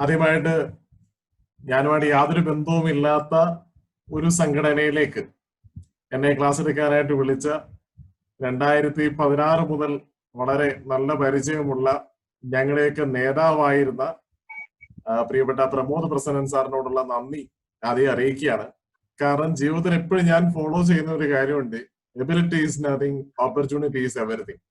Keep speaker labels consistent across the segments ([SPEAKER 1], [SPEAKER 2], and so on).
[SPEAKER 1] ആദ്യമായിട്ട് ഞാനുമായിട്ട് യാതൊരു ബന്ധവുമില്ലാത്ത ഒരു സംഘടനയിലേക്ക് എന്നെ ക്ലാസ് എടുക്കാനായിട്ട് വിളിച്ച 2016 മുതൽ വളരെ നല്ല പരിചയമുള്ള ഞങ്ങളുടെയൊക്കെ നേതാവായിരുന്ന പ്രിയപ്പെട്ട പ്രമോദ് പ്രസന്നൻ സാറിനോടുള്ള നന്ദി ആദ്യം അറിയിക്കുകയാണ്. കാരണം ജീവിതത്തിൽ എപ്പോഴും ഞാൻ ഫോളോ ചെയ്യുന്ന ഒരു കാര്യമുണ്ട്, ability is nothing, opportunity is everything.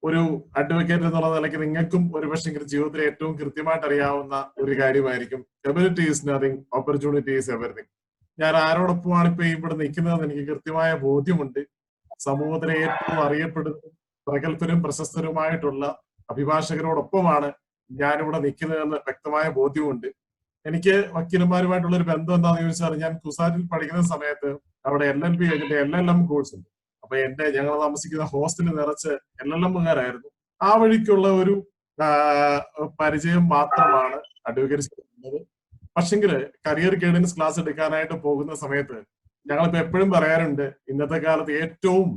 [SPEAKER 1] ഒരു അഡ്വക്കേറ്റ് എന്നുള്ള നിലയ്ക്ക് നിങ്ങൾക്കും ഒരുപക്ഷെ ജീവിതത്തിൽ ഏറ്റവും കൃത്യമായിട്ട് അറിയാവുന്ന ഒരു കാര്യമായിരിക്കും ability is nothing, opportunity is everything. ഞാൻ ആരോടൊപ്പമാണ് ഇപ്പൊ ഇവിടെ നിൽക്കുന്നതെന്ന് എനിക്ക് കൃത്യമായ ബോധ്യമുണ്ട്. സമൂഹത്തിലെ ഏറ്റവും അറിയപ്പെടുന്ന പ്രഗത്ഭരും പ്രശസ്തരുമായിട്ടുള്ള അഭിഭാഷകരോടൊപ്പമാണ് ഞാനിവിടെ നിൽക്കുന്നതെന്ന് വ്യക്തമായ ബോധ്യമുണ്ട്. എനിക്ക് വക്കീലന്മാരുമായിട്ടുള്ള ഒരു ബന്ധം എന്താണെന്ന് ചോദിച്ചാൽ, ഞാൻ കുസാറ്റിൽ പഠിക്കുന്ന സമയത്ത് അവിടെ LLB കഴിഞ്ഞിട്ട് LLM കോഴ്സ് ഉണ്ട്. അപ്പൊ ഞങ്ങൾ താമസിക്കുന്ന ഹോസ്റ്റലിൽ നിറച്ച് LLMകാരായിരുന്നു. ആ വഴിക്കുള്ള ഒരു പരിചയം മാത്രമാണ് അഡ്വക്കേറ്റ്സ് ഉള്ളത്. പക്ഷെങ്കിൽ കരിയർ ഗൈഡൻസ് ക്ലാസ് എടുക്കാനായിട്ട് പോകുന്ന സമയത്ത് ഞങ്ങളിപ്പോ എപ്പോഴും പറയാറുണ്ട്, ഇന്നത്തെ കാലത്ത് ഏറ്റവും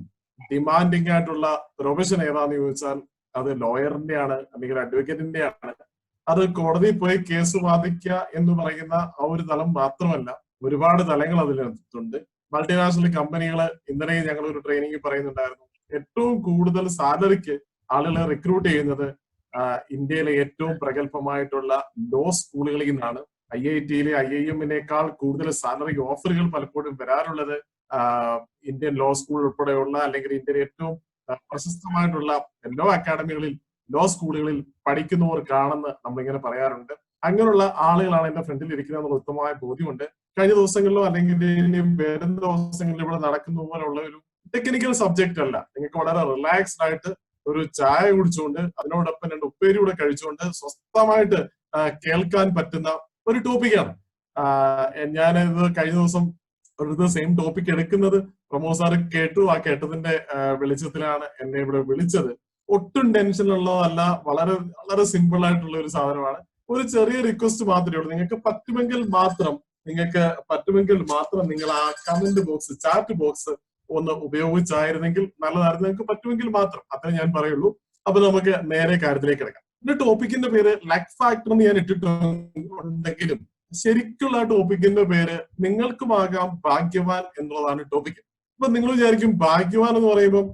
[SPEAKER 1] ഡിമാൻഡിങ് ആയിട്ടുള്ള പ്രൊഫഷൻ ഏതാന്ന് ചോദിച്ചാൽ അത് ലോയറിന്റെ ആണ്, അല്ലെങ്കിൽ അഡ്വക്കേറ്റിന്റെ ആണ്. അത് കോടതിയിൽ പോയി കേസ് വാദിക്കുക എന്ന് പറയുന്ന ആ ഒരു തലം മാത്രമല്ല, ഒരുപാട് തലങ്ങൾ അതിനകത്തുണ്ട്. മൾട്ടിനാഷണൽ കമ്പനികൾ ഇന്നലെ ഞങ്ങൾ ഒരു ട്രെയിനിങ് പറയുന്നുണ്ടായിരുന്നു, ഏറ്റവും കൂടുതൽ സാലറിക്ക് ആളുകളെ റിക്രൂട്ട് ചെയ്യുന്നത് ഇന്ത്യയിലെ ഏറ്റവും പ്രഗത്ഭമായിട്ടുള്ള ലോ സ്കൂളുകളിൽ നിന്നാണ്. IIT-യിലെ IIM-നേക്കാൾ കൂടുതൽ സാലറി ഓഫറുകൾ പലപ്പോഴും വരാറുള്ളത് ഇന്ത്യൻ ലോ സ്കൂൾ ഉൾപ്പെടെയുള്ള, അല്ലെങ്കിൽ ഇന്ത്യയിലെ ഏറ്റവും പ്രശസ്തമായിട്ടുള്ള ലോ അക്കാഡമികളിൽ, ലോ സ്കൂളുകളിൽ പഠിക്കുന്നവർക്കാണെന്ന് നമ്മളിങ്ങനെ പറയാറുണ്ട്. അങ്ങനെയുള്ള ആളുകളാണ് എന്റെ ഫ്രണ്ടിൽ ഇരിക്കുന്നത് എന്നുള്ള ഉത്തമമായ ബോധ്യമുണ്ട്. കഴിഞ്ഞ ദിവസങ്ങളിലോ അല്ലെങ്കിൽ വരുന്ന ദിവസങ്ങളിലും ഇവിടെ നടക്കുന്ന പോലുള്ള ഒരു ടെക്നിക്കൽ സബ്ജക്റ്റ് അല്ല. നിങ്ങൾക്ക് വളരെ റിലാക്സ്ഡ് ആയിട്ട് ഒരു ചായ കുടിച്ചുകൊണ്ട് അതിനോടൊപ്പം 2 ഉപ്പേരി കൂടെ കഴിച്ചുകൊണ്ട് സ്വസ്ഥമായിട്ട് കേൾക്കാൻ പറ്റുന്ന ഒരു ടോപ്പിക്കാണ്. ഞാനിത് കഴിഞ്ഞ ദിവസം ഒരു സെയിം ടോപ്പിക് എടുക്കുന്നത് പ്രമോദ് സാറ് കേട്ടു. ആ കേട്ടതിന്റെ വെളിച്ചത്തിലാണ് എന്നെ ഇവിടെ വിളിച്ചത്. ഒട്ടും ടെൻഷനുള്ളതല്ല, വളരെ വളരെ സിമ്പിൾ ആയിട്ടുള്ള ഒരു സാധനമാണ്. ഒരു ചെറിയ റിക്വസ്റ്റ് മാത്രമേ ഉള്ളൂ, നിങ്ങൾക്ക് പറ്റുമെങ്കിൽ മാത്രം നിങ്ങൾ ആ കമന്റ് ബോക്സ്, ചാറ്റ് ബോക്സ് ഒന്ന് ഉപയോഗിച്ചായിരുന്നെങ്കിൽ നല്ലതായിരുന്നു. നിങ്ങൾക്ക് പറ്റുമെങ്കിൽ മാത്രം, അത്രേ ഞാൻ പറയുള്ളൂ. അപ്പൊ നമുക്ക് നേരെ കാര്യത്തിലേക്ക് കിടക്കാം. എന്റെ ടോപ്പിക്കിന്റെ പേര് ലക്ക് ഫാക്ടർ എന്ന് ഞാൻ ഇട്ടിട്ടുണ്ടെങ്കിലും ശരിക്കുള്ള ടോപ്പിക്കിന്റെ പേര് നിങ്ങൾക്കുമാകാം ഭാഗ്യവാൻ എന്നുള്ളതാണ് ടോപ്പിക്. അപ്പൊ നിങ്ങൾ വിചാരിക്കും ഭാഗ്യവാൻ എന്ന് പറയുമ്പോൾ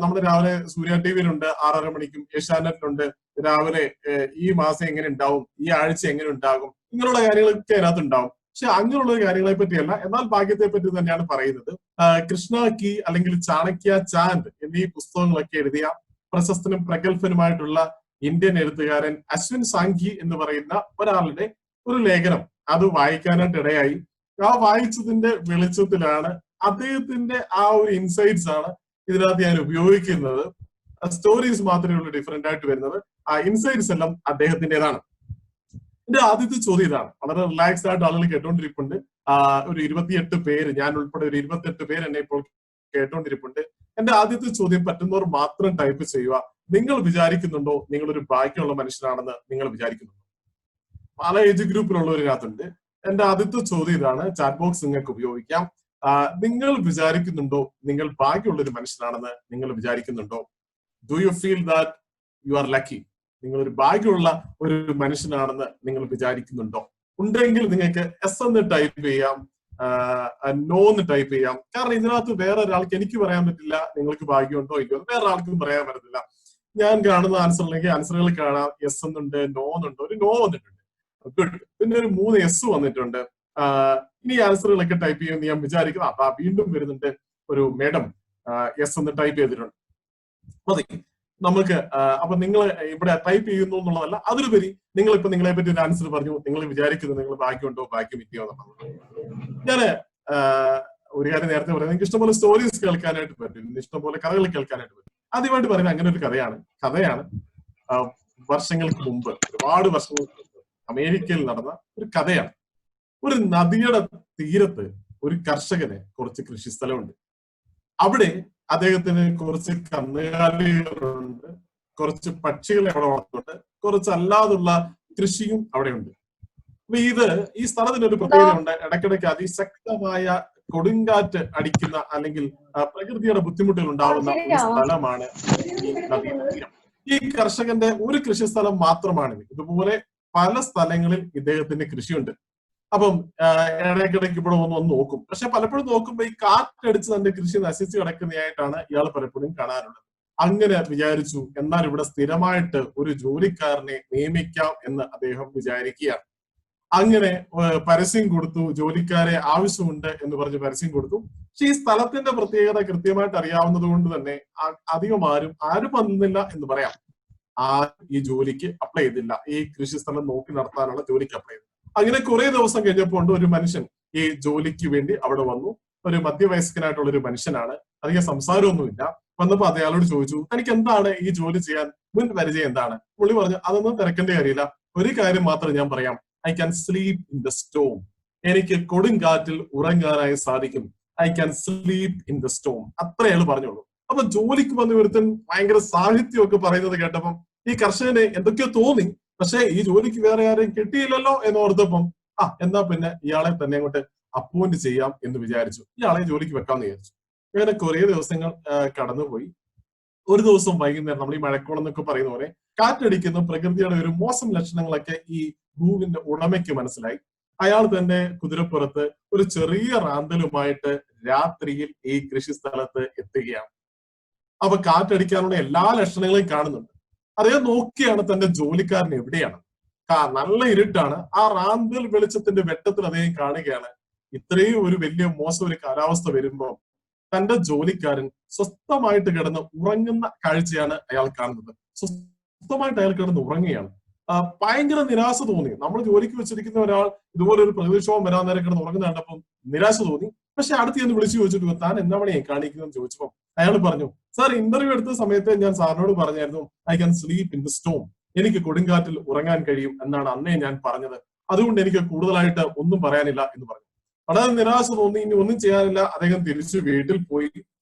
[SPEAKER 1] നമ്മുടെ രാവിലെ സൂര്യ TV-യിലുണ്ട് 6:30 മണിക്കും, ഏഷ്യാനെറ്റിലുണ്ട് രാവിലെ ഈ മാസം എങ്ങനെ ഉണ്ടാവും, ഈ ആഴ്ച എങ്ങനെ ഉണ്ടാകും, ഇങ്ങനെയുള്ള കാര്യങ്ങളൊക്കെ അതിനകത്ത് ഉണ്ടാവും. പക്ഷെ അങ്ങനെയുള്ള കാര്യങ്ങളെ പറ്റിയല്ല, എന്നാൽ ഭാഗ്യത്തെ പറ്റി തന്നെയാണ് പറയുന്നത്. കൃഷ്ണ കി അല്ലെങ്കിൽ ചാണക്യ ചാന്ദ് എന്നീ പുസ്തകങ്ങളൊക്കെ എഴുതിയ പ്രശസ്തനും പ്രഗത്ഭനുമായിട്ടുള്ള ഇന്ത്യൻ എഴുത്തുകാരൻ അശ്വിൻ സാംഘി എന്ന് പറയുന്ന ഒരാളുടെ ഒരു ലേഖനം അത് വായിക്കാനായിട്ട് ഇടയായി. ആ വായിച്ചതിന്റെ വെളിച്ചത്തിലാണ് അദ്ദേഹത്തിന്റെ ആ ഒരു ഇൻസൈറ്റ്സ് ആണ് ഇതിനകത്ത് ഞാൻ ഉപയോഗിക്കുന്നത്. സ്റ്റോറീസ് മാത്രമേ ഉള്ളൂ ഡിഫറെന്റ് ആയിട്ട് വരുന്നത്. ആ ഇൻസൈറ്റ്സ് എല്ലാം അദ്ദേഹത്തിൻ്റെതാണ്. എന്റെ ആദ്യത്തെ ചോദ്യം ഇതാണ്, വളരെ റിലാക്സ്ഡ് ആയിട്ട് ആളുകൾ കേട്ടോണ്ടിരിപ്പുണ്ട്. ഒരു 28 പേര്, ഞാൻ ഉൾപ്പെടെ ഒരു 28 പേര് എന്നെ ഇപ്പോൾ കേട്ടോണ്ടിരിപ്പുണ്ട്. എന്റെ ആദ്യത്തെ ചോദ്യം പറ്റുന്നവർ മാത്രം ടൈപ്പ് ചെയ്യുക. നിങ്ങൾ വിചാരിക്കുന്നുണ്ടോ നിങ്ങൾ ഒരു ഭാഗ്യമുള്ള മനുഷ്യനാണെന്ന് നിങ്ങൾ വിചാരിക്കുന്നുണ്ടോ? പല ഏജ് ഗ്രൂപ്പിലുള്ളവരിനകത്തുണ്ട്. എന്റെ ആദ്യത്തെ ചോദ്യം ഇതാണ്, ചാറ്റ് ബോക്സ് നിങ്ങൾക്ക് ഉപയോഗിക്കാം. നിങ്ങൾ വിചാരിക്കുന്നുണ്ടോ നിങ്ങൾ ഭാഗ്യമുള്ള ഒരു മനുഷ്യനാണെന്ന് നിങ്ങൾ വിചാരിക്കുന്നുണ്ടോ? Do you feel that you are lucky? നിങ്ങൾ ഒരു ഭാഗ്യമുള്ള ഒരു മനുഷ്യനാണെന്ന് നിങ്ങൾ വിചാരിക്കുന്നുണ്ടോ? ഉണ്ടെങ്കിൽ നിങ്ങൾക്ക് S എന്ന് ടൈപ്പ് ചെയ്യാം, നോ എന്ന് ടൈപ്പ് ചെയ്യാം. കാരണം ഇതിനകത്ത് വേറെ ഒരാൾക്ക് എനിക്ക് പറയാൻ പറ്റില്ല നിങ്ങൾക്ക് ഭാഗ്യമുണ്ടോ ഇല്ലയോ, വേറെ ആൾക്കും പറയാൻ പറ്റത്തില്ല. ഞാൻ കാണുന്ന ആൻസറുകൾ കാണാം. S എന്നുണ്ട്, നോ എന്നുണ്ട്, ഒരു നോ വന്നിട്ടുണ്ട്, ഗുഡ്. പിന്നെ ഒരു 3 S വന്നിട്ടുണ്ട്. ഇനി ആൻസറുകളൊക്കെ ടൈപ്പ് ചെയ്യുമെന്ന് ഞാൻ വിചാരിക്കുന്നു. അപ്പൊ വീണ്ടും വരുന്നുണ്ട് ഒരു മേഡം S എന്ന് ടൈപ്പ് ചെയ്തിട്ടുണ്ട്. മതി നമുക്ക്. അപ്പൊ നിങ്ങൾ ഇവിടെ ടൈപ്പ് ചെയ്യുന്നു എന്നുള്ളതല്ല, അതിലുപരി നിങ്ങൾ ഇപ്പൊ നിങ്ങളെ പറ്റി ഒരു ആൻസർ പറഞ്ഞു, നിങ്ങൾ വിചാരിക്കുന്നത് നിങ്ങൾ ഭാഗ്യമുണ്ടോ ഭാഗ്യമില്ലയോ എന്നുള്ളത്. ഞാന് ഒരു കാര്യം നേരത്തെ പറയാം, നിങ്ങൾക്ക് ഇഷ്ടംപോലെ സ്റ്റോറീസ് കേൾക്കാനായിട്ട് പറ്റും, ഇഷ്ടംപോലെ കഥകൾ കേൾക്കാനായിട്ട് പറ്റും. ആദ്യമായിട്ട് പറയുന്നത് അങ്ങനെ ഒരു കഥയാണ്. വർഷങ്ങൾക്ക് മുമ്പ്, ഒരുപാട് വർഷങ്ങൾക്ക് മുമ്പ് അമേരിക്കയിൽ നടന്ന ഒരു കഥയാണ്. ഒരു നദിയുടെ തീരത്ത് ഒരു കർഷകന് കുറച്ച് കൃഷിസ്ഥലമുണ്ട്. അവിടെ അദ്ദേഹത്തിന് കുറച്ച് കന്നുകാലികളുണ്ട്, കുറച്ച് പക്ഷികളെ അവിടെ വളർത്തുന്നുണ്ട്, കുറച്ച് അല്ലാതുള്ള കൃഷിയും അവിടെയുണ്ട്. അപ്പൊ ഈ സ്ഥലത്തിന് ഒരു പ്രത്യേകതയുണ്ട്. ഇടയ്ക്കിടയ്ക്ക് അതിശക്തമായ കൊടുങ്കാറ്റ് അടിക്കുന്ന അല്ലെങ്കിൽ പ്രകൃതിയുടെ ബുദ്ധിമുട്ടുകൾ ഉണ്ടാവുന്ന ഒരു സ്ഥലമാണ് ഈ നദീതീരം. ഈ കർഷകന്റെ ഒരു കൃഷിസ്ഥലം മാത്രമാണിത്. ഇതുപോലെ പല സ്ഥലങ്ങളിൽ ഇദ്ദേഹത്തിന്റെ കൃഷിയുണ്ട്. അപ്പം ഇടയ്ക്കിടയ്ക്ക് ഇവിടെ ഒന്ന് നോക്കും. പക്ഷെ പലപ്പോഴും നോക്കുമ്പോൾ ഈ കാറ്റടിച്ച് തന്റെ കൃഷി നശിച്ചു കിടക്കുന്നതായിട്ടാണ് ഇയാൾ പലപ്പോഴും കാണാറുള്ളത്. അങ്ങനെ വിചാരിച്ചു, എന്നാൽ ഇവിടെ സ്ഥിരമായിട്ട് ഒരു ജോലിക്കാരനെ നിയമിക്കാം എന്ന് അദ്ദേഹം വിചാരിക്കുകയാണ്. അങ്ങനെ പരസ്യം കൊടുത്തു, ജോലിക്കാരെ ആവശ്യമുണ്ട് എന്ന് പറഞ്ഞ് പരസ്യം കൊടുത്തു. പക്ഷെ ഈ സ്ഥലത്തിന്റെ പ്രത്യേകത കൃത്യമായിട്ട് അറിയാവുന്നത് കൊണ്ട് തന്നെ അധികം ആരും വന്നില്ല എന്ന് പറയാം. ആരും ഈ ജോലിക്ക് അപ്ലൈ ചെയ്തില്ല. ഈ കൃഷി സ്ഥലം നോക്കി നടത്താനുള്ള ജോലിക്ക് അപ്ലൈ ചെയ്തു. അങ്ങനെ കുറെ ദിവസം കഴിഞ്ഞപ്പോൾ ഒരു മനുഷ്യൻ ഈ ജോലിക്ക് വേണ്ടി അവിടെ വന്നു. ഒരു മധ്യവയസ്കനായിട്ടുള്ള ഒരു മനുഷ്യനാണ്, അധികം സംസാരമൊന്നുമില്ല. വന്നപ്പോ അയാളോട് ചോദിച്ചു, തനിക്ക് എന്താണ് ഈ ജോലി ചെയ്യാൻ മുൻ പരിചയം എന്താണ്? പുള്ളി പറഞ്ഞു, അതൊന്നും തിരക്കേണ്ട കാര്യമില്ല, ഒരു കാര്യം മാത്രം ഞാൻ പറയാം, I can sleep in the Storm. എനിക്ക് കൊടുങ്കാറ്റിൽ ഉറങ്ങാനായി സാധിക്കും. I can sleep in the Storm. അത്ര അയാൾ പറഞ്ഞോളൂ. അപ്പൊ ജോലിക്ക് വന്ന ഒരുത്തൻ ഭയങ്കര സാഹിത്യമൊക്കെ പറയുന്നത് കേട്ടപ്പം ഈ കർഷകന് എന്തൊക്കെയോ തോന്നി. പക്ഷെ ഈ ജോലിക്ക് വേറെ ആരെയും കിട്ടിയില്ലല്ലോ എന്ന് ഓർത്തപ്പം എന്നാ പിന്നെ ഇയാളെ തന്നെ അങ്ങോട്ട് അപ്പോയിന്റ് ചെയ്യാം എന്ന് വിചാരിച്ചു. ഇയാളെ ജോലിക്ക് വെക്കാമെന്ന് വിചാരിച്ചു. അങ്ങനെ കുറെ ദിവസങ്ങൾ കടന്നുപോയി. ഒരു ദിവസം വൈകുന്നേരം, നമ്മൾ ഈ മഴക്കോളം എന്നൊക്കെ പറയുന്ന പോലെ കാറ്റടിക്കുന്ന പ്രകൃതിയുടെ ഒരു മോശം ലക്ഷണങ്ങളൊക്കെ ഈ ഭൂവിന്റെ ഉടമയ്ക്ക് മനസ്സിലായി. അയാൾ തന്റെ കുതിരപ്പുറത്ത് ഒരു ചെറിയ റാന്തലുമായിട്ട് രാത്രിയിൽ ഈ കൃഷി സ്ഥലത്ത് എത്തുകയാണ്. അപ്പൊ കാറ്റടിക്കാനുള്ള എല്ലാ ലക്ഷണങ്ങളും കാണുന്നുണ്ട്. അദ്ദേഹം നോക്കിയാണ് തന്റെ ജോലിക്കാരൻ എവിടെയാണ്. നല്ല ഇരുട്ടാണ്. ആ റാന്തൽ വെളിച്ചത്തിന്റെ വെട്ടത്തിൽ അദ്ദേഹം കാണുകയാണ്, ഇത്രയും ഒരു വലിയ മോശം ഒരു കാലാവസ്ഥ വരുമ്പോ തന്റെ ജോലിക്കാരൻ സ്വസ്ഥമായിട്ട് കിടന്ന് ഉറങ്ങുന്ന കാഴ്ചയാണ് അയാൾ കാണുന്നത്. സ്വസ്ഥമായിട്ട് അയാൾ കിടന്ന് ഉറങ്ങുകയാണ്. ഭയങ്കര നിരാശ തോന്നി. നമ്മൾ ജോലിക്ക് വെച്ചിരിക്കുന്ന ഒരാൾ ഇതുപോലെ ഒരു പ്രകൃതിക്ഷോഭം വരാൻ നേരം കിടന്ന് ഉറങ്ങുന്ന കണ്ടപ്പം നിരാശ തോന്നി. പക്ഷെ അടുത്ത് ചെന്ന് വിളിച്ചു ചോദിച്ചിട്ട്, താൻ എന്താ പണിയെ കാണിക്കുന്നതെന്ന് ചോദിച്ചപ്പോ അയാൾ പറഞ്ഞു, സാർ, ഇന്റർവ്യൂ എടുത്ത സമയത്ത് ഞാൻ സാറിനോട് പറഞ്ഞായിരുന്നു, I can sleep in the Storm. എനിക്ക് കൊടുങ്കാറ്റിൽ ഉറങ്ങാൻ കഴിയും എന്നാണ് അന്നേ ഞാൻ പറഞ്ഞത്. അതുകൊണ്ട് എനിക്ക് കൂടുതലായിട്ട് ഒന്നും പറയാനില്ല എന്ന് പറഞ്ഞു. വളരെ നിരാശ തോന്നി. ഇനി ഒന്നും ചെയ്യാനില്ല. അദ്ദേഹം തിരിച്ചു വീട്ടിൽ പോയി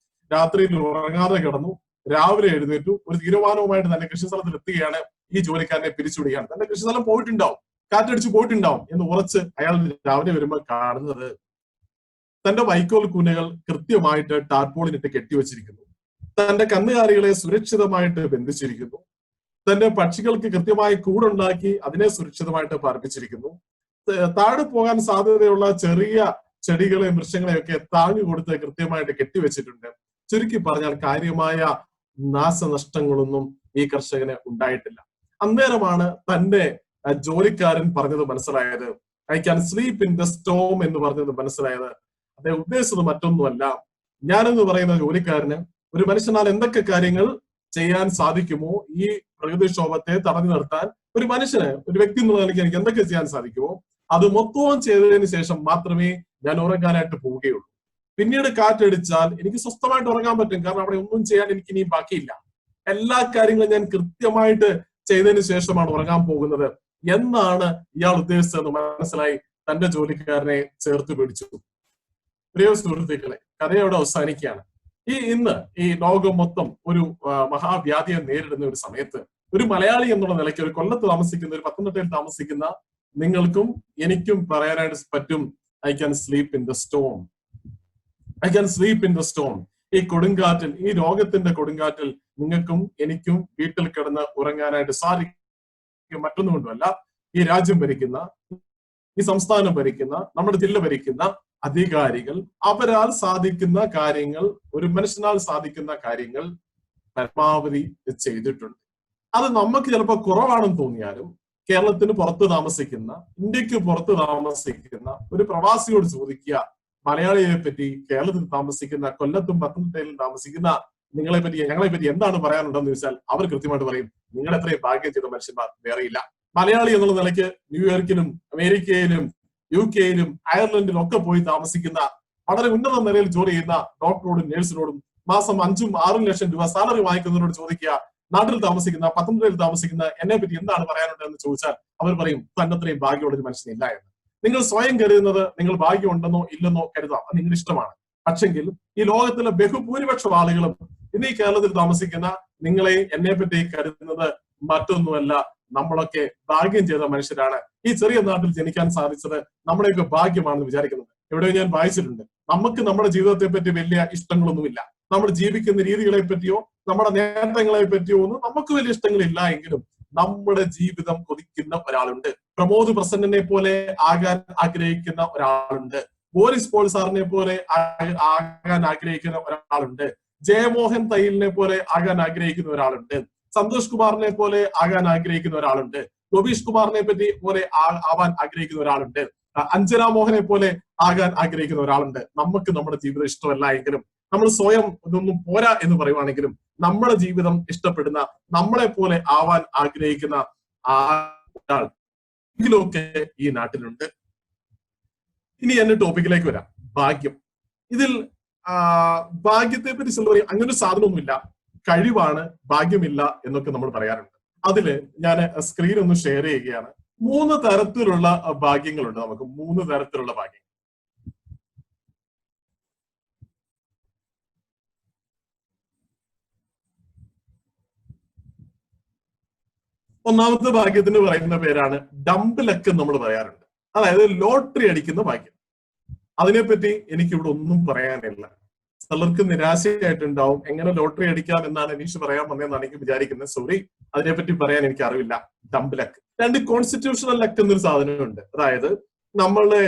[SPEAKER 1] രാത്രിയിൽ ഉറങ്ങാതെ കിടന്നു. രാവിലെ എഴുന്നേറ്റു. ഒരു തീരുമാനവുമായിട്ട് തന്റെ കൃഷിസ്ഥലത്തിൽ എത്തുകയാണ്. ഈ ജോലിക്കാരനെ പിരിച്ചുവിടുകയാണ്. തന്റെ കൃഷിസ്ഥലം പോയിട്ടുണ്ടാവും, കാറ്റടിച്ച് പോയിട്ടുണ്ടാവും എന്ന് ഉറച്ച് അയാൾ രാവിലെ വരുമ്പോൾ കാണുന്നത് തന്റെ വൈക്കോൽ കൂനകൾ കൃത്യമായിട്ട് ടാർപോളിനിട്ട് കെട്ടിവെച്ചിരിക്കുന്നു. തന്റെ കന്നുകാലികളെ സുരക്ഷിതമായിട്ട് ബന്ധിച്ചിരിക്കുന്നു. തന്റെ പക്ഷികൾക്ക് കൃത്യമായി കൂടുണ്ടാക്കി അതിനെ സുരക്ഷിതമായിട്ട് പാർപ്പിച്ചിരിക്കുന്നു. താഴെ പോകാൻ സാധ്യതയുള്ള ചെറിയ ചെടികളെയും വൃക്ഷങ്ങളെയൊക്കെ താങ്ങു കൊടുത്ത് കൃത്യമായിട്ട് കെട്ടിവെച്ചിട്ടുണ്ട്. ചുരുക്കി പറഞ്ഞാൽ കാര്യമായ നാശനഷ്ടങ്ങളൊന്നും ഈ കർഷകന് ഉണ്ടായിട്ടില്ല. അന്നേരമാണ് തന്റെ ജോലിക്കാരൻ പറഞ്ഞത് മനസ്സിലായത്, I can sleep in the Storm എന്ന് പറഞ്ഞത് മനസ്സിലായത്. അദ്ദേഹം ഉദ്ദേശിച്ചത് മറ്റൊന്നുമല്ല. ഞാനെന്ന് പറയുന്ന ജോലിക്കാരന് ഒരു മനുഷ്യനാൽ എന്തൊക്കെ കാര്യങ്ങൾ ചെയ്യാൻ സാധിക്കുമോ, ഈ പ്രകൃതിക്ഷോഭത്തെ തടഞ്ഞു നിർത്താൻ ഒരു മനുഷ്യന്, ഒരു വ്യക്തി എന്നുള്ള നിലയ്ക്ക് എനിക്ക് എന്തൊക്കെ ചെയ്യാൻ സാധിക്കുമോ അത് മൊത്തവും ചെയ്തതിനു ശേഷം മാത്രമേ ഞാൻ ഉറങ്ങാനായിട്ട് പോവുകയുള്ളൂ. പിന്നീട് കാറ്റടിച്ചാൽ എനിക്ക് സ്വസ്ഥമായിട്ട് ഉറങ്ങാൻ പറ്റും. കാരണം അവിടെ ഒന്നും ചെയ്യാൻ എനിക്ക് ഇനിയും ബാക്കിയില്ല. എല്ലാ കാര്യങ്ങളും ഞാൻ കൃത്യമായിട്ട് ചെയ്തതിനു ശേഷമാണ് ഉറങ്ങാൻ പോകുന്നത് എന്നാണ് ഇയാൾ ഉദ്ദേശിച്ചതെന്ന് മനസ്സിലായി. തന്റെ ജോലിക്കാരനെ ചേർത്ത് പിടിച്ചു. പ്രിയ സുഹൃത്തുക്കളെ, കഥയോടെ അവസാനിക്കുകയാണ്. ഇന്ന് ഈ ലോകം മൊത്തം ഒരു മഹാവ്യാധിയെ നേരിടുന്ന ഒരു സമയത്ത് ഒരു മലയാളി എന്നുള്ള നിലയ്ക്ക്, ഒരു കൊല്ലത്ത് താമസിക്കുന്ന, ഒരു പത്തനംതിട്ടയിൽ താമസിക്കുന്ന നിങ്ങൾക്കും എനിക്കും പറയാനായിട്ട് പറ്റും, I can sleep in the Storm. I can sleep in the Storm. ഈ കൊടുങ്കാറ്റിൽ, ഈ രോഗത്തിന്റെ കൊടുങ്കാറ്റിൽ നിങ്ങൾക്കും എനിക്കും വീട്ടിൽ കിടന്ന് ഉറങ്ങാനായിട്ട് സാധിക്കും. മറ്റൊന്നും കൊണ്ടുമല്ല, ഈ രാജ്യം ഭരിക്കുന്ന, ഈ സംസ്ഥാനം ഭരിക്കുന്ന, നമ്മുടെ ജില്ല ഭരിക്കുന്ന അധികാരികൾ അവരാൽ സാധിക്കുന്ന കാര്യങ്ങൾ, ഒരു മനുഷ്യനാൽ സാധിക്കുന്ന കാര്യങ്ങൾ പരമാവധി ചെയ്തിട്ടുണ്ട്. അത് നമുക്ക് ചിലപ്പോൾ കുറവാണെന്ന് തോന്നിയാലും കേരളത്തിന് പുറത്ത് താമസിക്കുന്ന, ഇന്ത്യക്ക് പുറത്ത് താമസിക്കുന്ന ഒരു പ്രവാസിയോട് ചോദിക്കുക, മലയാളിയെ പറ്റി, കേരളത്തിൽ താമസിക്കുന്ന, കൊല്ലത്തും പത്തനംതിട്ടയിലും താമസിക്കുന്ന നിങ്ങളെ പറ്റി, ഞങ്ങളെ പറ്റി എന്താണ് പറയാനുണ്ടെന്ന് ചോദിച്ചാൽ അവർ കൃത്യമായിട്ട് പറയും, നിങ്ങൾ എത്രയും ഭാഗ്യം ചെയ്ത മനുഷ്യന്മാർ വേറെയില്ല. മലയാളി എന്നുള്ള നിലയ്ക്ക് ന്യൂയോർക്കിലും അമേരിക്കയിലും UK-യിലും അയർലൻഡിലും ഒക്കെ പോയി താമസിക്കുന്ന, വളരെ ഉന്നത നിലയിൽ ജോലി ചെയ്യുന്ന ഡോക്ടറോടും നേഴ്സിനോടും മാസം 5-6 ലക്ഷം രൂപ സാലറി വാങ്ങിക്കുന്നവരോട് ചോദിക്കുക, നാട്ടിൽ താമസിക്കുന്ന, പത്തനംതിട്ടയിൽ താമസിക്കുന്ന എന്നെ പറ്റി എന്താണ് പറയാനുണ്ടെന്ന് ചോദിച്ചാൽ അവർ പറയും, തന്നത്രയും ഭാഗ്യമുള്ള ഒരു മനുഷ്യനില്ല എന്ന്. നിങ്ങൾ സ്വയം കരുതുന്നത് നിങ്ങൾ ഭാഗ്യമുണ്ടെന്നോ ഇല്ലെന്നോ കരുതാം, അത് നിങ്ങളുടെ ഇഷ്ടമാണ്. പക്ഷെങ്കിൽ ഈ ലോകത്തിലെ ബഹുഭൂരിപക്ഷം ആളുകളും ഇന്ന് ഈ കേരളത്തിൽ താമസിക്കുന്ന നിങ്ങളെ, എന്നെ പറ്റി കരുതുന്നത് മറ്റൊന്നുമല്ല, നമ്മളൊക്കെ ഭാഗ്യം ചെയ്ത മനുഷ്യരാണ്. ഈ ചെറിയ നാട്ടിൽ ജനിക്കാൻ സാധിച്ചത് നമ്മുടെയൊക്കെ ഭാഗ്യമാണെന്ന് വിചാരിക്കുന്നത്. എവിടെയോ ഞാൻ വായിച്ചിട്ടുണ്ട്, നമുക്ക് നമ്മുടെ ജീവിതത്തെ പറ്റി വലിയ ഇഷ്ടങ്ങളൊന്നുമില്ല. നമ്മൾ ജീവിക്കുന്ന രീതികളെ പറ്റിയോ നമ്മുടെ നേട്ടങ്ങളെ പറ്റിയോ ഒന്നും നമുക്ക് വലിയ ഇഷ്ടങ്ങളില്ല എങ്കിലും നമ്മുടെ ജീവിതം കൊതിക്കുന്ന ഒരാളുണ്ട്. പ്രമോദ് പ്രസന്നനെ പോലെ ആകാൻ ആഗ്രഹിക്കുന്ന ഒരാളുണ്ട്. ബോറിസ് പോൾ സാറിനെ പോലെ ആകാൻ ആഗ്രഹിക്കുന്ന ഒരാളുണ്ട്. ജയമോഹൻ തയ്യലിനെ പോലെ ആകാൻ ആഗ്രഹിക്കുന്ന ഒരാളുണ്ട്. സന്തോഷ് കുമാറിനെ പോലെ ആകാൻ ആഗ്രഹിക്കുന്ന ഒരാളുണ്ട്. ഗോപീഷ് കുമാറിനെ പറ്റി പോലെ ആവാൻ ആഗ്രഹിക്കുന്ന ഒരാളുണ്ട്. അഞ്ജന മോഹനെ പോലെ ആകാൻ ആഗ്രഹിക്കുന്ന ഒരാളുണ്ട്. നമുക്ക് നമ്മുടെ ജീവിതം ഇഷ്ടമല്ല എങ്കിലും, നമ്മൾ സ്വയം ഇതൊന്നും പോരാ എന്ന് പറയുവാണെങ്കിലും, നമ്മുടെ ജീവിതം ഇഷ്ടപ്പെടുന്ന, നമ്മളെ പോലെ ആവാൻ ആഗ്രഹിക്കുന്ന ഒരാൾ എങ്കിലുമൊക്കെ ഈ നാട്ടിലുണ്ട്. ഇനി എന്റെ ടോപ്പിക്കിലേക്ക് വരാം. ഭാഗ്യം. ഇതിൽ ഭാഗ്യത്തെ പറ്റി ചില പറയും അങ്ങനെ ഒരു സാധനമൊന്നുമില്ല, കഴിവാണ്, ഭാഗ്യമില്ല എന്നൊക്കെ നമ്മൾ പറയാറുണ്ട്. അതില് ഞാൻ സ്ക്രീൻ ഒന്ന് ഷെയർ ചെയ്യുകയാണ്. 3 തരത്തിലുള്ള ഭാഗ്യങ്ങളുണ്ട്. നമുക്ക് 3 തരത്തിലുള്ള ഭാഗ്യം. ഒന്നാമത്തെ ഭാഗ്യത്തിന് പറയുന്ന പേരാണ് ഡംബ് ലക്ക് നമ്മൾ പറയാറുണ്ട്. അതായത് ലോട്ടറി അടിക്കുന്ന ഭാഗ്യം. അതിനെപ്പറ്റി എനിക്കിവിടെ ഒന്നും പറയാനില്ല. ചിലർക്ക് നിരാശയായിട്ടുണ്ടാവും. എങ്ങനെ ലോട്ടറി അടിക്കാം എന്നാണ് അനീഷ് പറയാൻ വന്നതെന്നാണ് എനിക്ക് വിചാരിക്കുന്നത്. സോറി, അതിനെപ്പറ്റി പറയാൻ എനിക്ക് അറിവില്ല. Dumb luck. 2 കോൺസ്റ്റിറ്റ്യൂഷണൽ ലക്ക് എന്നൊരു സാധനമുണ്ട്. അതായത് നമ്മളെ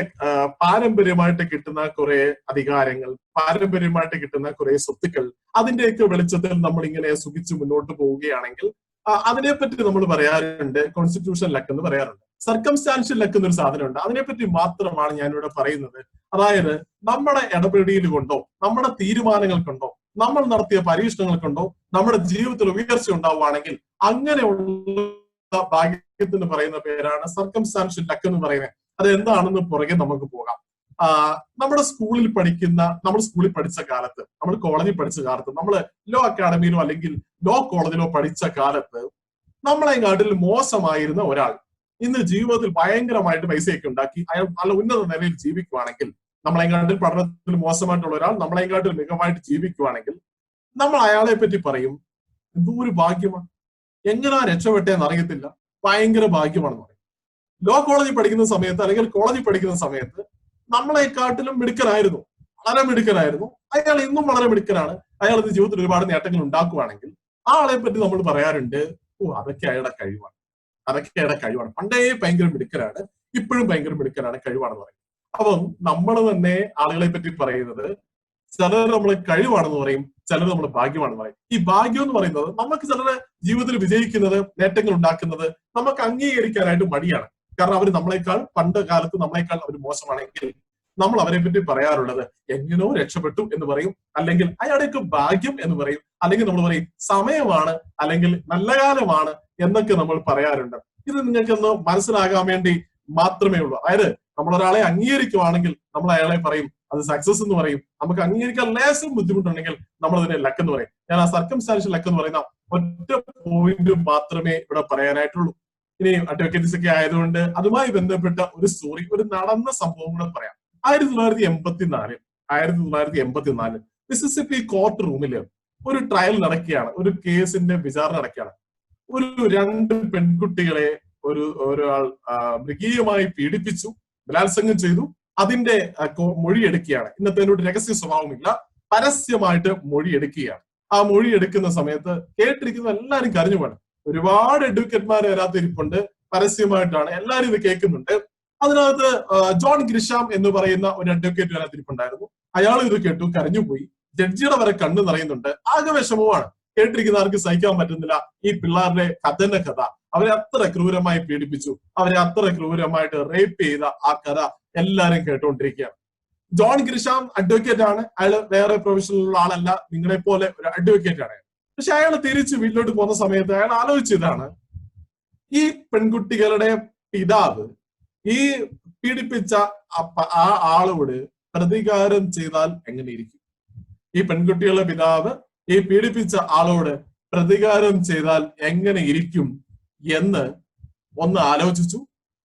[SPEAKER 1] പാരമ്പര്യമായിട്ട് കിട്ടുന്ന കുറെ അധികാരങ്ങൾ, പാരമ്പര്യമായിട്ട് കിട്ടുന്ന കുറെ സ്വത്തുക്കൾ, അതിന്റെയൊക്കെ വെളിച്ചത്തിൽ നമ്മൾ ഇങ്ങനെ സുഖിച്ച് മുന്നോട്ട് പോവുകയാണെങ്കിൽ അതിനെപ്പറ്റി നമ്മൾ പറയാറുണ്ട് കോൺസ്റ്റിറ്റ്യൂഷൻ ലക്ക് എന്ന് പറയാറുണ്ട്. സർക്കംസ്റ്റാൻഷ്യൽ ലക്ക് എന്നൊരു സാധനമുണ്ട്. അതിനെപ്പറ്റി മാത്രമാണ് ഞാനിവിടെ പറയുന്നത്. അതായത് നമ്മുടെ ഇടപെടൽ കൊണ്ടോ, നമ്മുടെ തീരുമാനങ്ങൾ കൊണ്ടോ, നമ്മൾ നടത്തിയ പരീക്ഷണങ്ങൾ കൊണ്ടോ നമ്മുടെ ജീവിതത്തിൽ ഉയർച്ച ഉണ്ടാവുകയാണെങ്കിൽ അങ്ങനെയുള്ള ഭാഗ്യത്തിന് പറയുന്ന പേരാണ് സർക്കംസ്റ്റാൻഷ്യൽ ലക്ക് എന്ന് പറയുന്നത്. അത് എന്താണെന്ന് പുറകെ നമുക്ക് പോകാം. നമ്മുടെ സ്കൂളിൽ നമ്മൾ സ്കൂളിൽ പഠിച്ച കാലത്ത്, നമ്മൾ കോളേജിൽ പഠിച്ച കാലത്ത്, നമ്മൾ ലോ അക്കാഡമിയിലോ അല്ലെങ്കിൽ ലോ കോളേജിലോ പഠിച്ച കാലത്ത് നമ്മളെങ്ങാട്ടിൽ മോശമായിരുന്ന ഒരാൾ ഇന്ന് ജീവിതത്തിൽ ഭയങ്കരമായിട്ട് പൈസയൊക്കെ ഉണ്ടാക്കി അയാൾ നല്ല ഉന്നത നിലയിൽ ജീവിക്കുവാണെങ്കിൽ, നമ്മളെങ്ങാട്ടിൽ പഠനത്തിൽ മോശമായിട്ടുള്ള ഒരാൾ നമ്മളെങ്ങാട്ടിൽ മികവായിട്ട് ജീവിക്കുവാണെങ്കിൽ നമ്മൾ അയാളെ പറ്റി പറയും എന്തോ ഒരു ഭാഗ്യമാണ്, എങ്ങനാ രക്ഷപ്പെട്ടെന്ന് അറിയത്തില്ല, ഭയങ്കര ഭാഗ്യമാണെന്ന് പറയും. ലോ കോളേജിൽ പഠിക്കുന്ന സമയത്ത് അല്ലെങ്കിൽ കോളേജിൽ പഠിക്കുന്ന സമയത്ത് നമ്മളെക്കാട്ടിലും മിടുക്കനായിരുന്നു, വളരെ മിടുക്കനായിരുന്നു. അയാൾ ഇന്നും വളരെ മിടുക്കനാണ്. അയാൾ ഇന്ന് ജീവിതത്തിൽ ഒരുപാട് നേട്ടങ്ങൾ ഉണ്ടാക്കുവാണെങ്കിൽ ആ ആളെ പറ്റി നമ്മൾ പറയാറുണ്ട്, ഓ അതൊക്കെ അയാളുടെ കഴിവാണ്, അതൊക്കെ അയാളുടെ കഴിവാണ്, പണ്ടേ ഭയങ്കര മിടുക്കനാണ്, ഇപ്പോഴും ഭയങ്കര മിടുക്കനാണ്, കഴിവാണെന്ന് പറയും. അപ്പം നമ്മൾ തന്നെ ആളുകളെ പറ്റി പറയുന്നത് ചിലർ നമ്മൾ കഴിവാണെന്ന് പറയും, ചിലർ നമ്മൾ ഭാഗ്യമാണെന്ന് പറയും. ഈ ഭാഗ്യം എന്ന് പറയുന്നത് നമുക്ക് ചിലര് ജീവിതത്തിൽ വിജയിക്കുന്നത്, നേട്ടങ്ങൾ ഉണ്ടാക്കുന്നത് നമുക്ക് അംഗീകരിക്കാനായിട്ട് മടിയാണ്. കാരണം അവർ നമ്മളെക്കാൾ പണ്ട് കാലത്ത് നമ്മളെക്കാൾ അവർ മോശമാണെങ്കിൽ നമ്മൾ അവരെ പറ്റി പറയാറുള്ളത് എങ്ങനെയോ രക്ഷപ്പെട്ടു എന്ന് പറയും, അല്ലെങ്കിൽ അയാൾക്ക് ഭാഗ്യം എന്ന് പറയും, അല്ലെങ്കിൽ നമ്മൾ പറയും സമയമാണ്, അല്ലെങ്കിൽ നല്ല കാലമാണ് എന്നൊക്കെ നമ്മൾ പറയാറുണ്ട്. ഇത് നിങ്ങൾക്കൊന്ന് മനസ്സിലാകാൻ വേണ്ടി മാത്രമേ ഉള്ളൂ. അതായത് നമ്മൾ ഒരാളെ അംഗീകരിക്കുവാണെങ്കിൽ നമ്മൾ അയാളെ പറയും അത് സക്സസ് എന്ന് പറയും. നമുക്ക് അംഗീകരിക്കാൻ ലേശം ബുദ്ധിമുട്ടുണ്ടെങ്കിൽ നമ്മൾ അതിനെ ലക്ക് എന്ന് പറയും. ഞാൻ ആ സർക്കംസ്റ്റാൻഷ്യൽ ലക്ക് എന്ന് പറയുന്ന ഒറ്റ പോയിന്റ് മാത്രമേ ഇവിടെ പറയാനായിട്ടുള്ളൂ. ഇനി അഡ്വക്കേറ്റ്സ് ഒക്കെ ആയതുകൊണ്ട് അതുമായി ബന്ധപ്പെട്ട ഒരു സ്റ്റോറി, ഒരു നടന്ന സംഭവം കൂടെ പറയാം. 1984 മിസിസിപ്പി കോർട്ട് റൂമില് ഒരു ട്രയൽ നടക്കുകയാണ്, ഒരു കേസിന്റെ വിചാരണ നടക്കുകയാണ്. ഒരു 2 പെൺകുട്ടികളെ ഒരാൾ മൃഗീയമായി പീഡിപ്പിച്ചു, ബലാത്സംഗം ചെയ്തു. അതിന്റെ മൊഴിയെടുക്കുകയാണ്. ഇന്നത്തെ ഒരു രഹസ്യ സ്വഭാവമില്ല, പരസ്യമായിട്ട് മൊഴിയെടുക്കുകയാണ്. ആ മൊഴിയെടുക്കുന്ന സമയത്ത് കേട്ടിരിക്കുന്ന എല്ലാവരും കരഞ്ഞു പോകണം. ഒരുപാട് അഡ്വക്കേറ്റ്മാർ വരാത്ത ഇരിപ്പുണ്ട്, പരസ്യമായിട്ടാണ്, എല്ലാവരും ഇത് കേൾക്കുന്നുണ്ട്. അതിനകത്ത് ജോൺ ഗ്രിഷാം എന്ന് പറയുന്ന ഒരു അഡ്വക്കേറ്റ് വരാത്ത ഇരിപ്പുണ്ടായിരുന്നു. അയാൾ ഇത് കേട്ടു, കരഞ്ഞുപോയി. ജഡ്ജിയുടെ വരെ കണ്ണു നിറയുന്നുണ്ട്, ആകെ വിഷമവുമാണ്. കേട്ടിരിക്കുന്ന ആർക്ക് സഹിക്കാൻ പറ്റുന്നില്ല ഈ പിള്ളേരുടെ കഥ. അവരെ അത്ര ക്രൂരമായി പീഡിപ്പിച്ചു, അവരെ അത്ര ക്രൂരമായിട്ട് റേപ്പ് ചെയ്ത ആ കഥ എല്ലാരും കേട്ടുകൊണ്ടിരിക്കുകയാണ്. ജോൺ ഗ്രിഷാം അഡ്വക്കേറ്റ് ആണ്, അയാൾ വേറെ പ്രൊഫഷണലുള്ള ആളല്ല, നിങ്ങളെ പോലെ ഒരു അഡ്വക്കേറ്റ് ആണ്. പക്ഷെ അയാൾ തിരിച്ച് വീട്ടിലോട്ട് പോകുന്ന സമയത്ത് അയാൾ ആലോചിച്ചതാണ്, ഈ പെൺകുട്ടികളുടെ പിതാവ് ഈ പീഡിപ്പിച്ച ആ ആളോട് പ്രതികാരം ചെയ്താൽ എങ്ങനെയിരിക്കും? ഈ പെൺകുട്ടികളുടെ പിതാവ് ഈ പീഡിപ്പിച്ച ആളോട് പ്രതികാരം ചെയ്താൽ എങ്ങനെ ഇരിക്കും എന്ന് ഒന്ന് ആലോചിച്ചു.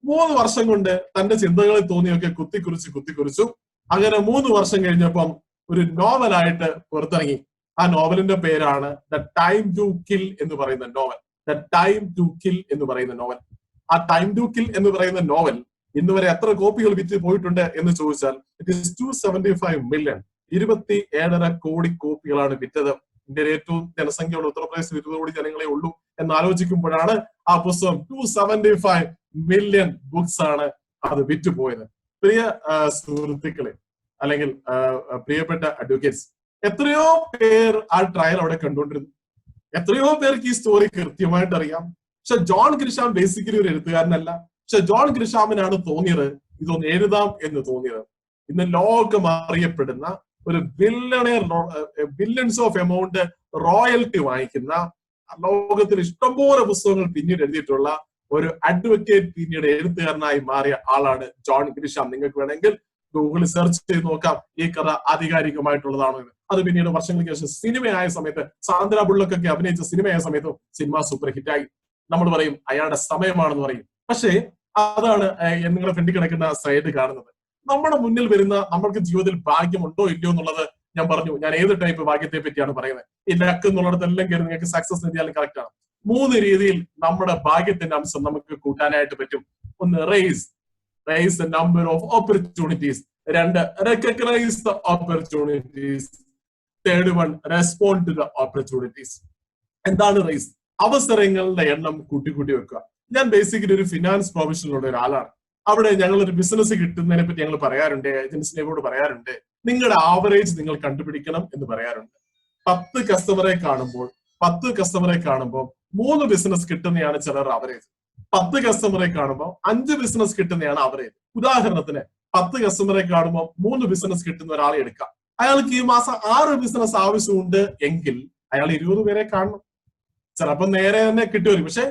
[SPEAKER 1] 3 വർഷം കൊണ്ട് തന്റെ ചിന്തകളിൽ തോന്നിയൊക്കെ കുത്തിക്കുറിച്ചു. അങ്ങനെ 3 വർഷം കഴിഞ്ഞപ്പം ഒരു നോവലായിട്ട് പുറത്തിറങ്ങി. ആ നോവലിന്റെ പേരാണ് ദ ടൈം ടു കിൽ എന്ന് പറയുന്ന novel. The time to kill എന്ന് പറയുന്ന നോവൽ. ആ ടൈം ടു കിൽ എന്ന് പറയുന്ന നോവൽ ഇന്ന് വരെ എത്ര കോപ്പികൾ വിറ്റ് പോയിട്ടുണ്ട് എന്ന് ചോദിച്ചാൽ ഇറ്റ് ഈസ് 275 മില്യൺ, 27.5 കോടി കോപ്പികളാണ് വിറ്റത്. ഇന്ത്യയിലെ ഏറ്റവും ജനസംഖ്യയുള്ള ഉത്തർപ്രദേശിൽ 20 കോടി ജനങ്ങളെ ഉള്ളൂ എന്ന് ആലോചിക്കുമ്പോഴാണ് ആ പുസ്തകം 275 മില്യൺ ബുക്സ് ആണ് അത് വിറ്റുപോയത്. പ്രിയ സുഹൃത്തുക്കളെ, അല്ലെങ്കിൽ പ്രിയപ്പെട്ട അഡ്വക്കേറ്റ്സ്, എത്രയോ പേർ ആ ട്രയൽ അവിടെ കണ്ടുകൊണ്ടിരുന്നു. എത്രയോ പേർക്ക് ഈ സ്റ്റോറി കൃത്യമായിട്ട് അറിയാം. പക്ഷെ ജോൺ ഗ്രിഷാം ബേസിക്കലി ഒരു എഴുത്തുകാരനല്ല. പക്ഷെ ജോൺ ഗ്രിഷാമിനാണ് തോന്നിയത് ഇതൊന്ന് എഴുതാം എന്ന് തോന്നിയത്. ഇന്ന് ലോകം അറിയപ്പെടുന്ന ഒരു ബില്യൺസ് ഓഫ് എമൗണ്ട് റോയൽറ്റി വാങ്ങിക്കുന്ന, ലോകത്തിൽ ഇഷ്ടംപോലെ പുസ്തകങ്ങൾ പിന്നീട് എഴുതിയിട്ടുള്ള ഒരു അഡ്വക്കേറ്റ് പിന്നീട് എഴുത്തുകാരനായി മാറിയ ആളാണ് ജോൺ ഗ്രിഷാം. നിങ്ങൾക്ക് വേണമെങ്കിൽ ഗൂഗിളിൽ സെർച്ച് ചെയ്ത് നോക്കാം ഈ കഥ ആധികാരികമായിട്ടുള്ളതാണോ എന്ന്. അത് പിന്നീട് വർഷങ്ങൾക്ക് ശേഷം സിനിമയായ സമയത്ത്, സാന്ദ്ര ബുള്ളക്ക് ഒക്കെ അഭിനയിച്ച സിനിമയായ സമയത്തും സിനിമ സൂപ്പർ ഹിറ്റായി. നമ്മൾ പറയും അയാളുടെ സമയമാണെന്ന് പറയും. പക്ഷേ അതാണ് നിങ്ങളുടെ ഫ്രണ്ടിൽ കിടക്കുന്ന സൈഡ് കാണുന്നത്. നമ്മുടെ മുന്നിൽ വരുന്ന, നമ്മൾക്ക് ജീവിതത്തിൽ ഭാഗ്യമുണ്ടോ ഇല്ലയോ എന്നുള്ളത് ഞാൻ പറഞ്ഞു. ഞാൻ ഏത് ടൈപ്പ് ഭാഗ്യത്തെ പറ്റിയാണ് പറയുന്നത്. ഈ ലക്ക് എന്നുള്ളിടത്തെല്ലാം കയറി നിങ്ങൾക്ക് സക്സസ് നേടിയാലും കറക്റ്റ് ആണ്. 3 രീതിയിൽ നമ്മുടെ ഭാഗ്യത്തിന്റെ അംശം നമുക്ക് കൂട്ടാനായിട്ട് പറ്റും. ഒന്ന്, race the number of opportunities. 2, recognise the opportunities. 3 respond to the opportunities. എന്താണ് റേസ്? അവസരങ്ങളുടെ എണ്ണം കൂട്ടി വെക്കുക. ഞാൻ ബേസിക്കലി ഒരു ഫിനാൻസ് പ്രൊഫഷനിലുള്ള ഒരാളാണ്. അവിടെ ഞങ്ങൾ ഒരു ബിസിനസ് കിട്ടുന്നതിനെ പറ്റി ഞങ്ങൾ പറയാറുണ്ട്, ഏജൻസിനെ കൂടെ പറയാറുണ്ട്. നിങ്ങളുടെ ആവറേജ് നിങ്ങൾ കണ്ടുപിടിക്കണം എന്ന് പറയാറുണ്ട്. 10 കസ്റ്റമറെ കാണുമ്പോൾ 3 ബിസിനസ് കിട്ടുന്നതാണ് ചിലർ ആവറേജ്. 10 കസ്റ്റമറെ കാണുമ്പോൾ 5 ബിസിനസ് കിട്ടുന്നതാണ് ആവറേജ്. ഉദാഹരണത്തിന് 10 കസ്റ്റമറെ കാണുമ്പോൾ 3 ബിസിനസ് കിട്ടുന്ന ഒരാളെ എടുക്കാം. അയാൾക്ക് ഈ മാസം 6 ബിസിനസ് ആവശ്യമുണ്ട് എങ്കിൽ അയാൾ 20 പേരെ കാണണം. ചിലപ്പോൾ നേരെ തന്നെ കിട്ടുമായിരിക്കും, പക്ഷെ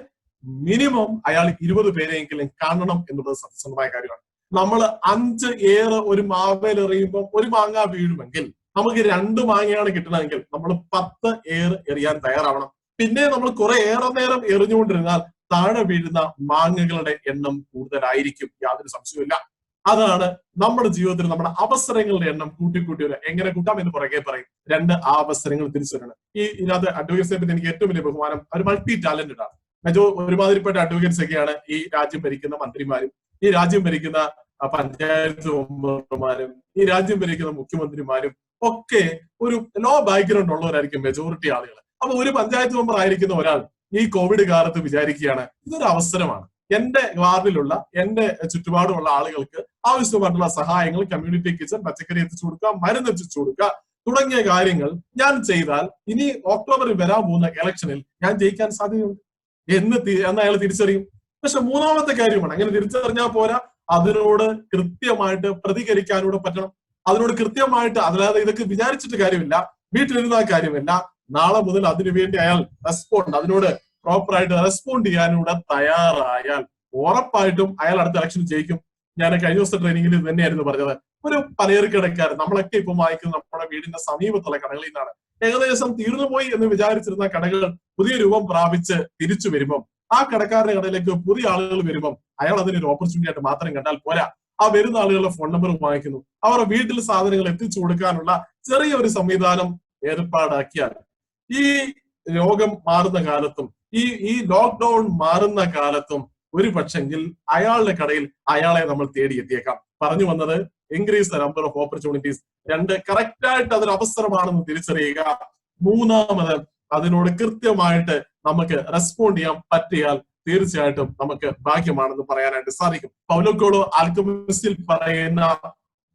[SPEAKER 1] മിനിമം അയാൾ 20 പേരെയെങ്കിലും കാണണം എന്നുള്ളത് സത്യസന്ധമായ കാര്യമാണ്. നമ്മൾ 5 ഏറ് ഒരു മാവേൽ എറിയുമ്പോൾ 1 മാങ്ങ വീഴുമെങ്കിൽ നമുക്ക് 2 മാങ്ങയാണ് കിട്ടണമെങ്കിൽ നമ്മൾ 10 ഏറ് എറിയാൻ തയ്യാറാവണം. പിന്നെ നമ്മൾ കുറെ ഏറെ നേരം എറിഞ്ഞുകൊണ്ടിരുന്നാൽ താഴെ വീഴുന്ന മാങ്ങകളുടെ എണ്ണം കൂടുതലായിരിക്കും, യാതൊരു സംശയവുമില്ല. അതാണ് നമ്മുടെ ജീവിതത്തിൽ നമ്മുടെ അവസരങ്ങളുടെ എണ്ണം കൂട്ടി വരിക. എങ്ങനെ കൂട്ടാം എന്ന് പുറകെ പറയും. 2 ആ അവസരങ്ങൾ തിരിച്ചു വരണം. ഇതിനകത്ത് അഡ്വക്കേറ്റ്സിനെ പറ്റി എനിക്ക് ഏറ്റവും വലിയ ബഹുമാനം, അവർ മൾട്ടി ടാലന്റഡ് ആണ്. ഒരുമാതിരിപ്പെട്ട അഡ്വക്കേറ്റ്സ് ഒക്കെയാണ് ഈ രാജ്യം ഭരിക്കുന്ന മന്ത്രിമാരും, ഈ രാജ്യം ഭരിക്കുന്ന പഞ്ചായത്ത് മെമ്പർമാരും, ഈ രാജ്യം ഭരിക്കുന്ന മുഖ്യമന്ത്രിമാരും ഒക്കെ ഒരു ലോ ബാക്ക്ഗ്രൗണ്ട് ഉള്ളവരായിരിക്കും മെജോറിറ്റി ആളുകൾ. അപ്പൊ ഒരു പഞ്ചായത്ത് മെമ്പർ ആയിരിക്കുന്ന ഒരാൾ ഈ കോവിഡ് കാലത്ത് വിചാരിക്കുകയാണ് ഇതൊരു അവസരമാണ്, എന്റെ വാർഡിലുള്ള എന്റെ ചുറ്റുപാടുമുള്ള ആളുകൾക്ക് ആവശ്യമായിട്ടുള്ള സഹായങ്ങൾ, കമ്മ്യൂണിറ്റി കിച്ചൺ, പച്ചക്കറി എത്തിച്ചു കൊടുക്കുക, മരുന്ന് എത്തിച്ചു കൊടുക്കുക തുടങ്ങിയ കാര്യങ്ങൾ ഞാൻ ചെയ്താൽ ഇനി ഒക്ടോബറിൽ വരാൻ പോകുന്ന ഇലക്ഷനിൽ ഞാൻ ജയിക്കാൻ സാധ്യതയുണ്ട് എന്ന് അയാൾ തിരിച്ചറിയും. പക്ഷെ 3ാമത്തെ കാര്യമാണ്, അങ്ങനെ തിരിച്ചറിഞ്ഞാൽ പോരാ, അതിനോട് കൃത്യമായിട്ട് പ്രതികരിക്കാനൂടെ പറ്റണം. അതിനോട് കൃത്യമായിട്ട്, അല്ലാതെ ഇതൊക്കെ വിചാരിച്ചിട്ട് കാര്യമില്ല, വീട്ടിലിരുന്ന കാര്യമില്ല. നാളെ മുതൽ അതിനുവേണ്ടി അയാൾ അതിനോട് പ്രോപ്പറായിട്ട് റെസ്പോണ്ട് ചെയ്യാനൂടെ തയ്യാറായാൽ ഉറപ്പായിട്ടും അയാൾ അടുത്ത ഇലക്ഷൻ ജയിക്കും. ഞാൻ കഴിഞ്ഞ ദിവസത്തെ ട്രെയിനിങ്ങിൽ ഇത് തന്നെയായിരുന്നു പറഞ്ഞത്. ഒരു പലചരക്കടക്കാരൻ, നമ്മളൊക്കെ ഇപ്പൊ വായിക്കുന്ന നമ്മുടെ വീടിന്റെ സമീപത്തുള്ള കടകളിൽ നിന്നാണ്. ഏകദേശം തീർന്നുപോയി എന്ന് വിചാരിച്ചിരുന്ന കടകൾ പുതിയ രൂപം പ്രാപിച്ച് തിരിച്ചു വരുമ്പം, ആ കടക്കാരുടെ കടയിലേക്ക് പുതിയ ആളുകൾ വരുമ്പം അയാൾ അതിനൊരു ഓപ്പർച്യൂണിറ്റി ആയിട്ട് മാത്രം കണ്ടാൽ പോരാ, ആ വരുന്ന ആളുകളുടെ ഫോൺ നമ്പർ വാങ്ങിക്കുന്നു, അവരുടെ വീട്ടിൽ സാധനങ്ങൾ എത്തിച്ചു കൊടുക്കാനുള്ള ചെറിയൊരു സംവിധാനം ഏർപ്പാടാക്കിയാൽ ഈ രോഗം മാറുന്ന കാലത്തും ഈ ലോക്ക്ഡൌൺ മാറുന്ന കാലത്തും ഒരു പക്ഷെങ്കിൽ അയാളുടെ കടയിൽ അയാളെ നമ്മൾ തേടിയെത്തിയേക്കാം. പറഞ്ഞു വന്നത് increase the number of opportunities. 2, correct ആയിട്ട് അതൊരു അവസരമാണെന്ന് തിരിച്ചറിയുക. 3ാമത്, അതിനോട് കൃത്യമായിട്ട് നമുക്ക് റെസ്പോണ്ട് ചെയ്യാൻ പറ്റിയാൽ തീർച്ചയായിട്ടും നമുക്ക് ഭാഗ്യമാണെന്ന് പറയാനായിട്ട് സാധിക്കും. പൗലോ കൊയ്ലോ ആൽക്കെമിസ്റ്റിൽ പറയുന്ന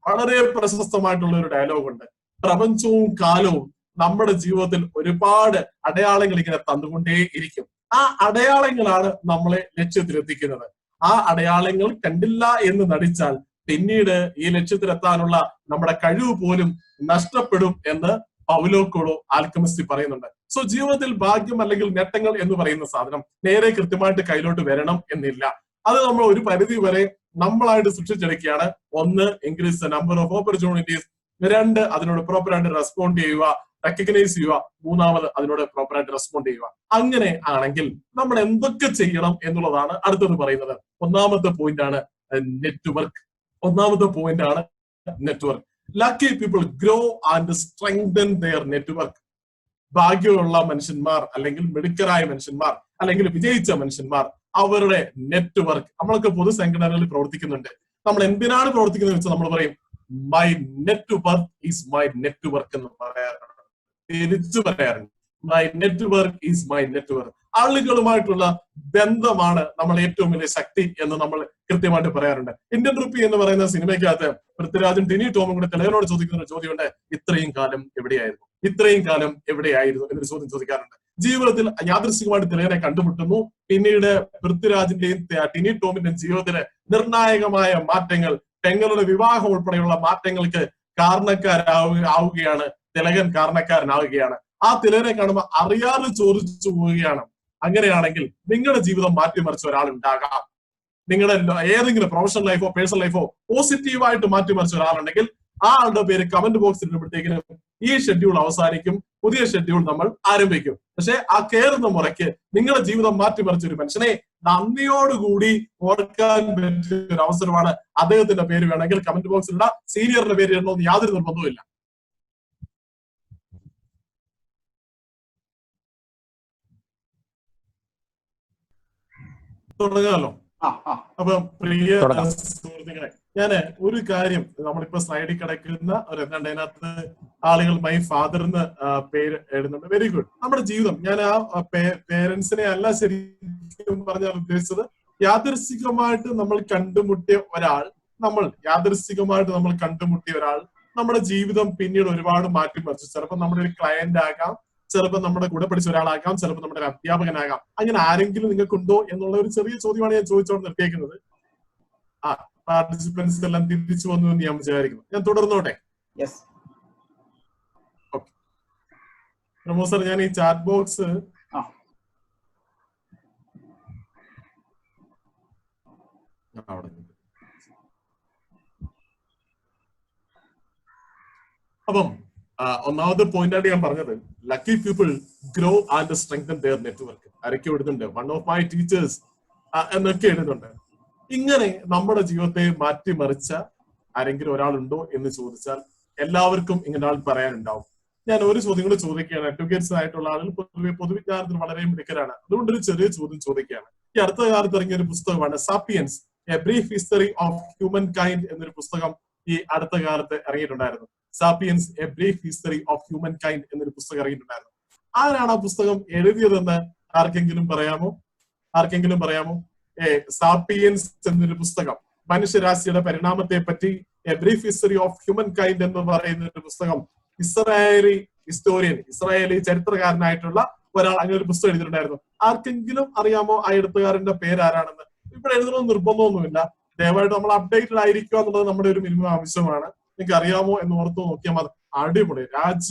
[SPEAKER 1] വളരെ പ്രശസ്തമായിട്ടുള്ള ഒരു ഡയലോഗ് ഉണ്ട്. പ്രപഞ്ചവും കാലവും നമ്മുടെ ജീവിതത്തിൽ ഒരുപാട് അടയാളങ്ങൾ ഇങ്ങനെ തന്നുകൊണ്ടേ ഇരിക്കും. ആ അടയാളങ്ങളാണ് നമ്മളെ ലക്ഷ്യത്തിലെത്തിക്കുന്നത്. ആ അടയാളങ്ങൾ കണ്ടില്ല എന്ന് നടിച്ചാൽ പിന്നീട് ഈ ലക്ഷ്യത്തിലെത്താനുള്ള നമ്മുടെ കഴിവ് പോലും നഷ്ടപ്പെടും എന്ന് പൗലോ കൊയ്ലോ ആൽക്കെമിസ്റ്റ് പറയുന്നുണ്ട്. സോ ജീവിതത്തിൽ ഭാഗ്യം അല്ലെങ്കിൽ നേട്ടങ്ങൾ എന്ന് പറയുന്ന സാധനം നേരെ കൃത്യമായിട്ട് കയ്യിലോട്ട് വരണം എന്നില്ല. അത് നമ്മൾ ഒരു പരിധി വരെ നമ്മളായിട്ട് സൃഷ്ടിച്ചെടുക്കുകയാണ്. 1, increase the number of opportunities. 2, അതിനോട് പ്രോപ്പറായിട്ട് റെസ്പോണ്ട് ചെയ്യുക, റെക്കഗ്നൈസ് ചെയ്യുക. 3ാമത്, അതിനോട് പ്രോപ്പറായിട്ട് റെസ്പോണ്ട് ചെയ്യുക. അങ്ങനെ ആണെങ്കിൽ നമ്മൾ എന്തൊക്കെ ചെയ്യണം എന്നുള്ളതാണ് അടുത്തത് പറയുന്നത്. 1ാമത്തെ പോയിന്റ് ആണ് network. Lucky people grow and strengthen their network. ഭാഗ്യമുള്ള മനുഷ്യന്മാർ, അല്ലെങ്കിൽ മിടുക്കരായ മനുഷ്യന്മാർ, അല്ലെങ്കിൽ വിജയിച്ച മനുഷ്യന്മാർ, അവരുടെ നെറ്റ്വർക്ക്. നമ്മളൊക്കെ പൊതുസംഘടനകളിൽ പ്രവർത്തിക്കുന്നുണ്ട്. നമ്മൾ എന്തിനാണ് പ്രവർത്തിക്കുന്നത് വെച്ചാൽ നമ്മൾ പറയും my network is my network എന്ന് പറയാറുണ്ട്, തിരിച്ചു പറയാറുണ്ട്. My network is my network. ആളുകളുമായിട്ടുള്ള ബന്ധമാണ് നമ്മൾ ഏറ്റവും വലിയ ശക്തി എന്ന് നമ്മൾ കൃത്യമായിട്ട് പറയാറുണ്ട്. ഇന്ത്യൻ റുപ്പി എന്ന് പറയുന്ന സിനിമയ്ക്കകത്ത് പൃഥ്വിരാജും ടിനി ടോമും കൂടെ തിലകനോട് ചോദിക്കുന്ന ഒരു ചോദ്യമുണ്ട്, ഇത്രയും കാലം എവിടെയായിരുന്നു, ഇത്രയും കാലം എവിടെയായിരുന്നു എന്നൊരു ചോദ്യം ചോദിക്കാറുണ്ട്. ജീവിതത്തിൽ യാദൃശ്ചികമായിട്ട് തിലകനെ കണ്ടുമുട്ടുന്നു. പിന്നീട് പൃഥ്വിരാജിന്റെയും ടിനി ടോമിന്റെയും ജീവിതത്തിലെ നിർണായകമായ മാറ്റങ്ങൾ, പെങ്ങളുടെ വിവാഹം ഉൾപ്പെടെയുള്ള മാറ്റങ്ങൾക്ക് കാരണക്കാരാവുകയാണ്. തിലകൻ കാരണക്കാരനാവുകയാണ്. ആ തിലകനെ കാണുമ്പോൾ അറിയാതെ ചോദിച്ചു പോവുകയാണ്. അങ്ങനെയാണെങ്കിൽ നിങ്ങളുടെ ജീവിതം മാറ്റിമറിച്ച ഒരാൾ ഉണ്ടാകാം. നിങ്ങളുടെ ഏതെങ്കിലും പ്രൊഫഷണൽ ലൈഫോ പേഴ്സണൽ ലൈഫോ പോസിറ്റീവായിട്ട് മാറ്റിമറിച്ച ഒരാളുണ്ടെങ്കിൽ ആ ആളുടെ പേര് കമന്റ് ബോക്സിൽ ഇടുമ്പോഴത്തേക്കിനും ഈ ഷെഡ്യൂൾ അവസാനിക്കും, പുതിയ ഷെഡ്യൂൾ നമ്മൾ ആരംഭിക്കും. പക്ഷെ ആ കയറുന്ന മുറയ്ക്ക് നിങ്ങളുടെ ജീവിതം മാറ്റിമറിച്ച ഒരു മനുഷ്യനെ നന്ദിയോടുകൂടി ഓർക്കാൻ പറ്റിയ ഒരു അവസരമാണ്. അദ്ദേഹത്തിന്റെ പേര് വേണമെങ്കിൽ കമന്റ് ബോക്സിൽ ഇടാം. സീനിയറിന്റെ പേര് ഇടണമെന്ന് യാതൊരു നിർബന്ധവുമില്ല. തുടങ്ങാമല്ലോ. അപ്പൊ പ്രിയ സുഹൃത്തുക്കളെ, ഞാന് ഒരു കാര്യം, നമ്മളിപ്പോ സ്ലൈഡിൽ കിടക്കുന്ന ഒരു അതിനകത്ത് ആളുകൾ മൈ ഫാദർ എന്ന് പേര് എഴുതുന്നുണ്ട്. Very good. നമ്മുടെ ജീവിതം, ഞാൻ ആ പേരൻസിനെ അല്ല ശരിക്കും പറഞ്ഞാൽ ഉദ്ദേശിച്ചത്, യാദൃശ്ചികമായിട്ട് നമ്മൾ കണ്ടുമുട്ടിയ ഒരാൾ നമ്മുടെ ജീവിതം പിന്നീട് ഒരുപാട് മാറ്റിമറിച്ചു. ചിലപ്പോൾ നമ്മുടെ ഒരു ക്ലയന്റ് ആകാം, ചിലപ്പോൾ നമ്മുടെ കൂടെ പഠിച്ച ഒരാളാകാം, ചിലപ്പോൾ നമ്മുടെ ഒരു അധ്യാപകനാകാം. അങ്ങനെ ആരെങ്കിലും നിങ്ങൾക്കുണ്ടോ എന്നുള്ള ഒരു ചെറിയ ചോദ്യമാണ് ഞാൻ ചോദിച്ചോണ്ട് നിർത്തിയേക്കുന്നത്. പാർട്ടിസിപ്പൻസ് എല്ലാം തിരിച്ചു വന്നു എന്ന് ഞാൻ വിചാരിക്കുന്നു. ഞാൻ തുടർന്നോട്ടെ. പ്രൊമോസർ, ഞാൻ ഈ ചാറ്റ് ബോക്സ് അപ്പം ഒന്നാമത്തെ പോയിന്റ് ആയിട്ട് ഞാൻ പറഞ്ഞത്, lucky people grow and strengthen their network. ആരൊക്കെ എഴുതുന്നുണ്ട്, വൺ ഓഫ് മൈ ടീച്ചേഴ്സ് എന്നൊക്കെ എഴുതുന്നുണ്ട്. ഇങ്ങനെ നമ്മുടെ ജീവിതത്തെ മാറ്റിമറിച്ച ആരെങ്കിലും ഒരാളുണ്ടോ എന്ന് ചോദിച്ചാൽ എല്ലാവർക്കും ഇങ്ങനെ ആൾ പറയാനുണ്ടാവും. ഞാൻ ഒരു ചോദ്യം കൂടെ ചോദിക്കുകയാണ്. അഡ്വക്കേറ്റ്സ് ആയിട്ടുള്ള ആളുകൾ പൊതുവിജ്ഞാനത്തിൽ വളരെ മിടുക്കരാണ്. അതുകൊണ്ട് ഒരു ചെറിയ ചോദ്യം ചോദിക്കുകയാണ്. ഈ അടുത്ത കാലത്ത് ഇറങ്ങിയ ഒരു പുസ്തകമാണ് sapiens, a brief history of humankind എന്നൊരു പുസ്തകം ഈ അടുത്ത കാലത്ത് ഇറങ്ങിയിട്ടുണ്ടായിരുന്നു. Sapiens, a brief history of humankind എന്നൊരു പുസ്തകം ഇറങ്ങിയിട്ടുണ്ടായിരുന്നു. ആരാണ് ആ പുസ്തകം എഴുതിയതെന്ന് ആർക്കെങ്കിലും പറയാമോ? സാപ്പിയൻസ് എന്നൊരു പുസ്തകം, മനുഷ്യരാശിയുടെ പരിണാമത്തെ പറ്റി A brief history of human kind എന്ന് പറയുന്ന ഒരു പുസ്തകം ഇസ്രായേലി ചരിത്രകാരനായിട്ടുള്ള ഒരാൾ അങ്ങനെ ഒരു പുസ്തകം എഴുതിയിട്ടുണ്ടായിരുന്നു. ആർക്കെങ്കിലും അറിയാമോ ആ എഴുത്തുകാരന്റെ പേരാരാണെന്ന്? ഇവിടെ എഴുതണമെന്ന് നിർബന്ധമൊന്നുമില്ല. ദയവായിട്ട് നമ്മൾ അപ്ഡേറ്റഡ് ആയിരിക്കുക എന്നുള്ളത് നമ്മുടെ ഒരു മിനിമം ആവശ്യമാണ്. നിങ്ങൾക്ക് അറിയാമോ എന്ന് ഓർത്ത് നോക്കിയാൽ മതി. അടിപൊളി.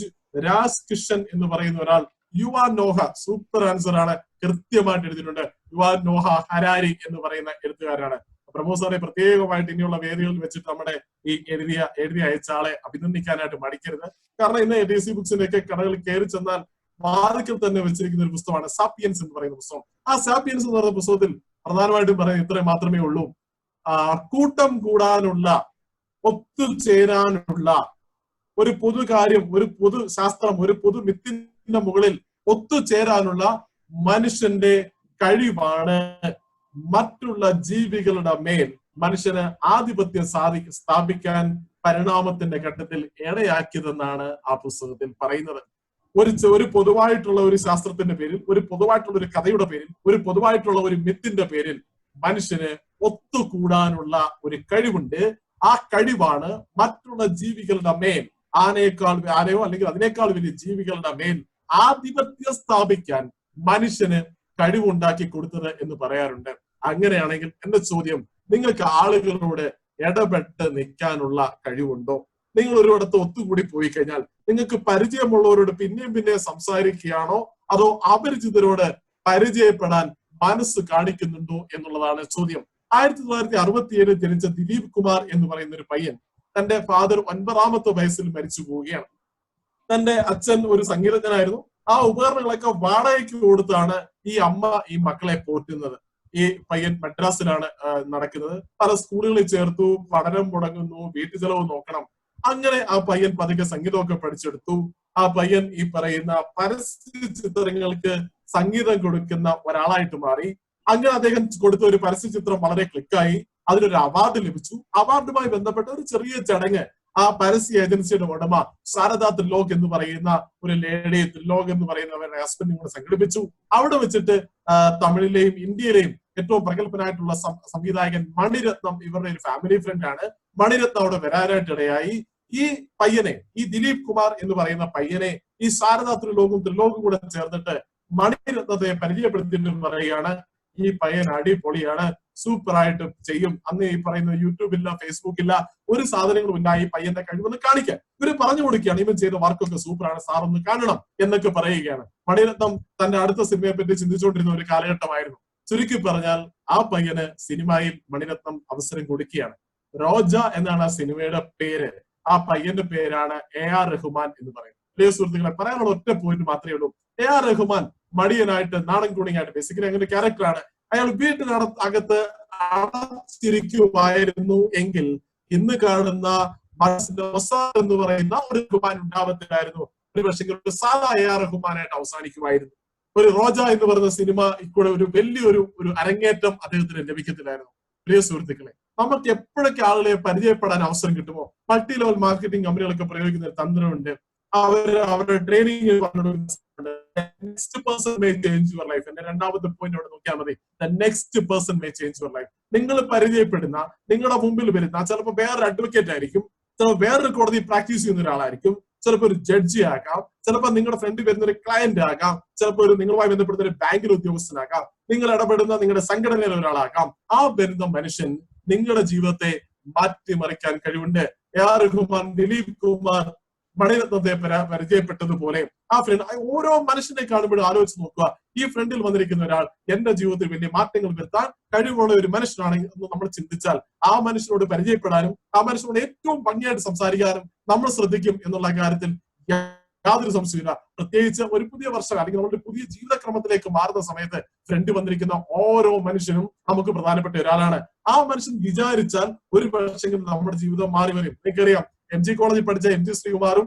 [SPEAKER 1] രാജ് കിഷൻ എന്ന് പറയുന്ന ഒരാൾ, യുവാൻ നോഹ, സൂപ്പർ ആൻസർ ആണ്, കൃത്യമായിട്ട് എഴുതിയിട്ടുണ്ട്. യുവാൻ നോഹ ഹരാരി എന്ന് പറയുന്ന എഴുത്തുകാരാണ്. പ്രമോദ് പ്രത്യേകമായിട്ട് ഇനിയുള്ള വേദികളിൽ വെച്ചിട്ട് നമ്മുടെ ഈ എഴുതി അയച്ച ആളെ അഭിനന്ദിക്കാനായിട്ട് മടിക്കരുത്. കാരണം ഇന്ന് ATC ബുക്സിന്റെ ഒക്കെ കടകളിൽ കയറി ചെന്നാൽ വാതിക്കൽ തന്നെ വെച്ചിരിക്കുന്ന ഒരു പുസ്തകമാണ് സാപ്പിയൻസ് എന്ന് പറയുന്ന പുസ്തകം. ആ സാപ്പിയൻസ് എന്ന് പറയുന്ന പുസ്തകത്തിൽ പ്രധാനമായിട്ടും പറയുന്നത് ഇത്രയും മാത്രമേ ഉള്ളൂ: കൂട്ടം കൂടാനുള്ള, ഒത്തുചേരാനുള്ള, ഒരു പൊതു കാര്യം, ഒരു പൊതു ശാസ്ത്രം, ഒരു പൊതു മിത്തിന്റെ മുകളിൽ ഒത്തുചേരാനുള്ള മനുഷ്യന്റെ കഴിവാണ് മറ്റുള്ള ജീവികളുടെ മേൽ മനുഷ്യന് ആധിപത്യം സ്ഥാപിക്കാൻ പരിണാമത്തിന്റെ ഘട്ടത്തിൽ ഇടയാക്കിയതെന്നാണ് ആ പുസ്തകത്തിൽ പറയുന്നത്. ഒരു പൊതുവായിട്ടുള്ള ഒരു ശാസ്ത്രത്തിന്റെ പേരിൽ, ഒരു പൊതുവായിട്ടുള്ള ഒരു കഥയുടെ പേരിൽ, ഒരു പൊതുവായിട്ടുള്ള ഒരു മിത്തിന്റെ പേരിൽ മനുഷ്യന് ഒത്തുകൂടാനുള്ള ഒരു കഴിവുണ്ട്. ആ കഴിവാണ് മറ്റുള്ള ജീവികളുടെ മേൽ, ആനയോ അല്ലെങ്കിൽ അതിനേക്കാൾ വലിയ ജീവികളുടെ മേൽ ആധിപത്യം സ്ഥാപിക്കാൻ മനുഷ്യന് കഴിവുണ്ടാക്കി കൊടുത്തത് എന്ന് പറയാറുണ്ട്. അങ്ങനെയാണെങ്കിൽ എന്റെ ചോദ്യം, നിങ്ങൾക്ക് ആളുകളോട് ഇടപെട്ട് നിൽക്കാനുള്ള കഴിവുണ്ടോ? നിങ്ങൾ ഒരിടത്ത് ഒത്തുകൂടി പോയി കഴിഞ്ഞാൽ നിങ്ങൾക്ക് പരിചയമുള്ളവരോട് പിന്നെയും സംസാരിക്കുകയാണോ, അതോ അപരിചിതരോട് പരിചയപ്പെടാൻ മനസ്സ് കാണിക്കുന്നുണ്ടോ എന്നുള്ളതാണ് ചോദ്യം. 1967 ജനിച്ച ദിലീപ് കുമാർ എന്ന് പറയുന്ന ഒരു പയ്യൻ, തന്റെ ഫാദർ 9ാമത്തെ വയസ്സിൽ മരിച്ചു പോവുകയാണ്. തന്റെ അച്ഛൻ ഒരു സംഗീതജ്ഞനായിരുന്നു. ആ ഉപകരണങ്ങളൊക്കെ വാടകയ്ക്ക് കൊടുത്താണ് ഈ അമ്മ ഈ മക്കളെ പോറ്റുന്നത്. ഈ പയ്യൻ മദ്രാസിലാണ് നടക്കുന്നത്. പല സ്കൂളുകളിൽ ചേർത്തു, പഠനം മുടങ്ങുന്നു, വീട്ടു ചെലവ് നോക്കണം. അങ്ങനെ ആ പയ്യൻ പതുക്കെ സംഗീതമൊക്കെ പഠിച്ചെടുത്തു. ആ പയ്യൻ ഈ പറയുന്ന പരസ്യ ചിത്രങ്ങൾക്ക് സംഗീതം കൊടുക്കുന്ന ഒരാളായിട്ട് മാറി. അങ്ങനെ അദ്ദേഹം കൊടുത്ത ഒരു പരസ്യ ചിത്രം വളരെ ക്ലിക്കായി, അതിനൊരു അവാർഡ് ലഭിച്ചു. അവാർഡുമായി ബന്ധപ്പെട്ട ഒരു ചെറിയ ചടങ്ങ് ആ പരസ്യ ഏജൻസിയുടെ ഉടമ ശാരദ ത്രിലോക് എന്ന് പറയുന്ന ഒരു ലേഡി, ത്രിലോക് എന്ന് പറയുന്ന അവരുടെ ഹസ്ബൻഡും കൂടെ സംഘടിപ്പിച്ചു. അവിടെ വെച്ചിട്ട് തമിഴിലെയും ഇന്ത്യയിലെയും ഏറ്റവും പ്രഗത്ഭനായിട്ടുള്ള സംവിധായകൻ മണിരത്നം, ഇവരുടെ ഒരു ഫാമിലി ഫ്രണ്ട് ആണ്, മണിരത്നം അവിടെ വരാനായിട്ട് ഇടയായി. ഈ പയ്യനെ, ഈ ദിലീപ് കുമാർ എന്ന് പറയുന്ന പയ്യനെ ഈ ശാരദ ത്രിലോകും കൂടെ ചേർന്നിട്ട് മണിരത്നത്തെ പരിചയപ്പെടുത്തിയിട്ട് പറയുകയാണ്, ഈ പയ്യൻ അടിപൊളിയാണ്, സൂപ്പർ ആയിട്ട് ചെയ്യും. അന്ന് ഈ പറയുന്ന യൂട്യൂബില്ല, ഫേസ്ബുക്കില്ല, ഒരു സാധനങ്ങളും ഇല്ല, ഈ പയ്യന്റെ കഴിവൊന്ന് കാണിക്കാൻ ഇവര് പറഞ്ഞു കൊടുക്കുകയാണ്. ഇവൻ ചെയ്ത വർക്കൊക്കെ സൂപ്പറാണ്, സാർ ഒന്ന് കാണണം എന്നൊക്കെ പറയുകയാണ്. മണിരത്നം തന്റെ അടുത്ത സിനിമയെ പറ്റി ചിന്തിച്ചുകൊണ്ടിരുന്ന ഒരു കാലഘട്ടമായിരുന്നു. ചുരുക്കി പറഞ്ഞാൽ ആ പയ്യന് സിനിമയിൽ മണിരത്നം അവസരം കൊടുക്കുകയാണ്. റോജ എന്നാണ് ആ സിനിമയുടെ പേര്. ആ പയ്യന്റെ പേരാണ് AR റഹ്മാൻ എന്ന് പറയുന്നത്. പ്രിയ സുഹൃത്തുക്കളെ, പറയാനുള്ള ഒറ്റ പോയിന്റ് മാത്രമേ ഉള്ളൂ. AR റഹ്മാൻ മടിയനായിട്ട് നാടൻ കൂണിങ്ങായിട്ട് ബേസിക്കലി അങ്ങനെ ക്യാരക്ടറാണ്. അയാൾ വീട്ടിനകത്ത് അടച്ചിരിക്കുമായിരുന്നു എങ്കിൽ ഇന്ന് കാണുന്ന എന്ന് പറയുന്ന ഒരു റഹ്മാൻ ഉണ്ടാവത്തില്ലായിരുന്നു. ഒരു പക്ഷേ ഒരു സാധാ AR റഹ്മാനായിട്ട് അവസാനിക്കുമായിരുന്നു. ഒരു റോജ എന്ന് പറയുന്ന സിനിമ ഇക്കൂടെ ഒരു വലിയൊരു അരങ്ങേറ്റം അദ്ദേഹത്തിന് ലഭിക്കത്തില്ലായിരുന്നു. പ്രിയ സുഹൃത്തുക്കളെ, നമുക്ക് എപ്പോഴൊക്കെ ആളുകളെ പരിചയപ്പെടാൻ അവസരം കിട്ടുമോ, മൾട്ടി ലെവൽ മാർക്കറ്റിംഗ് കമ്പനികളൊക്കെ പ്രയോഗിക്കുന്ന ഒരു തന്ത്രമുണ്ട്. അവരുടെ training next person may change your life. എന്റെ രണ്ടാമത്തെ പോയിന്റ് അവിടെ നോക്കിയാൽ മതി. The next person may change your life. നിങ്ങൾ പരിചയപ്പെടുന്ന, നിങ്ങളുടെ മുമ്പിൽ വരുന്ന ചിലപ്പോൾ വേറൊരു അഡ്വക്കേറ്റ് ആയിരിക്കും, ചിലപ്പോൾ വേറൊരു കോടതി പ്രാക്ടീസ് ചെയ്യുന്ന ഒരാളായിരിക്കും, ചിലപ്പോൾ ഒരു ജഡ്ജി ആകാം, ചിലപ്പോൾ നിങ്ങളുടെ ഫ്രണ്ട് വരുന്ന ഒരു ക്ലയന്റ് ആകാം, ചിലപ്പോൾ ഒരു നിങ്ങളുമായി ബന്ധപ്പെടുന്ന ഒരു ബാങ്കിലെ ഉദ്യോഗസ്ഥനാകാം, നിങ്ങൾ ഇടപെടുന്ന നിങ്ങളുടെ സംഘടനയിലെ ഒരാളാകാം. ആ വരുന്ന മനുഷ്യൻ നിങ്ങളുടെ ജീവിതത്തെ മാറ്റിമറിക്കാൻ കഴിവുണ്ട്. AR റഹ്മാൻ, ദിലീപ് കുമാർ മണിരത്നത്തെ പരിചയപ്പെട്ടതുപോലെ ആ ഫ്രണ്ട്, ഓരോ മനുഷ്യനെ കാണുമ്പോഴും ആലോചിച്ച് നോക്കുക, ഈ ഫ്രണ്ടിൽ വന്നിരിക്കുന്ന ഒരാൾ എന്റെ ജീവിതത്തിൽ വലിയ മാറ്റങ്ങൾ വരുത്താൻ കഴിവുള്ള ഒരു മനുഷ്യനാണ് എന്ന് നമ്മൾ ചിന്തിച്ചാൽ ആ മനുഷ്യനോട് പരിചയപ്പെടാനും ആ മനുഷ്യനോട് ഏറ്റവും ഭംഗിയായിട്ട് സംസാരിക്കാനും നമ്മൾ ശ്രദ്ധിക്കും എന്നുള്ള കാര്യത്തിൽ യാതൊരു സംശയമില്ല. പ്രത്യേകിച്ച് ഒരു പുതിയ വർഷം അല്ലെങ്കിൽ നമ്മുടെ പുതിയ ജീവിതക്രമത്തിലേക്ക് മാറുന്ന സമയത്ത് ഫ്രണ്ട് വന്നിരിക്കുന്ന ഓരോ മനുഷ്യനും നമുക്ക് പ്രധാനപ്പെട്ട ഒരാളാണ്. ആ മനുഷ്യൻ വിചാരിച്ചാൽ ഒരു പക്ഷേ നമ്മുടെ ജീവിതം മാറി വരും. എനിക്കറിയാം, MG കോളേജിൽ പഠിച്ച MG ശ്രീകുമാറും,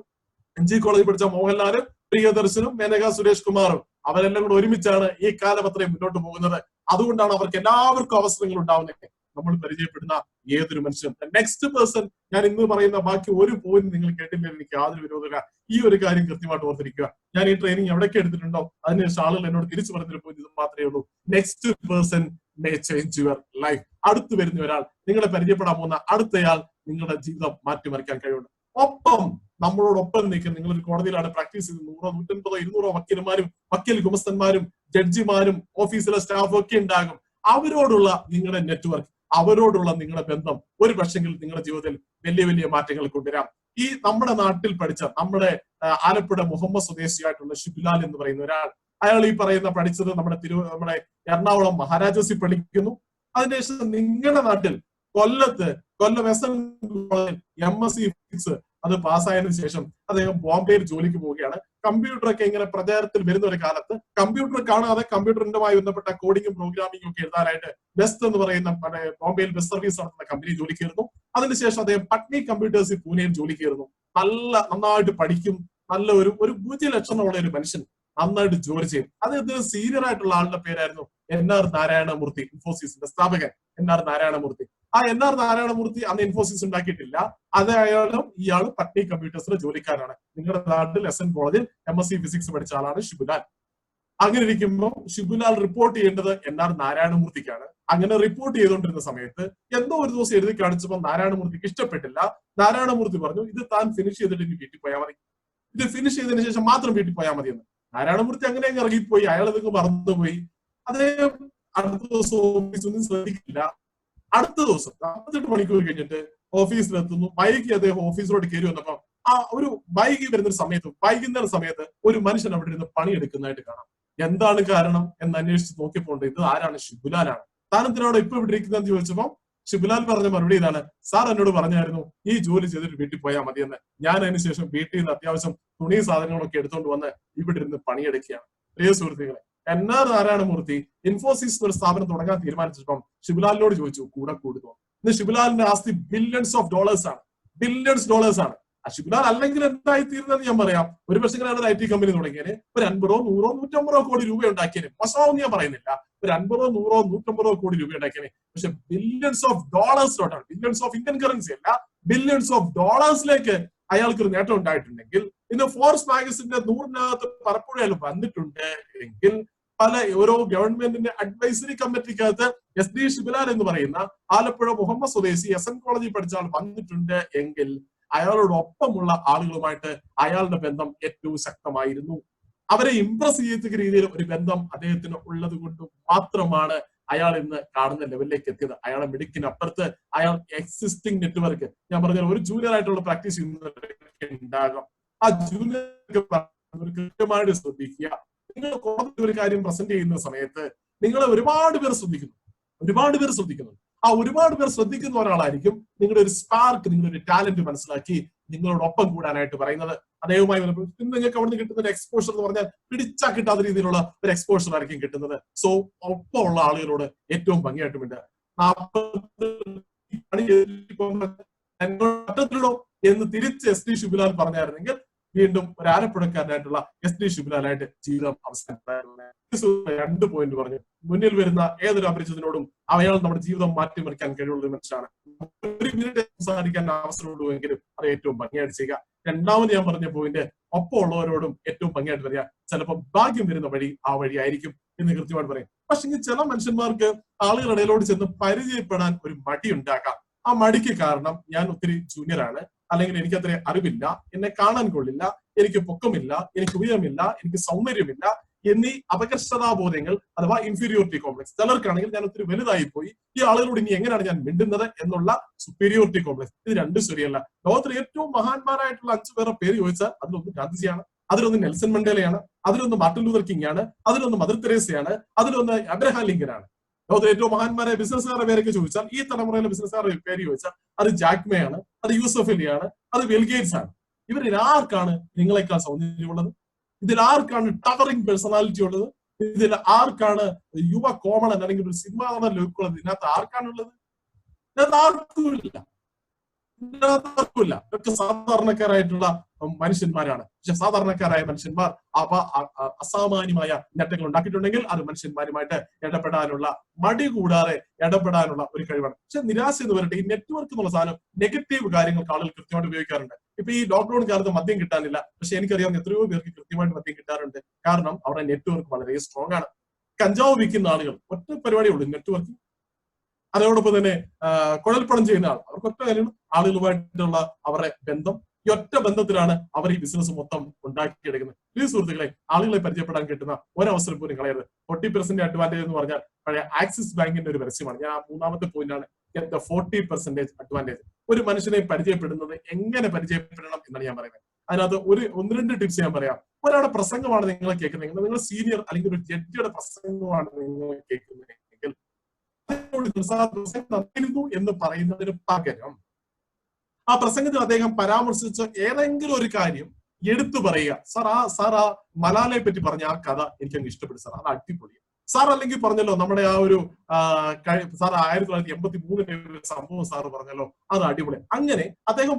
[SPEAKER 1] MG കോളേജിൽ പഠിച്ച മോഹൻലാലും, പ്രിയദർശനും, മേനക സുരേഷ് കുമാറും അവരെല്ലാം കൂടെ ഒരുമിച്ചാണ് ഈ കാലപത്രയും മുന്നോട്ട് പോകുന്നത്. അതുകൊണ്ടാണ് അവർക്ക് എല്ലാവർക്കും അവസരങ്ങൾ ഉണ്ടാവുന്നത്. നമ്മൾ പരിചയപ്പെടുന്ന ഏതൊരു മനുഷ്യനും നെക്സ്റ്റ് പേഴ്സൺ. ഞാൻ ഇന്ന് പറയുന്ന ബാക്കി ഒരു പോയിന്റ് നിങ്ങൾ കേട്ടില്ലെങ്കിൽ എനിക്ക് യാതൊരു വിരോധമില്ല. ഈ ഒരു കാര്യം കൃത്യമായിട്ട് ഓർത്തിരിക്കുക. ഞാൻ ഈ ട്രെയിനിങ് എവിടെയൊക്കെ എടുത്തിട്ടുണ്ടോ അതിനുശേഷം ആളുകൾ എന്നോട് തിരിച്ചു പറഞ്ഞൊരു പോയിന്റ് ഇത് മാത്രമേ ഉള്ളൂ. Next person may change your life. അടുത്ത് വരുന്ന ഒരാൾ, നിങ്ങളെ പരിചയപ്പെടാൻ പോകുന്ന അടുത്തയാൾ നിങ്ങളുടെ ജീവിതം മാറ്റിമറിക്കാൻ കഴിവുണ്ട്. ഒപ്പം നമ്മളോടൊപ്പം നിൽക്കുന്ന, നിങ്ങളൊരു കോടതിയിലാണ് പ്രാക്ടീസ് ചെയ്ത് 100, 150, 200 വക്കീലന്മാരും വക്കീൽ ഗുമസ്തന്മാരും ജഡ്ജിമാരും ഓഫീസിലെ സ്റ്റാഫും ഒക്കെ ഉണ്ടാകും. അവരോടുള്ള നിങ്ങളുടെ നെറ്റ്വർക്ക്, അവരോടുള്ള നിങ്ങളുടെ ബന്ധം ഒരു പക്ഷെങ്കിൽ നിങ്ങളുടെ ജീവിതത്തിൽ വലിയ വലിയ മാറ്റങ്ങൾ കൊണ്ടുവരാം. ഈ നമ്മുടെ നാട്ടിൽ പഠിച്ച, നമ്മുടെ ആലപ്പുഴ മുഹമ്മദ് സ്വദേശിയായിട്ടുള്ള ഷിബുലാൽ എന്ന് പറയുന്ന ഒരാൾ, അയാൾ ഈ പറയുന്ന പഠിച്ചത് നമ്മുടെ എറണാകുളം മഹാരാജാസിൽ പഠിക്കുന്നു. അതിനുശേഷം നിങ്ങളുടെ നാട്ടിൽ കൊല്ലം MSc ഫിസിക്സ് അത് പാസ്സായതിനു ശേഷം അദ്ദേഹം ബോംബെയിൽ ജോലിക്ക് പോവുകയാണ്. കമ്പ്യൂട്ടറൊക്കെ ഇങ്ങനെ പ്രചാരത്തിൽ വരുന്ന ഒരു കാലത്ത് കമ്പ്യൂട്ടർ കാണാതെ കമ്പ്യൂട്ടറിന്റുമായി ബന്ധപ്പെട്ട കോഡിങ്ങും പ്രോഗ്രാമിംഗും ഒക്കെ എഴുതാനായിട്ട് ബെസ്റ്റ് എന്ന് പറയുന്ന ബോംബെയിൽ ബസ് സർവീസ് നടത്തുന്ന കമ്പനി ജോലി കയറുന്നു. അതിനുശേഷം അദ്ദേഹം പട്നി കമ്പ്യൂട്ടേഴ്സിൽ പൂനെയിൽ ജോലി കയറുന്നു. നന്നായിട്ട് പഠിക്കും, നല്ല ഒരു ഭൂജലക്ഷണമുള്ള ഒരു മനുഷ്യൻ, നന്നായിട്ട് ജോലി ചെയ്യും. അദ്ദേഹത്തിന് സീനിയർ ആയിട്ടുള്ള ആളുടെ പേരായിരുന്നു NR നാരായണമൂർത്തി, ഇൻഫോസിസിന്റെ സ്ഥാപകൻ NR നാരായണമൂർത്തി. ആ NR നാരായണമൂർത്തി അന്ന് ഇൻഫോസിസ് ഉണ്ടാക്കിയിട്ടില്ല. ഇയാളും പട്നി കമ്പ്യൂട്ടേഴ്സിലെ ജോലിക്കാരാണ്. നിങ്ങളുടെ നാട്ടിൽ SN കോളേജിൽ MSc ഫിസിക്സ് പഠിച്ച ആളാണ് ഷിബുലാൽ. അങ്ങനെ ഇരിക്കുമ്പോൾ ഷിബുലാൽ റിപ്പോർട്ട് ചെയ്യേണ്ടത് NR നാരായണമൂർത്തിക്കാണ്. അങ്ങനെ റിപ്പോർട്ട് ചെയ്തുകൊണ്ടിരുന്ന സമയത്ത് എന്തോ ഒരു ദിവസം എഴുതി കാണിച്ചപ്പോൾ നാരായണമൂർത്തിക്ക് ഇഷ്ടപ്പെട്ടില്ല. നാരായണമൂർത്തി പറഞ്ഞു, ഇത് താൻ ഫിനിഷ് ചെയ്തിട്ട് ഇനി വീട്ടിൽ പോയാൽ മതി, ഇത് ഫിനിഷ് ചെയ്തതിനു ശേഷം മാത്രം വീട്ടിൽ പോയാൽ മതി എന്ന്. നാരായണമൂർത്തി അങ്ങനെ അങ്ങ് ഇറങ്ങിപ്പോയി. അയാൾ ഇതൊക്കെ മറന്നുപോയി. അദ്ദേഹം അടുത്ത ദിവസം ഓഫീസൊന്നും ശ്രദ്ധിക്കില്ല. അടുത്ത ദിവസം 48 മണിക്കൂർ കഴിഞ്ഞിട്ട് ഓഫീസിലെത്തുന്നു. വൈകി അദ്ദേഹം ഓഫീസിലോട്ട് കയറി വന്നപ്പോ ആ ഒരു വൈകി വരുന്ന സമയത്ത്, വൈകുന്നേര സമയത്ത് ഒരു മനുഷ്യൻ അവിടെ ഇരുന്ന് പണിയെടുക്കുന്നതായിട്ട് കാണാം. എന്താണ് കാരണം എന്ന് അന്വേഷിച്ച് നോക്കിയപ്പോൾ ഇത് ആരാണ്? ഷിബുലാലാണ്. താനെന്തിനാണ് ഇപ്പൊ ഇവിടെ ഇരിക്കുന്നതെന്ന് ചോദിച്ചപ്പോ ഷിബുലാൽ പറഞ്ഞ മറുപടി ഇതാണ്, സാർ എന്നോട് പറഞ്ഞായിരുന്നു ഈ ജോലി ചെയ്തിട്ട് വീട്ടിൽ പോയാൽ മതിയെന്ന്. ഞാൻ അതിനുശേഷം വീട്ടിൽ നിന്ന് അത്യാവശ്യം തുണി സാധനങ്ങളൊക്കെ എടുത്തുകൊണ്ട് വന്ന് ഇവിടെ ഇരുന്ന് പണിയെടുക്കുകയാണ്. പ്രിയ സുഹൃത്തുക്കളെ, NR നാരായണമൂർത്തി ഇൻഫോസിസ് ഒരു സ്ഥാപനം തുടങ്ങാൻ തീരുമാനിച്ചപ്പം ഷിബുലാലിനോട് ചോദിച്ചു കൂടെ കൂടുന്നു. ഇന്ന് ഷിബുലാലിന്റെ ആസ്തി ബില്യൺസ് ഓഫ് ഡോളേഴ്സ് ആണ്. ആ ഷിബുലാൽ അല്ലെങ്കിൽ എന്തായി തീരുന്നതെന്ന് ഞാൻ പറയാം. ഒരു പക്ഷേ ഒരു IT കമ്പനി തുടങ്ങിയതിന് ഒരു 50, 100, 150 കോടി രൂപ ഉണ്ടാക്കിയതിന് മോശമാവെന്ന് ഞാൻ പറയുന്നില്ല. ഒരു 50, 100, 150 കോടി രൂപ ഉണ്ടാക്കിയത്. പക്ഷെ ബില്യൺസ് ഓഫ് ഡോളേഴ്സിലോട്ടാണ്, ബില്യൺസ് ഓഫ് ഇന്ത്യൻ കറൻസി അല്ല, ബില്യൺസ് ഓഫ് ഡോളേഴ്സിലേക്ക് അയാൾക്ക് ഒരു നേട്ടം ഉണ്ടായിട്ടുണ്ടെങ്കിൽ, ഇന്ന് ഫോർബ്സ് മാഗസിന്റെ 100-നകത്ത് പലപ്പോഴും അയാൾ വന്നിട്ടുണ്ട് എങ്കിൽ, പല ഓരോ ഗവൺമെന്റിന്റെ അഡ്വൈസറി കമ്മിറ്റിക്കകത്ത് SD ഷിബിലാൽ എന്ന് പറയുന്ന ആലപ്പുഴ മുഹമ്മദ് സ്വദേശി SN കോളേജിൽ പഠിച്ച ആൾ വന്നിട്ടുണ്ട് എങ്കിൽ, അയാളോടൊപ്പമുള്ള ആളുകളുമായിട്ട് അയാളുടെ ബന്ധം ഏറ്റവും ശക്തമായിരുന്നു. അവരെ ഇംപ്രസ് ചെയ്യത്തക്ക രീതിയിൽ ഒരു ബന്ധം അദ്ദേഹത്തിന് ഉള്ളത് കൊണ്ട് മാത്രമാണ് അയാൾ ഇന്ന് കാണുന്ന ലെവലിലേക്ക് എത്തിയത്. അയാളെ മിടുക്കിനപ്പുറത്ത് അയാൾ എക്സിസ്റ്റിംഗ് നെറ്റ്വർക്ക്, ഞാൻ പറഞ്ഞ ഒരു ജൂനിയർ ആയിട്ടുള്ള പ്രാക്ടീസ് ഉണ്ടാകാം. ആ ജൂനിയർ കൃത്യമായിട്ട് ശ്രദ്ധിക്കുക. നിങ്ങൾ കോടതി ഒരു കാര്യം പ്രസന്റ് ചെയ്യുന്ന സമയത്ത് നിങ്ങളെ ഒരുപാട് പേർ ശ്രദ്ധിക്കുന്നു. ആ ഒരുപാട് പേർ ശ്രദ്ധിക്കുന്ന ഒരാളായിരിക്കും നിങ്ങളുടെ ഒരു സ്പാർക്ക്, നിങ്ങളുടെ ഒരു ടാലന്റ് മനസ്സിലാക്കി നിങ്ങളോടൊപ്പം കൂടാനായിട്ട് പറയുന്നത്. അദ്ദേഹവുമായി പിന്നെ നിങ്ങൾക്ക് അവിടെ നിന്ന് കിട്ടുന്ന ഒരു എക്സ്പോഷർ എന്ന് പറഞ്ഞാൽ പിടിച്ചാൽ കിട്ടാത്ത രീതിയിലുള്ള ഒരു എക്സ്പോഷർ ആയിരിക്കും കിട്ടുന്നത്. സോ ഒപ്പമുള്ള ആളുകളോട് ഏറ്റവും ഭംഗിയായിട്ടുമുണ്ട്. എന്ന് തിരിച്ച് SD ഷിബിലാൽ പറഞ്ഞായിരുന്നെങ്കിൽ വീണ്ടും ഒരു ആലപ്പുഴക്കാരനായിട്ടുള്ള SD ഷിബിലാലായിട്ട് ജീവിതം അവസാനം. 2 പോയിന്റ് പറഞ്ഞു. മുന്നിൽ വരുന്ന ഏതൊരു അപരിചിതനോടും അയാൾ നമ്മുടെ ജീവിതം മാറ്റിമറിക്കാൻ കഴിവുള്ള ഒരു മനുഷ്യനാണ്. 1 മിനിറ്റ് സംസാരിക്കാൻ അവസരമുള്ളൂവെങ്കിലും അത് ഏറ്റവും ഭംഗിയായിട്ട് ചെയ്യുക. രണ്ടാമത് ഞാൻ പറഞ്ഞ പോയിന്റ്, ഒപ്പം ഉള്ളവരോടും ഏറ്റവും ഭംഗിയായിട്ട് വരിക. ചിലപ്പോൾ ഭാഗ്യം വരുന്ന വഴി ആ വഴി ആയിരിക്കും എന്ന് കൃത്യമായിട്ട് പറയും. പക്ഷെ ചില മനുഷ്യന്മാർക്ക് ആളുകളുടെ ഇടയിലോട് ചെന്ന് പരിചയപ്പെടാൻ ഒരു മടി ഉണ്ടാക്കാം. ആ മടിക്ക് കാരണം ഞാൻ ഒത്തിരി ജൂനിയറാണ്, അല്ലെങ്കിൽ എനിക്ക് അത്ര അറിവില്ല, എന്നെ കാണാൻ കൊള്ളില്ല, എനിക്ക് പൊക്കമില്ല, എനിക്ക് ഉയരമില്ല, എനിക്ക് സൗന്ദര്യമില്ല എന്നീ അപകർഷതാബോധങ്ങൾ അഥവാ ഇൻഫീരിയോറിറ്റി കോംപ്ലക്സ്. ചിലർക്കാണെങ്കിൽ ഞാൻ ഒത്തിരി വലുതായി പോയി, ഈ ആളുകളോട് ഇനി എങ്ങനെയാണ് ഞാൻ മിണ്ടുന്നത് എന്നുള്ള സുപ്പീരിയോറിറ്റി കോംപ്ലക്സ്. ഇത് രണ്ടും ശരിയല്ല. ലോകത്തിലെ ഏറ്റവും മഹാന്മാരായിട്ടുള്ള 5 പേരുടെ പേര് ചോദിച്ചാൽ അതിലൊന്ന് ഗാന്ധിജിയാണ്, അതിലൊന്ന് നെൽസൺ മണ്ടേലയാണ്, അതിലൊന്ന് മാർട്ടിൻ ലൂതർ കിങ് ആണ്, അതിലൊന്ന് മദർ തെരേസയാണ്, അതിലൊന്ന് അബ്രഹാം ലിങ്കനാണ്. ലോകത്തിലെ ഏറ്റവും മഹാന്മാരെ ബിസിനസ്സുകാരുടെ പേരൊക്കെ ചോദിച്ചാൽ, ഈ തലമുറയിലെ ബിസിനസ്സുകാരുടെ പേര് ചോദിച്ചാൽ അത് ജാക്മയാണ്, അത് യൂസഫ് അലിയാണ്, അത് ബിൽ ഗേറ്റ്സ് ആണ്. ഇവരിൽ ആർക്കാണ് നിങ്ങളെക്കാൾ സൗന്ദര്യമുള്ളത്? ഇതിൽ ആർക്കാണ് ടവറിംഗ് പേഴ്സണാലിറ്റി ഉള്ളത്? ഇതിൽ ആർക്കാണ് യുവ കോമണൻ അല്ലെങ്കിൽ ഒരു സിനിമ നടന്ന ലുക്കുള്ളത്? ഇതിനകത്ത് ആർക്കാണുള്ളത്? ഇതിനകത്ത് ആർക്കുമില്ല. ഇതൊക്കെ സാധാരണക്കാരായിട്ടുള്ള മനുഷ്യന്മാരാണ്. പക്ഷെ സാധാരണക്കാരായ മനുഷ്യന്മാർ അസാമാന്യമായ നേട്ടങ്ങൾ ഉണ്ടാക്കിയിട്ടുണ്ടെങ്കിൽ അത് മനുഷ്യന്മാരുമായിട്ട് ഇടപെടാനുള്ള മടി കൂടാതെ ഇടപെടാനുള്ള ഒരു കഴിവാണ്. പക്ഷെ നിരാശ എന്ന് പറയട്ടെ, ഈ നെറ്റ്വർക്ക് എന്നുള്ള സാധനം നെഗറ്റീവ് കാര്യങ്ങൾക്ക് ആളുകൾ കൃത്യമായിട്ട് ഉപയോഗിക്കാറുണ്ട്. ഇപ്പൊ ഈ ലോക്ക്ഡൌൺ കാലത്ത് മദ്യം കിട്ടാനില്ല, പക്ഷെ എനിക്കറിയാവുന്ന എത്രയോ പേർക്ക് കൃത്യമായിട്ട് മദ്യം കിട്ടാറുണ്ട്. കാരണം അവരുടെ നെറ്റ്വർക്ക് വളരെ സ്ട്രോങ് ആണ്. കഞ്ചാവ് വിൽക്കുന്ന ആളുകൾ ഒറ്റ പരിപാടിയേ ഉള്ളൂ, നെറ്റ്വർക്ക്. അതോടൊപ്പം തന്നെ കുഴൽപ്പണം ചെയ്യുന്ന ആൾ, അവർക്ക് ഒറ്റ കാര്യം, ആളുകളുമായിട്ടുള്ള അവരുടെ ബന്ധം. ഈ ഒറ്റ ബന്ധത്തിലാണ് അവർ ഈ ബിസിനസ് മൊത്തം ഉണ്ടാക്കിയെടുക്കുന്നത്. ഈ സുഹൃത്തുക്കളെ, ആളുകളെ പരിചയപ്പെടാൻ കിട്ടുന്ന ഒരവസരം പോലും കളയരുത്. 40% അഡ്വാൻറ്റേജ് എന്ന് പറഞ്ഞാൽ പഴയ ആക്സിസ് ബാങ്കിന്റെ ഒരു പരസ്യമാണ്. ഞാൻ 3-ാമത്തെ പോയിന്റാണ് 40% അഡ്വാൻറ്റേജ്. ഒരു മനുഷ്യനെ പരിചയപ്പെടുന്നത് എങ്ങനെ പരിചയപ്പെടണം എന്നാണ് ഞാൻ പറയുന്നത്. അതിനകത്ത് 1-2 ടിപ്സ് ഞാൻ പറയാം. ഒരാളുടെ പ്രസംഗമാണ് നിങ്ങൾ കേൾക്കുന്നത്, നിങ്ങൾ സീനിയർ അല്ലെങ്കിൽ ഒരു ജഡ്ജിയുടെ പ്രസംഗമാണ് നിങ്ങൾ കേൾക്കുന്നതെങ്കിൽ എന്ന് പറയുന്നതിന് പകരം ആ പ്രസംഗത്തിൽ അദ്ദേഹം പരാമർശിച്ച ഏതെങ്കിലും ഒരു കാര്യം എടുത്തു പറയുക. സാർ ആ മലാലയെ പറ്റി പറഞ്ഞ ആ കഥ എനിക്ക് അങ്ങ് ഇഷ്ടപ്പെട്ടു സാർ, അത് അടിപൊളിയാണ് സാർ. അല്ലെങ്കിൽ പറഞ്ഞല്ലോ നമ്മുടെ ആ ഒരു സാർ 1983 സംഭവം സാർ പറഞ്ഞല്ലോ, അത് അടിപൊളി. അങ്ങനെ അദ്ദേഹം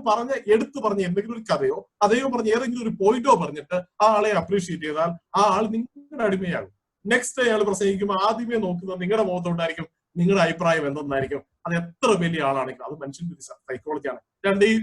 [SPEAKER 1] എടുത്തു പറഞ്ഞ എന്തെങ്കിലും ഒരു കഥയോ അദ്ദേഹം പറഞ്ഞ ഏതെങ്കിലും ഒരു പോയിന്റോ പറഞ്ഞിട്ട് ആ ആളെ അപ്രീഷിയേറ്റ് ചെയ്താൽ ആ ആൾ നിങ്ങളുടെ അടിമയാകും. നെക്സ്റ്റ് അയാൾ പ്രസംഗിക്കുമ്പോൾ ആദ്യമേ നോക്കുന്നത് നിങ്ങളുടെ മുഖത്തോട്ടായിരിക്കും, നിങ്ങളുടെ അഭിപ്രായം എന്തെന്നായിരിക്കും. അത് എത്ര വലിയ ആളാണെങ്കിലും, അത് മനുഷ്യന്റെ സൈക്കോളജിയാണ്.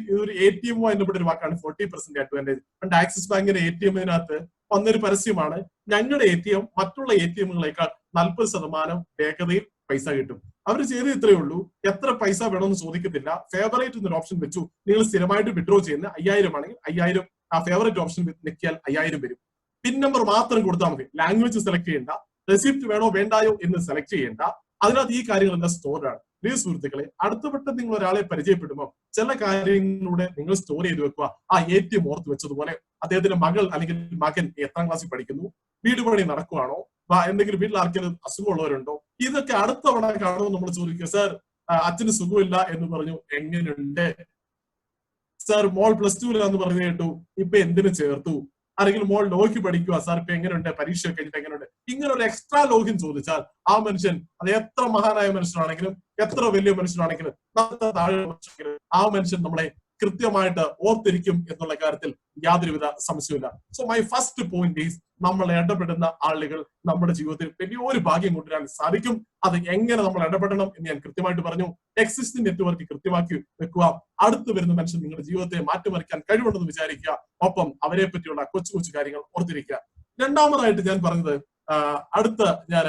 [SPEAKER 1] ഇതൊരു ATM ബന്ധപ്പെട്ട ഒരു വാക്കാണ് 40% അഡ്വാൻറ്റേജ്. പണ്ട് ആക്സിസ് ബാങ്കിന്റെ ATM-നകത്ത് വന്നൊരു പരസ്യമാണ്, ഞങ്ങളുടെ ATM മറ്റുള്ള ATM-കളേക്കാൾ 40% വേഗതയിൽ പൈസ കിട്ടും. അവർ ചെയ്ത് ഇത്രയേ ഉള്ളൂ, എത്ര പൈസ വേണമെന്ന് ചോദിക്കത്തില്ല. ഫേവറേറ്റ് എന്നൊരു ഓപ്ഷൻ വെച്ചു. നിങ്ങൾ സ്ഥിരമായിട്ട് വിഡ്രോ ചെയ്യുന്ന 5000 ആണെങ്കിൽ 5000 ആ ഫേവറേറ്റ് ഓപ്ഷൻ ഞെക്കിയാൽ 5000 വരും. പിൻ നമ്പർ മാത്രം കൊടുത്താൽ മതി. ലാംഗ്വേജ് സെലക്ട് ചെയ്യേണ്ട, റെസിപ്റ്റ് വേണോ വേണ്ടായോ എന്ന് സെലക്ട് ചെയ്യേണ്ട. അതിനകത്ത് ഈ കാര്യങ്ങളെല്ലാം സ്റ്റോർഡ് ആണ്. പ്രിയ സുഹൃത്തുക്കളെ, അടുത്തവട്ടം നിങ്ങൾ ഒരാളെ പരിചയപ്പെടുമ്പോൾ ചില കാര്യങ്ങളിലൂടെ നിങ്ങൾ സ്റ്റോർ ചെയ്ത് വെക്കുക. ആ ATM ഓർത്ത് വെച്ചതുപോലെ അദ്ദേഹത്തിന്റെ മകൾ അല്ലെങ്കിൽ മകൻ എത്രാം ക്ലാസ്സിൽ പഠിക്കുന്നു, വീട് പണി നടക്കുവാണോ, എന്തെങ്കിലും വീട്ടിൽ ആർക്കെങ്കിലും അസുഖമുള്ളവരുണ്ടോ, ഇതൊക്കെ അടുത്തവണ കാണുമ്പോൾ നമ്മൾ ചോദിക്കുക, സാർ അച്ഛന് സുഖമില്ല എന്ന് പറഞ്ഞു, എങ്ങനെയുണ്ട് സാർ? മോൾ +2 പറഞ്ഞു കേട്ടു, ഇപ്പൊ എന്തിനു ചേർത്തു? അല്ലെങ്കിൽ മോൾ ലോക്ക് പഠിക്കുക, സാർ ഇപ്പൊ എങ്ങനെയുണ്ട്, പരീക്ഷ കഴിഞ്ഞിട്ട് എങ്ങനെയുണ്ട്? ഇങ്ങനെ ഒരു എക്സ്ട്രാ ലോഗിൻ ചോദിച്ചാൽ ആ മനുഷ്യൻ, അത് എത്ര മഹാനായ മനുഷ്യനാണെങ്കിലും എത്ര വലിയ മനുഷ്യനാണെങ്കിലും ആ മനുഷ്യൻ നമ്മളെ കൃത്യമായിട്ട് ഓർത്തിരിക്കും എന്നുള്ള കാര്യത്തിൽ യാതൊരുവിധ സംശയമില്ല. So my first point is, നമ്മൾ ഇടപെടുന്ന ആളുകൾ നമ്മുടെ ജീവിതത്തിൽ വലിയൊരു ഭാഗ്യം കൊണ്ടുവരാൻ സാധിക്കും. അത് എങ്ങനെ നമ്മൾ ഇടപെടണം എന്ന് ഞാൻ കൃത്യമായിട്ട് പറഞ്ഞു. എക്സിസ്റ്റിംഗ് നെറ്റ്വർക്ക് കൃത്യമാക്കി വെക്കുക. അടുത്ത് വരുന്ന മനുഷ്യൻ നിങ്ങളുടെ ജീവിതത്തെ മാറ്റിമറിക്കാൻ കഴിവുണ്ടെന്ന് വിചാരിക്കുക. ഒപ്പം അവരെ പറ്റിയുള്ള കൊച്ചു കൊച്ചു കാര്യങ്ങൾ ഓർത്തിരിക്കുക. രണ്ടാമതായിട്ട് ഞാൻ പറഞ്ഞത്, അടുത്ത ഞാൻ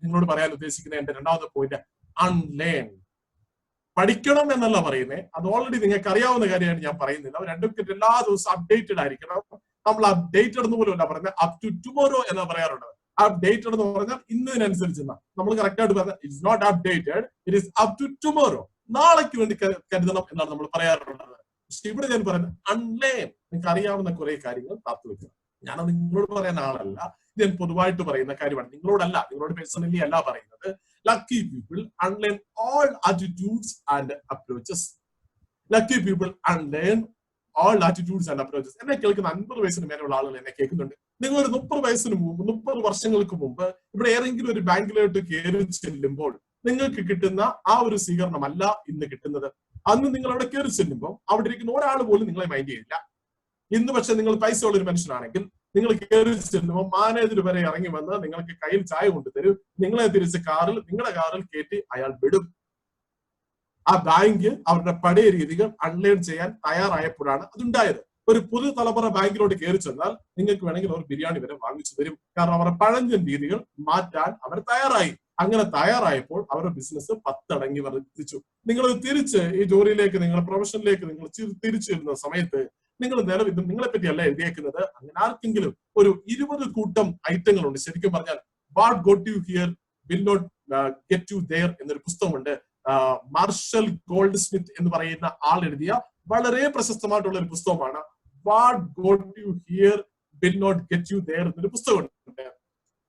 [SPEAKER 1] നിങ്ങളോട് പറയാൻ ഉദ്ദേശിക്കുന്ന എന്റെ രണ്ടാമത്തെ പോയിന്റ്, അൺലേൺ. പഠിക്കണം എന്നല്ല പറയുന്നത്, അത് ഓൾറെഡി നിങ്ങൾക്ക് അറിയാവുന്ന കാര്യമാണ്, ഞാൻ പറയുന്നില്ല. രണ്ടും എല്ലാ ദിവസവും അപ്ഡേറ്റഡ് ആയിരിക്കണം. നമ്മൾ അപ്ഡേറ്റഡ് എന്ന് പോലും അല്ല പറയുന്നത്, അപ് ടു ടുമോറോ എന്ന് പറയാറുണ്ട്. അപ്ഡേറ്റഡ് എന്ന് പറഞ്ഞാൽ ഇന്നതിനനുസരിച്ച് നമ്മൾ കറക്റ്റ് ആയിട്ട് പറഞ്ഞാൽ it's not updated, it is up to tomorrow. നാളേക്ക് വേണ്ടി കരുതണം എന്നാണ് നമ്മൾ പറയാറുള്ളത്. പക്ഷെ ഇവിടെ ഞാൻ പറയുന്നത് അൺലേൺ. നിങ്ങൾക്ക് അറിയാവുന്ന കുറെ കാര്യങ്ങൾ കാത്തു വെക്കുക. ഞാനത് നിങ്ങളോട് പറയാൻ ആളല്ല, ഞാൻ പൊതുവായിട്ട് പറയുന്ന കാര്യമാണ്. നിങ്ങളോടല്ല, നിങ്ങളോട് പേഴ്സണലി അല്ല പറയുന്നത്. Lucky people unlearn all attitudes and approaches. Lucky people unlearn all attitudes and approaches. എന്നെ കേൾക്കുന്ന 50 വയസ്സിന് മേലുള്ള ആളുകൾ എന്നെ കേൾക്കുന്നുണ്ട്. നിങ്ങൾ ഒരു 30 വയസ്സിന് മുമ്പ്, 30 വർഷങ്ങൾക്ക് മുമ്പ് ഇവിടെ ഏതെങ്കിലും ഒരു ബാങ്കിലോട്ട് കയറി ചെല്ലുമ്പോൾ നിങ്ങൾക്ക് കിട്ടുന്ന ആ ഒരു സ്വീകരണമല്ല ഇന്ന് കിട്ടുന്നത്. അന്ന് നിങ്ങൾ അവിടെ കയറി ചെല്ലുമ്പോൾ അവിടെ ഇരിക്കുന്ന ഒരാൾ പോലും നിങ്ങളെ മൈൻഡ് ചെയ്യില്ല. ഇന്ന് പക്ഷെ നിങ്ങൾ പൈസ ഉള്ള ഒരു മനുഷ്യനാണെങ്കിൽ നിങ്ങൾ കയറി ചെല്ലുമ്പോൾ മാനേജർ വരെ ഇറങ്ങി വന്ന് നിങ്ങൾക്ക് കയ്യിൽ ചായ കൊണ്ടുതരും. നിങ്ങളെ തിരിച്ച് നിങ്ങളുടെ കാറിൽ കയറ്റി അയാൾ വിടും. ആ ബാങ്ക് അവരുടെ പഴയ രീതികൾ അൺലേൺ ചെയ്യാൻ തയ്യാറായപ്പോഴാണ് അതുണ്ടായത്. ഒരു പുതുതലമുറ ബാങ്കിലോട്ട് കയറി ചെന്നാൽ നിങ്ങൾക്ക് വേണമെങ്കിൽ അവർ ബിരിയാണി വരെ വാങ്ങിച്ചു തരും. കാരണം അവരുടെ പഴഞ്ചൻ രീതികൾ മാറ്റാൻ അവർ തയ്യാറായി. അങ്ങനെ തയ്യാറായപ്പോൾ അവരുടെ ബിസിനസ് 10 മടങ്ങ് വർദ്ധിച്ചു. നിങ്ങൾ തിരിച്ച് ഈ ജോലിയിലേക്ക്, നിങ്ങളുടെ പ്രൊഫഷനിലേക്ക് നിങ്ങൾ തിരിച്ചു വരുന്ന സമയത്ത് നിങ്ങൾ നിങ്ങളെ പറ്റിയല്ല എഴുതിയേക്കുന്നത്. അങ്ങനെ ആർക്കെങ്കിലും ഒരു 20 കൂട്ടം ഐറ്റങ്ങളുണ്ട്. ശരിക്കും പറഞ്ഞാൽ what got you here will not get you there എന്നൊരു പുസ്തകമുണ്ട്. മാർഷൽ ഗോൾഡ് സ്മിത്ത് എന്ന് പറയുന്ന ആൾ എഴുതിയ വളരെ പ്രശസ്തമായിട്ടുള്ള ഒരു പുസ്തകമാണ്. What got you here will not get you there എന്നൊരു പുസ്തകമുണ്ട്.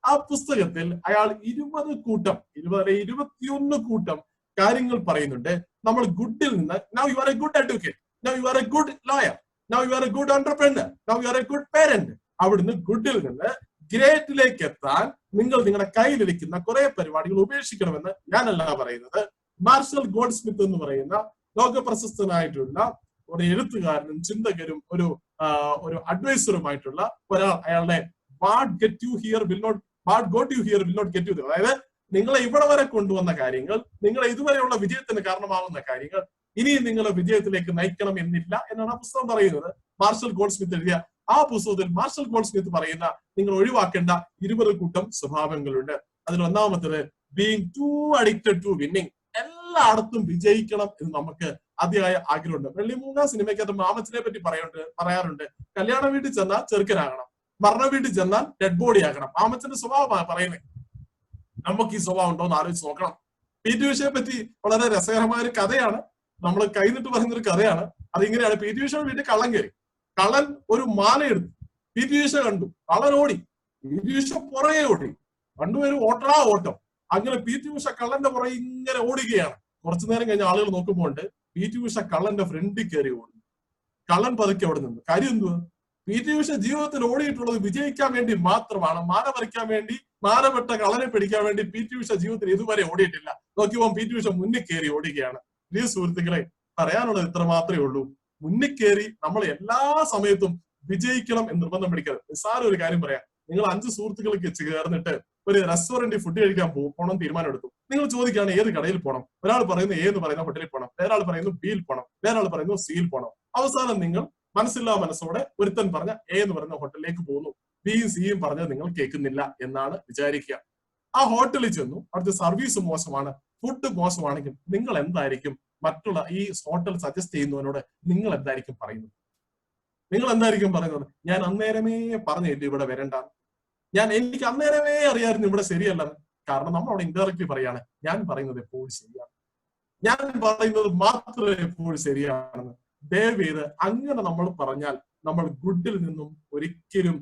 [SPEAKER 1] ആ പുസ്തകത്തിൽ അയാൾ 21 കൂട്ടം കാര്യങ്ങൾ പറയുന്നുണ്ട്. നമ്മൾ ഗുഡിൽ നിന്ന്, now you are a good advocate, now you are a good lawyer, now you are a good entrepreneur, now you are a good parent. അവിടുന്ന് ഗുഡിൽ നിന്ന് ഗ്രേറ്റിലേക്ക് എത്താൻ നിങ്ങൾ നിങ്ങളുടെ കയ്യിലിരിക്കുന്ന കുറെ പരിപാടികൾ ഉപേക്ഷിക്കണമെന്ന് ഞാനല്ല പറയുന്നത്. മാർഷൽ ഗോൾഡ് സ്മിത്ത് എന്ന് പറയുന്ന ലോക പ്രശസ്തനായിട്ടുള്ള ഒരു എഴുത്തുകാരനും ചിന്തകരും ഒരു അഡ്വൈസറുമായിട്ടുള്ള ഒരാൾ, അയാളുടെ what get you here will not get you, അതായത് നിങ്ങളെ ഇവിടെ വരെ കൊണ്ടുവന്ന കാര്യങ്ങൾ, നിങ്ങളെ ഇതുവരെയുള്ള വിജയത്തിന് കാരണമാവുന്ന കാര്യങ്ങൾ ഇനി നിങ്ങളെ വിജയത്തിലേക്ക് നയിക്കണം എന്നില്ല എന്നാണ് ആ പുസ്തകം പറയുന്നത്. മാർഷൽ ഗോൾഡ് സ്മിത്ത് എഴുതിയ ആ പുസ്തകത്തിൽ മാർഷൽ ഗോൾഡ് സ്മിത്ത് പറയുന്ന നിങ്ങൾ ഒഴിവാക്കേണ്ട 20 കൂട്ടം സ്വഭാവങ്ങളുണ്ട്. അതിൽ ഒന്നാമത്തേത് being too addicted to winning. എല്ലായിടത്തും വിജയിക്കണം എന്ന് നമുക്ക് അതിയായ ആഗ്രഹമുണ്ട്. വെള്ളിമൂങ്ങ സിനിമയ്ക്കകത്ത് മാമച്ചനെ പറ്റി പറയാറുണ്ട്, കല്യാണ വീട്ടിൽ ചെന്നാൽ ചെറുക്കനാകണം, മരണ വീട്ടിൽ ചെന്നാൽ ഡെഡ് ബോഡി ആകണം. മാമച്ചന്റെ സ്വഭാവമാണ് പറയുന്നത്. നമുക്ക് ഈ സ്വഭാവം ഉണ്ടോ എന്ന് ആലോചിച്ച് നോക്കണം. പി.ടി. ഉഷയെ പറ്റി വളരെ രസകരമായ ഒരു കഥയാണ്, നമ്മൾ കൈനിട്ട് പറയുന്ന ഒരു കഥയാണ്. അതിങ്ങനെയാണ്, പി.ടി. ഉഷയുടെ വീട്ടിൽ കള്ളൻ കയറി. കള്ളൻ ഒരു മാല എടുത്തു. പി.ടി. ഉഷ കണ്ടു, കള്ളൻ ഓടി. പി.ടി. ഉഷ പുറകെ ഓടി. രണ്ടുപേരും ഓട്ടം. അങ്ങനെ പി.ടി. ഉഷ കള്ളന്റെ പുറകെ ഇങ്ങനെ ഓടുകയാണ്. കുറച്ചു നേരം കഴിഞ്ഞ ആളുകൾ നോക്കുമ്പോൾ പി.ടി. ഉഷ കള്ളന്റെ ഫ്രണ്ടിൽ കയറി ഓടി. കള്ളൻ പതുക്കെ അവിടെ നിന്ന്. കാര്യം എന്തുവാ? പി.ടി. ഉഷ ജീവിതത്തിൽ ഓടിയിട്ടുള്ളത് വിജയിക്കാൻ വേണ്ടി മാത്രമാണ്. മാല പറിക്കാൻ വേണ്ടി, മാലപ്പെട്ട കള്ളനെ പിടിക്കാൻ വേണ്ടി പി.ടി. ഉഷ ജീവിതത്തിൽ ഇതുവരെ ഓടിയിട്ടില്ല. നോക്കിയപ്പോൾ പി.ടി. ഉഷ മുന്നിൽ കയറി ഓടുകയാണ്. പ്രിയ സുഹൃത്തുക്കളെ, പറയാനുള്ളത് ഇത്ര മാത്രമേ ഉള്ളൂ. മുന്നിൽ കയറി നമ്മൾ എല്ലാ സമയത്തും വിജയിക്കണം എന്ന് നിർബന്ധം പിടിക്കരുത്. നിസ്സാര ഒരു കാര്യം പറയാം. നിങ്ങൾ 5 സുഹൃത്തുക്കൾക്ക് ചേർന്നിട്ട് ഒരു റെസ്റ്റോറന്റിൽ ഫുഡ് കഴിക്കാൻ പോകണം തീരുമാനം എടുത്തു. നിങ്ങൾ ചോദിക്കുകയാണ് ഏത് കടയിൽ പോകണം. ഒരാൾ പറയുന്നു എ എന്ന് പറയുന്ന ഹോട്ടലിൽ പോകണം, വേറൊരാൾ പറയുന്നു ബിയിൽ പോകണം, വേറൊരാൾ പറയുന്നു സിയിൽ പോകണം. അവസാനം നിങ്ങൾ മനസ്സില്ലാ മനസ്സോടെ ഒരുത്തൻ പറഞ്ഞ എ എന്ന് പറയുന്ന ഹോട്ടലിലേക്ക് പോകുന്നു. ബിയും സിയും പറഞ്ഞത് നിങ്ങൾ കേൾക്കുന്നില്ല എന്നാണ് വിചാരിക്കുക. ആ ഹോട്ടലിൽ ചെന്നു, അവിടുത്തെ സർവീസ് മോശമാണ്, ഫുഡ് മോശമാണെങ്കിൽ നിങ്ങൾ എന്തായിരിക്കും മറ്റുള്ള ഈ ഹോട്ടൽ സജസ്റ്റ് ചെയ്യുന്നവനോട് നിങ്ങൾ എന്തായിരിക്കും പറയുന്നത്? ഞാൻ അന്നേരമേ പറഞ്ഞില്ല ഇവിടെ വരണ്ട. എനിക്ക് അന്നേരമേ അറിയാമായിരുന്നു ഇവിടെ ശരിയല്ലെന്ന്. കാരണം നമ്മൾ അവിടെ ഇൻഡയറക്ട്ലി പറയാണ്, ഞാൻ പറയുന്നത് എപ്പോഴും ശരിയാണ്, ഞാൻ പറയുന്നത് മാത്രമേ എപ്പോഴും ശരിയാണെന്ന്. ദയവേത് അങ്ങനെ നമ്മൾ പറഞ്ഞാൽ നമ്മൾ ഗുഡിൽ നിന്നും ഒരിക്കലും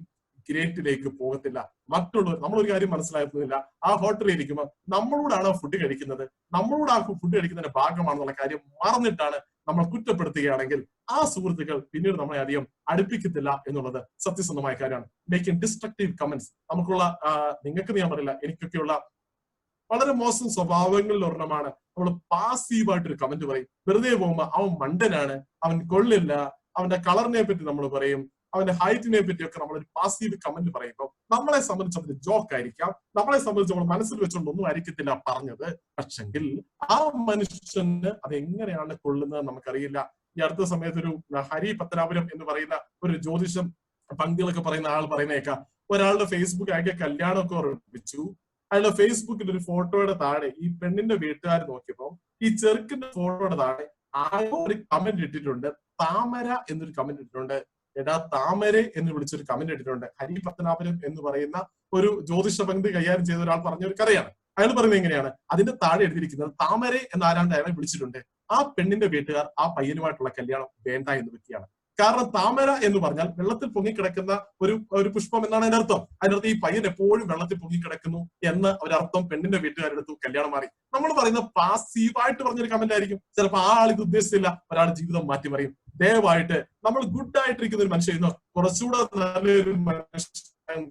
[SPEAKER 1] ഗ്രേറ്റിലേക്ക് പോകത്തില്ല. മറ്റുള്ളവർ, നമ്മളൊരു കാര്യം മനസ്സിലാക്കുന്നില്ല, ആ ഹോട്ടലിൽ ഇരിക്കുമ്പോൾ നമ്മളോടാണ് ഫുഡ് കഴിക്കുന്നത്, നമ്മളോട് ആ ഫുഡ് കഴിക്കുന്നതിന്റെ ഭാഗമാണെന്നുള്ള കാര്യം മറന്നിട്ടാണ് നമ്മൾ കുറ്റപ്പെടുത്തുകയാണെങ്കിൽ ആ സുഹൃത്തുക്കൾ പിന്നീട് നമ്മളെ അധികം അടുപ്പിക്കത്തില്ല എന്നുള്ളത് സത്യസന്ധമായ കാര്യമാണ്. മേക്കിംഗ് ഡിസ്ട്രക്റ്റീവ് കമന്റ്സ്, നമുക്കുള്ള നിങ്ങൾക്ക് ഞാൻ പറയില്ല, എനിക്കൊക്കെയുള്ള വളരെ മോശം സ്വഭാവങ്ങളിൽ ഒരെണ്ണമാണ് നമ്മൾ പാസീവായിട്ടൊരു കമന്റ് പറയും. വെറുതെ പോകുമ്പോ അവൻ മണ്ടനാണ്, അവൻ കൊള്ളില്ല, അവന്റെ കളറിനെ പറ്റി നമ്മൾ പറയും, അവന്റെ ഹൈറ്റിനെ പറ്റിയൊക്കെ നമ്മളൊരു പാസീവ് കമന്റ് പറയുമ്പോൾ നമ്മളെ സംബന്ധിച്ച് അതൊരു ജോക്ക് ആയിരിക്കാം, നമ്മളെ സംബന്ധിച്ച് നമ്മൾ മനസ്സിൽ വെച്ചുകൊണ്ടൊന്നും ആയിരിക്കത്തില്ല പറഞ്ഞത്. പക്ഷെങ്കിൽ ആ മനുഷ്യന് അത് എങ്ങനെയാണ് കൊള്ളുന്നത് നമുക്കറിയില്ല. ഈ അടുത്ത സമയത്ത് ഒരു ഹരി പത്തനാപുരം എന്ന് പറയുന്ന ഒരു ജ്യോതിഷം പങ്കുകളൊക്കെ പറയുന്ന ആൾ പറയുന്നേക്കാം, ഒരാളുടെ ഫേസ്ബുക്ക് ആകെ കല്യാണമൊക്കെ ഉറപ്പിച്ചു. അയാളുടെ ഫേസ്ബുക്കിൽ ഒരു ഫോട്ടോയുടെ താഴെ ഈ പെണ്ണിന്റെ വീട്ടുകാർ നോക്കിയപ്പോ ഈ ചെറുക്കിന്റെ ഫോട്ടോയുടെ താഴെ ആരോ ഒരു കമന്റ് ഇട്ടിട്ടുണ്ട്, താമര എന്നൊരു കമന്റ് ഇട്ടിട്ടുണ്ട്. എടാ താമരെ എന്ന് വിളിച്ചൊരു കമന്റ് ഇട്ടിട്ടുണ്ട്. ഹരി പത്തനാപുരം എന്ന് പറയുന്ന ഒരു ജ്യോതിഷ പങ്ക്തി കൈകാര്യം ചെയ്ത ഒരാൾ പറഞ്ഞ ഒരു കഥയാണ്. അയാൾ പറയുന്നത് എങ്ങനെയാണ്, അതിന്റെ താഴെ എഴുതിയിരിക്കുന്നത് താമരെ എന്ന് ആരാണ്ട് അയാളെ വിളിച്ചിട്ടുണ്ട്. ആ പെണ്ണിന്റെ വീട്ടുകാർ ആ പയ്യനുമായിട്ടുള്ള കല്യാണം വേണ്ട എന്ന് വെക്കുകയാണ്. കാരണം താമര എന്ന് പറഞ്ഞാൽ വെള്ളത്തിൽ പൊങ്ങിക്കിടക്കുന്ന ഒരു പുഷ്പം എന്നാണ് അതിന്റെ അർത്ഥം. അതിനർത്ഥം ഈ പയ്യൻ എപ്പോഴും വെള്ളത്തിൽ പൊങ്ങിക്കിടക്കുന്നു എന്ന ഒരർത്ഥം പെണ്ണിന്റെ വീട്ടുകാരെടുത്തു, കല്യാണം മാറി. നമ്മൾ പറയുന്ന പാസീവായിട്ട് പറഞ്ഞൊരു കമന്റ് ആയിരിക്കും. ചിലപ്പോൾ ആ ആൾ ഇത് ഉദ്ദേശിച്ചില്ല, ഒരാൾ ജീവിതം മാറ്റി പറയും. ദയവായിട്ട് നമ്മൾ ഗുഡ് ആയിട്ടിരിക്കുന്ന ഒരു മനുഷ്യൻ കുറച്ചുകൂടെ നല്ലൊരു മനുഷ്യൻ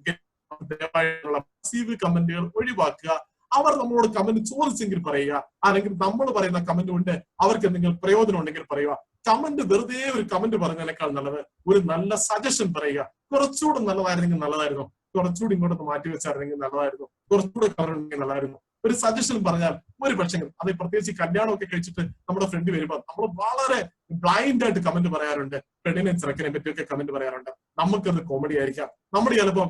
[SPEAKER 1] ദയവായിട്ടുള്ള പാസീവ് കമന്റുകൾ ഒഴിവാക്കുക. അവർ നമ്മളോട് കമന്റ് ചോദിച്ചെങ്കിൽ പറയുക, അല്ലെങ്കിൽ നമ്മൾ പറയുന്ന കമന്റ് കൊണ്ട് അവർക്ക് എന്തെങ്കിലും പ്രയോജനം ഉണ്ടെങ്കിൽ പറയുക. കമന്റ് വെറുതെ ഒരു കമന്റ് പറഞ്ഞതിനേക്കാൾ നല്ലത് ഒരു നല്ല സജഷൻ പറയുക. കുറച്ചുകൂടെ നല്ലതായിരുന്നെങ്കിൽ നല്ലതായിരുന്നു, കുറച്ചുകൂടി ഇങ്ങോട്ടൊന്ന് മാറ്റി വെച്ചായിരുന്നെങ്കിൽ നല്ലതായിരുന്നു, കുറച്ചുകൂടെ കവറുണ്ടെങ്കിൽ നല്ലതായിരുന്നു. ഒരു സജഷൻ പറഞ്ഞാൽ ഒരു പക്ഷേ അത് പ്രത്യേകിച്ച് കല്യാണമൊക്കെ കഴിച്ചിട്ട് നമ്മുടെ ഫ്രണ്ട് വരുമ്പോൾ നമ്മൾ വളരെ ബ്ലൈൻഡ് ആയിട്ട് കമന്റ് പറയാറുണ്ട്. പെണ്ണിനെ ചെറുക്കനെ പറ്റിയൊക്കെ കമന്റ് പറയാറുണ്ട്. നമുക്കത് കോമഡി ആയിരിക്കാം, നമ്മൾ ചിലപ്പോൾ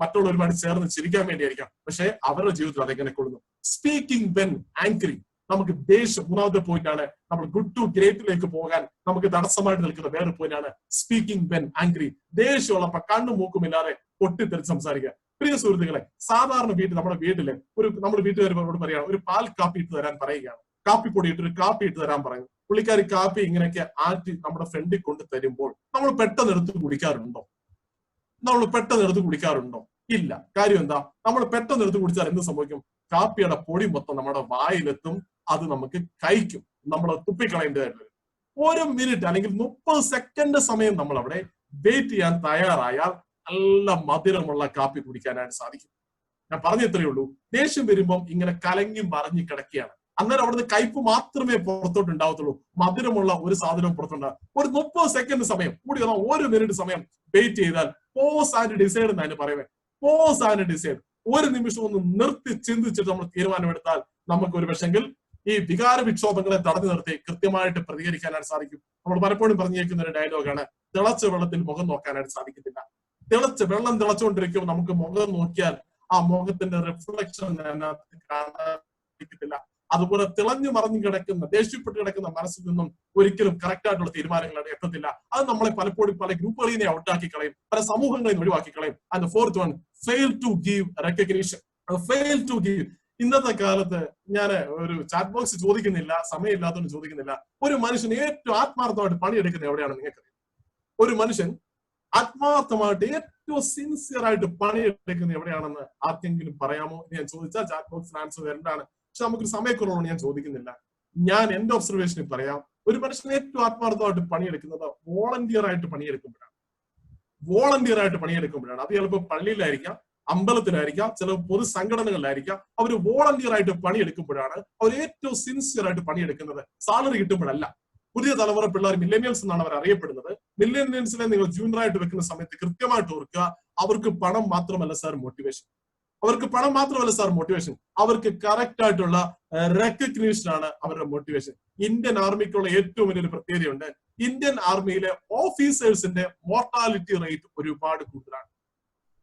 [SPEAKER 1] മറ്റുള്ള ഒരുപാട് ചേർന്ന് ചിരിക്കാൻ വേണ്ടിയായിരിക്കാം. പക്ഷെ അവരുടെ ജീവിതത്തിൽ അതെങ്ങനെ കൊള്ളുന്നു. സ്പീക്കിംഗ് വെൻ ആങ്കറി, നമുക്ക് ദേഷ്യം, മൂന്നാമത്തെ പോയിന്റ് ആണ്. നമ്മൾ ഗുഡ് ടു ഗ്രേറ്റിലേക്ക് പോകാൻ നമുക്ക് തടസ്സമായിട്ട് നിൽക്കുന്ന വേറൊരു പോയിന്റ് ആണ് സ്പീക്കിംഗ് വെൻ ആങ്കറി. ദേഷ്യമുള്ളപ്പോ കണ്ണും മൂക്കുമില്ലാതെ പൊട്ടിത്തെറിച്ച് സംസാരിക്കുക. പ്രിയ സുഹൃത്തുക്കളെ, സാധാരണ നമ്മുടെ വീട്ടില് നമ്മുടെ വീട്ടുകാരോട് പറയുകയാണ്, ഒരു പാൽ കാപ്പി ഇട്ട് തരാൻ പറയുകയാണ്. കാപ്പിപ്പൊടി ഇട്ടൊരു കാപ്പി ഇട്ട് തരാൻ പറയും. പുള്ളിക്കാരി കാപ്പി ഇങ്ങനെയൊക്കെ ആറ്റി നമ്മുടെ ഫ്രണ്ടിൽ കൊണ്ട് തരുമ്പോൾ നമ്മൾ പെട്ടെന്ന് എടുത്ത് കുടിക്കാറുണ്ടോ? ഇല്ല. കാര്യം എന്താ? നമ്മൾ പെട്ടെന്ന് എടുത്ത് കുടിച്ചാൽ എന്ത് സംഭവിക്കും? കാപ്പിയുടെ പൊടി മൊത്തം നമ്മുടെ വായിലെത്തും, അത് നമുക്ക് കഴിക്കും, നമ്മൾ തുപ്പിക്കളയേണ്ടതായിട്ട് വരും. 1 മിനിറ്റ് അല്ലെങ്കിൽ 30 സെക്കൻഡ് സമയം നമ്മൾ അവിടെ വെയിറ്റ് ചെയ്യാൻ തയ്യാറായാൽ നല്ല മധുരമുള്ള കാപ്പി കുടിക്കാനായിട്ട് സാധിക്കും. ഞാൻ പറഞ്ഞത്രയേ ഉള്ളൂ. ദേഷ്യം വരുമ്പം ഇങ്ങനെ കലങ്ങി മറിഞ്ഞു കിടക്കുകയാണ്. അന്നേരം അവിടുന്ന് കയ്പ് മാത്രമേ പുറത്തോട്ട് ഉണ്ടാവത്തുള്ളൂ, മധുരമുള്ള ഒരു സാധനവും പുറത്തുണ്ടാകും. ഒരു 30 സെക്കൻഡ് സമയം കൂടി 1 മിനിറ്റ് സമയം വെയിറ്റ് ചെയ്താൽ പോസ് ആൻഡ് ഡിസൈഡ് എന്നാണ് പറയുന്നത്. പോസ് ആൻഡ് ഡിസൈഡ്, ഒരു നിമിഷം ഒന്ന് നിർത്തി ചിന്തിച്ചിട്ട് നമ്മൾ തീരുമാനമെടുത്താൽ നമുക്ക് ഒരു പക്ഷെങ്കിൽ ഈ വികാര വിക്ഷോഭങ്ങളെ തടഞ്ഞു നിർത്തി കൃത്യമായിട്ട് പ്രതികരിക്കാനായിട്ട് സാധിക്കും. നമ്മൾ പലപ്പോഴും പറഞ്ഞേക്കുന്ന ഒരു ഡയലോഗാണ്, തിളച്ച വെള്ളത്തിൽ മുഖം നോക്കാനായിട്ട് സാധിക്കത്തില്ല. വെള്ളം തിളച്ചുകൊണ്ടിരിക്കുമ്പോൾ നമുക്ക് മുഖം നോക്കിയാൽ ആ മുഖത്തിന്റെ റിഫ്ലക്ഷൻ അതിനകത്ത് കാണാൻ സാധിക്കത്തില്ല. അതുപോലെ തിളഞ്ഞു മറിഞ്ഞു കിടക്കുന്ന, ദേഷ്യപ്പെട്ട് കിടക്കുന്ന മനസ്സിൽ നിന്നും ഒരിക്കലും കറക്റ്റ് ആയിട്ടുള്ള തീരുമാനങ്ങൾ എത്തത്തില്ല. അത് നമ്മളെ പലപ്പോഴും പല ഗ്രൂപ്പുകളിനെ ഔട്ടാക്കി കളയും, പല സമൂഹങ്ങളെയും ഒഴിവാക്കി കളയും. And fourth one, fail to give recognition. Fail to give. ഇന്നത്തെ കാലത്ത് ഞാൻ ഒരു ചാറ്റ് ബോക്സ് ചോദിക്കുന്നില്ല, സമയമില്ലാത്തതുകൊണ്ട് ചോദിക്കുന്നില്ല. ഒരു മനുഷ്യൻ ഏറ്റവും ആത്മാർത്ഥമായിട്ട് പണിയെടുക്കുന്നത് എവിടെയാണെന്ന് നിങ്ങൾക്കറിയാം? ഒരു മനുഷ്യൻ ആത്മാർത്ഥമായിട്ട് ഏറ്റവും സിൻസിയർ ആയിട്ട് പണിയെടുക്കുന്നത് എവിടെയാണെന്ന് ആർക്കെങ്കിലും പറയാമോ? ഞാൻ ചോദിച്ചാൽ ചാറ്റ് ബോക്സിൽ ആൻസർ വരേണ്ടതാണ്. പക്ഷെ നമുക്കൊരു സമയക്കുറവുകൊണ്ട് ഞാൻ ചോദിക്കുന്നില്ല. ഞാൻ എന്റെ ഒബ്സർവേഷനിൽ പറയാം, ഒരു മനുഷ്യൻ ഏറ്റവും ആത്മാർത്ഥമായിട്ട് പണിയെടുക്കുന്നത് വോളണ്ടിയർ ആയിട്ട് പണിയെടുക്കുമ്പോഴാണ്. അത് ചിലപ്പോൾ പള്ളിയിലായിരിക്കാം, അമ്പലത്തിലായിരിക്കാം, ചില പൊതു സംഘടനകളിലായിരിക്കാം. അവർ വോളണ്ടിയർ ആയിട്ട് പണിയെടുക്കുമ്പോഴാണ് അവർ ഏറ്റവും സിൻസിയർ ആയിട്ട് പണിയെടുക്കുന്നത്, സാലറി കിട്ടുമ്പോഴല്ല. പുതിയ തലമുറ പിള്ളേർ മില്ലേനിയൽസ് എന്നാണ് അവർ അറിയപ്പെടുന്നത്. മില്ലേനിയൽസിനെ നിങ്ങൾ ജൂനിയർ ആയിട്ട് വെക്കുന്ന സമയത്ത് കൃത്യമായിട്ട് ഓർക്കുക, അവർക്ക് പണം മാത്രമല്ല സാർ മോട്ടിവേഷൻ. അവർക്ക് കറക്റ്റ് ആയിട്ടുള്ള റെക്കഗ്നീഷൻ ആണ് അവരുടെ മോട്ടിവേഷൻ. ഇന്ത്യൻ ആർമിക്കുള്ള ഏറ്റവും വലിയൊരു പ്രത്യേകതയുണ്ട്. ഇന്ത്യൻ ആർമിയിലെ ഓഫീസേഴ്സിന്റെ മോർട്ടാലിറ്റി റേറ്റ് ഒരുപാട് കൂടുതലാണ്.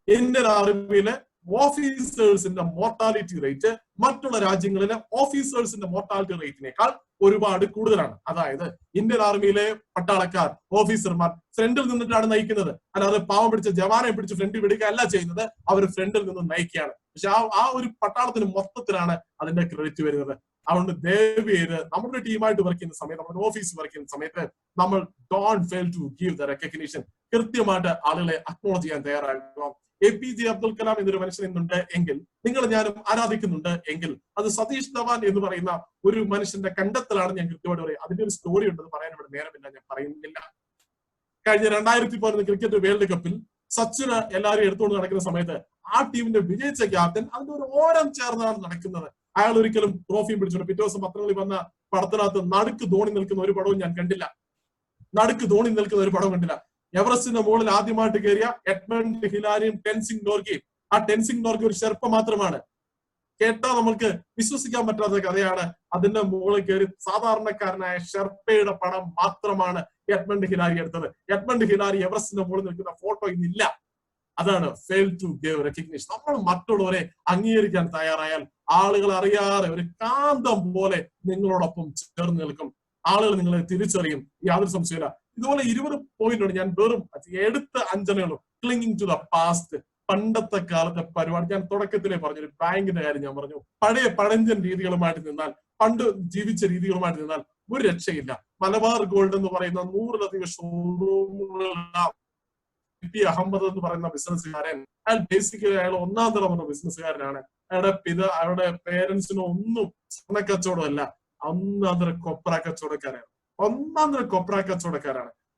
[SPEAKER 1] ഇന്ത്യൻ ആർമിയിലെ ഓഫീസേഴ്സിന്റെ മോർട്ടാലിറ്റി റേറ്റ് മറ്റുള്ള രാജ്യങ്ങളിലെ ഓഫീസേഴ്സിന്റെ മോർട്ടാലിറ്റി റേറ്റിനേക്കാൾ ഒരുപാട് കൂടുതലാണ്. അതായത് ഇന്ത്യൻ ആർമിയിലെ പട്ടാളക്കാർ, ഓഫീസർമാർ ഫ്രണ്ടിൽ നിന്നിട്ടാണ് നയിക്കുന്നത്. അല്ലാതെ പാവം പിടിച്ച ജവാനെ പിടിച്ച് ഫ്രണ്ടിൽ വിടുക അല്ല ചെയ്യുന്നത്, അവർ ഫ്രണ്ടിൽ നിന്ന് നയിക്കുകയാണ്. പക്ഷെ ആ ഒരു പട്ടാളത്തിന് മൊത്തത്തിലാണ് അതിന്റെ ക്രെഡിറ്റ് വരുന്നത്. അതുകൊണ്ട് ദയവ് ചെയ്ത് നമ്മുടെ ടീമായിട്ട് വർക്ക് ചെയ്യുന്ന സമയത്ത്, നമ്മുടെ ഓഫീസിൽ വർക്ക് ചെയ്യുന്ന സമയത്ത് നമ്മൾ don't fail to give the recognition. കൃത്യമായിട്ട് ആളുകളെ അക്നോളജ് ചെയ്യാൻ തയ്യാറാക്കുക. APJ അബ്ദുൽ കലാം എന്നൊരു മനുഷ്യൻ ഇന്നുണ്ട് എങ്കിൽ, നിങ്ങൾ ഞാനും ആരാധിക്കുന്നുണ്ട് എങ്കിൽ, അത് സതീഷ് ധവാൻ എന്ന് പറയുന്ന ഒരു മനുഷ്യന്റെ കണ്ടെത്തലാണെന്ന് ഞാൻ കൃത്യമായിട്ട് പറയും. അതിന്റെ ഒരു സ്റ്റോറി ഉണ്ടെന്ന് പറയാൻ ഇവിടെ നേരമില്ല, ഞാൻ പറയുന്നില്ല. കഴിഞ്ഞ 2011 ക്രിക്കറ്റ് വേൾഡ് കപ്പിൽ സച്ചിന് എല്ലാവരും എടുത്തുകൊണ്ട് നടക്കുന്ന സമയത്ത് ആ ടീമിന്റെ വിജയിച്ച ക്യാപ്റ്റൻ അതിന്റെ ഒരു ഓരം ചേർന്നാണ് നടക്കുന്നത്. അയാൾ ഒരിക്കലും ട്രോഫിയും പിടിച്ചിട്ടുണ്ട്. പിറ്റേ ദിവസം പത്രങ്ങളിൽ വന്ന പടത്തിനകത്ത് നടുക്ക് ധോണി നിൽക്കുന്ന ഒരു പടവും ഞാൻ കണ്ടില്ല. നടുക്ക് ധോണി നിൽക്കുന്ന ഒരു പടവും കണ്ടില്ല. എവറസ്റ്റിന്റെ മുകളിൽ ആദ്യമായിട്ട് കയറിയ എഡ്മണ്ട് ഹിലാരിയും ടെൻസിംഗ് നോർഗയും. ആ ടെൻസിംഗ് നോർഗ ഒരു ഷെർപ്പ മാത്രമാണ്. കേട്ടാ നമുക്ക് വിശ്വസിക്കാൻ പറ്റാത്ത കഥയാണ്. അതിന്റെ മുകളിൽ കയറി സാധാരണക്കാരനായ ഷെർപ്പയുടെ പടം മാത്രമാണ് എഡ്മണ്ട് ഹിലാരി എടുത്തത്. എഡ്മണ്ട് ഹിലാരി എവറസ്റ്റിന്റെ മുകളിൽ നിൽക്കുന്ന ഫോട്ടോ ഇന്നില്ല. അതാണ് ഫെയിൽ ടു ഗിവ് റെക്കഗ്നിഷൻ. നമ്മൾ മറ്റുള്ളവരെ അംഗീകരിക്കാൻ തയ്യാറായാൽ ആളുകൾ അറിയാതെ ഒരു കാന്തം പോലെ നിങ്ങളോടൊപ്പം ചേർന്ന് നിൽക്കും. ആളുകൾ നിങ്ങളെ തിരിച്ചറിയും, യാതൊരു സംശയമില്ല. ഇതുപോലെ 20 പോയിന്റാണ് ഞാൻ വെറും എടുത്ത 5 ക്ലിങ്ങിങ് ടു ദ പാസ്റ്റ്. പണ്ടത്തെ കാലത്തെ പരിപാടി ഞാൻ തുടക്കത്തിലേ പറഞ്ഞു. ഒരു ബാങ്കിന്റെ കാര്യം ഞാൻ പറഞ്ഞു. പഴയ പഴഞ്ചൻ രീതികളുമായിട്ട് നിന്നാൽ, പണ്ട് ജീവിച്ച രീതികളുമായിട്ട് നിന്നാൽ ഒരു രക്ഷയില്ല. മലബാർ ഗോൾഡ് എന്ന് പറയുന്ന 100-ലധികം ഷോറൂമുകളുള്ള അഹമ്മദ് എന്ന് പറയുന്ന ബിസിനസ്സുകാരൻ, അയാൾ ബേസിക്കലി അയാൾ ഒന്നാം തരം ബിസിനസ്സുകാരനാണ്. അയാളുടെ പേരൻസിനോ ഒന്നും സ്വർണ്ണ കച്ചവടമല്ല, ഒന്നാം തരം കൊപ്ര കച്ചവടക്കാരാണ്.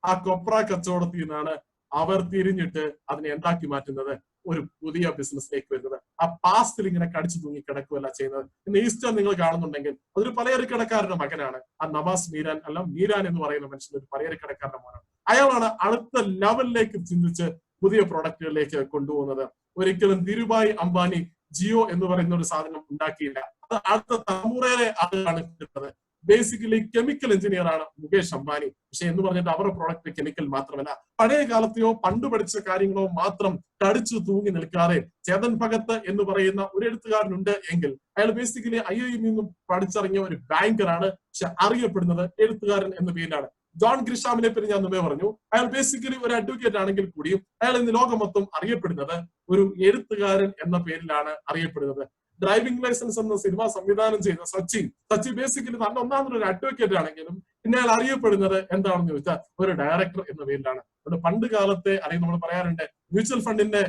[SPEAKER 1] ആ കൊപ്ര കച്ചവടത്തിൽ നിന്നാണ് അവർ തിരിഞ്ഞിട്ട് അതിനെ എന്താക്കി മാറ്റുന്നത്, ഒരു പുതിയ ബിസിനസ്സിലേക്ക് വരുന്നത്. ആ പാസ്റ്റിൽ ഇങ്ങനെ കടിച്ചു തൂങ്ങി കിടക്കുകയല്ല ചെയ്യുന്നത്. ഇന്ന് ഈസ്റ്റർ നിങ്ങൾ കാണുന്നുണ്ടെങ്കിൽ അതൊരു പലചരക്കടക്കാരന്റെ മകനാണ്. ആ നവാസ് മീരാൻ അല്ല, മീരാൻ എന്ന് പറയുന്ന മനുഷ്യൻ ഒരു പലചരക്കടക്കാരന്റെ മോനാണ്. അയാളാണ് അടുത്ത ലെവലിലേക്ക് ചിന്തിച്ച് പുതിയ പ്രൊഡക്റ്റുകളിലേക്ക് കൊണ്ടുപോകുന്നത്. ഒരിക്കലും ധീരുഭായ് അംബാനി ജിയോ എന്ന് പറയുന്ന ഒരു സാധനം ഉണ്ടാക്കിയില്ല. അത് അടുത്ത തലമുറയിലെ ആളുകളാണ് കിട്ടുന്നത്. ബേസിക്കലി കെമിക്കൽ എഞ്ചിനീയർ ആണ് മുകേഷ് അംബാനി. പക്ഷെ എന്ന് പറഞ്ഞിട്ട് അവരുടെ പ്രോഡക്റ്റ് കെമിക്കൽ മാത്രമല്ല, പഴയ കാലത്തെയോ പണ്ട് പഠിച്ച കാര്യങ്ങളോ മാത്രം കടിച്ചു തൂങ്ങി നിൽക്കാതെ, ചേതൻ ഭഗത് എന്ന് പറയുന്ന ഒരു എഴുത്തുകാരനുണ്ട് എങ്കിൽ അയാൾ ബേസിക്കലി IIM നിന്നും പഠിച്ചിറങ്ങിയ ഒരു ബാങ്കറാണ്. പക്ഷെ അറിയപ്പെടുന്നത് എഴുത്തുകാരൻ എന്ന പേരിലാണ്. ജോൺ ഗ്രിഷാമിനെ പറ്റി ഞാൻ മുമ്പേ പറഞ്ഞു. അയാൾ ബേസിക്കലി ഒരു അഡ്വക്കേറ്റ് ആണെങ്കിൽ കൂടിയും അയാൾ ഇന്ന് ലോകം മൊത്തം അറിയപ്പെടുന്നത് ഒരു എഴുത്തുകാരൻ എന്ന പേരിലാണ് അറിയപ്പെടുന്നത്. ഡ്രൈവിംഗ് ലൈസൻസ് എന്ന സിനിമ സംവിധാനം ചെയ്ത സച്ചി ബേസിക്കലി തന്നെ ഒന്നാമതൊരു ഒരു അഡ്വക്കേറ്റ് ആണെങ്കിലും പിന്നെ അയാൾ അറിയപ്പെടുന്നത് എന്താണെന്ന് ചോദിച്ചാൽ ഒരു ഡയറക്ടർ എന്ന പേരിലാണ്. അതുകൊണ്ട് പണ്ട് കാലത്തെ അല്ലെങ്കിൽ നമ്മൾ പറയാറുണ്ട്, മ്യൂച്വൽ ഫണ്ടിന്റെ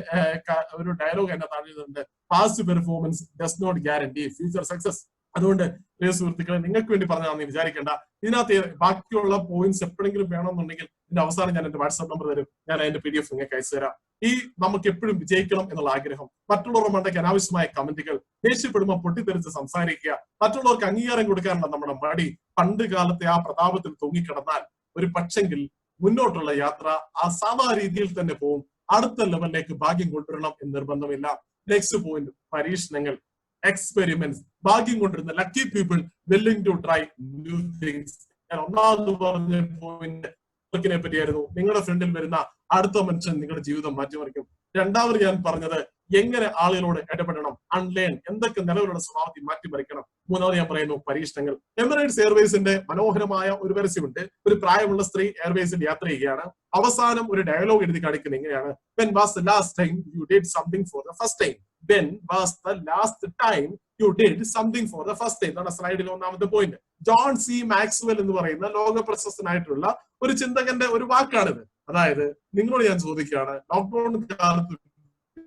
[SPEAKER 1] ഒരു ഡയലോഗ് എന്നെ താഴെയുണ്ട്, past performance does not guarantee future success. അതുകൊണ്ട് പ്രിയ സുഹൃത്തുക്കളെ, നിങ്ങൾക്ക് വേണ്ടി പറഞ്ഞാണെന്ന് വിചാരിക്കേണ്ട. ഇതിനകത്ത് ബാക്കിയുള്ള പോയിന്റ്സ് എപ്പോഴെങ്കിലും വേണമെന്നുണ്ടെങ്കിൽ ഇതിന്റെ അവസാനം ഞാൻ എന്റെ വാട്സ്ആപ്പ് നമ്പർ തരും. ഞാൻ അതിന്റെ PDF നിങ്ങൾക്ക് അയച്ചു തരാം. ഈ നമുക്ക് എപ്പോഴും വിജയിക്കണം എന്നുള്ള ആഗ്രഹം, മറ്റുള്ളവരുടെ മണ്ടയ്ക്ക് അനാവശ്യമായ കമന്റുകൾ, ദേഷ്യപ്പെടുമ്പോൾ പൊട്ടിത്തെറിച്ച് സംസാരിക്കുക, മറ്റുള്ളവർക്ക് അംഗീകാരം കൊടുക്കാനുള്ള നമ്മുടെ മടി, പണ്ട് കാലത്തെ ആ പ്രതാപത്തിൽ തൂങ്ങിക്കിടന്നാൽ ഒരു പക്ഷെങ്കിൽ മുന്നോട്ടുള്ള യാത്ര ആ സാധാ രീതിയിൽ തന്നെ പോവും. അടുത്ത ലെവലിലേക്ക് ഭാഗ്യം കൊണ്ടുവരണം എന്ന് നിർബന്ധമില്ല. നെക്സ്റ്റ് പോയിന്റ്, പരീക്ഷണങ്ങൾ, എക്സ്പെരിമെന്റ്സ്. ഭാഗ്യം കൊണ്ടിരുന്ന lucky people willing to try new things. ഞാൻ ഒന്നാമത് പറഞ്ഞ പോയിന്റ് ിനെ പറ്റിയായിരുന്നു. നിങ്ങളുടെ ഫ്രണ്ടിൽ വരുന്ന അടുത്ത മനുഷ്യൻ നിങ്ങളുടെ ജീവിതം മാറ്റിമറിക്കും. രണ്ടാമത് ഞാൻ പറഞ്ഞത് എങ്ങനെ ആളുകളോട് ഇടപെടണം, അൺലേൺ, എന്തൊക്കെ നിലവിലുള്ള സ്വഭാവത്തിൽ മാറ്റിമറിക്കണം. മൂന്നാമത് ഞാൻ പറയുന്നു പരീക്ഷണങ്ങൾ. എമിറേറ്റ്സ് എയർവേസിന്റെ മനോഹരമായ ഒരു പരസ്യമുണ്ട്. ഒരു പ്രായമുള്ള സ്ത്രീ എയർവേസിൽ യാത്ര ചെയ്യുകയാണ്. അവസാനം ഒരു ഡയലോഗ് എഴുതി കാണിക്കുന്നത് എങ്ങനെയാണ്, when was the last time you did something for the first time? When was the last time you did something for the first time? എന്നാണ് സ്ലൈഡിൽ ഒന്നാമത്തെ പോയിന്റ്. ജോൺ സി മാക്സ്വെൽ എന്ന് പറയുന്ന ലോക പ്രശസ്തനായിട്ടുള്ള ഒരു ചിന്തകന്റെ ഒരു വാക്കാണിത്. അതായത് നിങ്ങളോട് ഞാൻ ചോദിക്കുകയാണ്, ലോക്ക്ഡൌൺ കാലത്ത്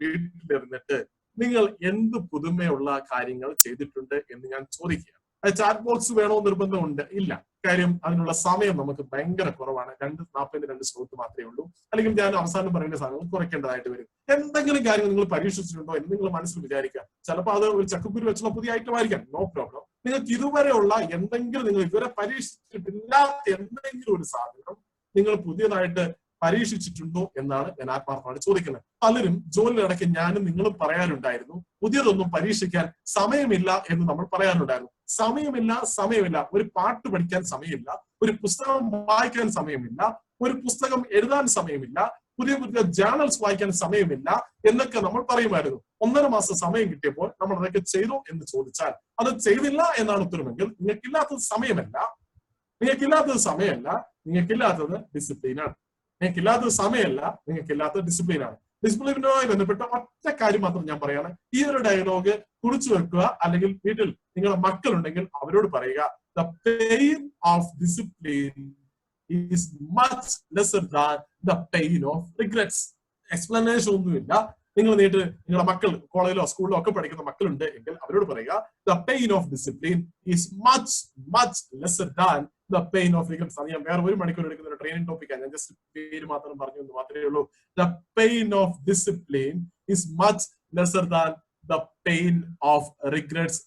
[SPEAKER 1] വീട്ടിലിരുന്നിട്ട് നിങ്ങൾ എന്ത് പുതുമയുള്ള കാര്യങ്ങൾ ചെയ്തിട്ടുണ്ട് എന്ന് ഞാൻ ചോദിക്കുകയാണ്. ചാറ്റ് ബോക്സ് വേണോ നിർബന്ധമുണ്ട്? ഇല്ല. കാര്യം അതിനുള്ള സമയം നമുക്ക് ഭയങ്കര കുറവാണ്. 2:42 സ്ലോട്ട് മാത്രമേ ഉള്ളൂ. അല്ലെങ്കിൽ ഞാൻ അവസാനം പറയുന്ന സാധനങ്ങൾ കുറയ്ക്കേണ്ടതായിട്ട് വരും. എന്തെങ്കിലും കാര്യം നിങ്ങൾ പരീക്ഷിച്ചിട്ടുണ്ടോ എന്ന് നിങ്ങൾ മനസ്സിൽ വിചാരിക്കുക. ചിലപ്പോൾ അത് ഒരു ചക്കക്കുരു വെച്ചുള്ള പുതിയ ഐറ്റം ആയിരിക്കാം, നോ പ്രോബ്ലം. നിങ്ങൾക്ക് ഇതുവരെയുള്ള എന്തെങ്കിലും, നിങ്ങൾ ഇതുവരെ പരീക്ഷിച്ചിട്ടില്ലാത്ത എന്തെങ്കിലും ഒരു സാധനം നിങ്ങൾ പുതിയതായിട്ട് പരീക്ഷിച്ചിട്ടുണ്ടോ എന്നാണ് ഞാൻ ആത്മാർത്ഥമായിട്ട് ചോദിക്കുന്നത്. പലരും ജോലിയിടയ്ക്ക് ഞാനും നിങ്ങളും പറയാനുണ്ടായിരുന്നു, പുതിയതൊന്നും പരീക്ഷിക്കാൻ സമയമില്ല എന്ന് നമ്മൾ പറയാനുണ്ടായിരുന്നു. സമയമില്ല. ഒരു പാട്ട് പഠിക്കാൻ സമയമില്ല, ഒരു പുസ്തകം വായിക്കാൻ സമയമില്ല, ഒരു പുസ്തകം എഴുതാൻ സമയമില്ല, പുതിയ ജേർണൽസ് വായിക്കാൻ സമയമില്ല എന്നൊക്കെ നമ്മൾ പറയുമായിരുന്നു. 1.5 മാസം സമയം കിട്ടിയപ്പോൾ നമ്മൾ അതൊക്കെ ചെയ്തോ എന്ന് ചോദിച്ചാൽ അത് ചെയ്തില്ല എന്നാണ് ഉത്തരമെങ്കിൽ നിങ്ങൾക്കില്ലാത്തത് സമയമല്ല, നിങ്ങൾക്കില്ലാത്തത് ഡിസിപ്ലിനാണ്. നിങ്ങൾക്കില്ലാത്തത് സമയമല്ല, നിങ്ങൾക്കില്ലാത്തത് ഡിസിപ്ലിനാണ്. ഡിസിപ്ലിനുമായി ബന്ധപ്പെട്ട ഒറ്റ കാര്യം മാത്രം ഞാൻ പറയാണ്. ഈ ഒരു ഡയലോഗ് കുറിച്ചു വെക്കുക. അല്ലെങ്കിൽ വീട്ടിൽ നിങ്ങളുടെ മക്കളുണ്ടെങ്കിൽ അവരോട് പറയുക, the pain of discipline is much lesser than the pain of regrets. Explanation ഒന്നുമില്ല. നിങ്ങൾ നേരിട്ട് നിങ്ങളുടെ മക്കൾ കോളേജിലോ സ്കൂളിലോ ഒക്കെ പഠിക്കുന്ന മക്കളുണ്ട് എങ്കിൽ അവരോട് പറയുക, the pain of discipline is much lesser than the pain of regrets. അത് ഞാൻ വേറെ 1 മണിക്കൂർ എടുക്കുന്ന ഒരു ട്രെയിനിങ് ടോപ്പിക്കാണ്. ഞാൻ ജസ്റ്റ് പേര് മാത്രം പറഞ്ഞു എന്ന് മാത്രമേ ഉള്ളൂ. The pain of discipline is much lesser than the pain of regrets.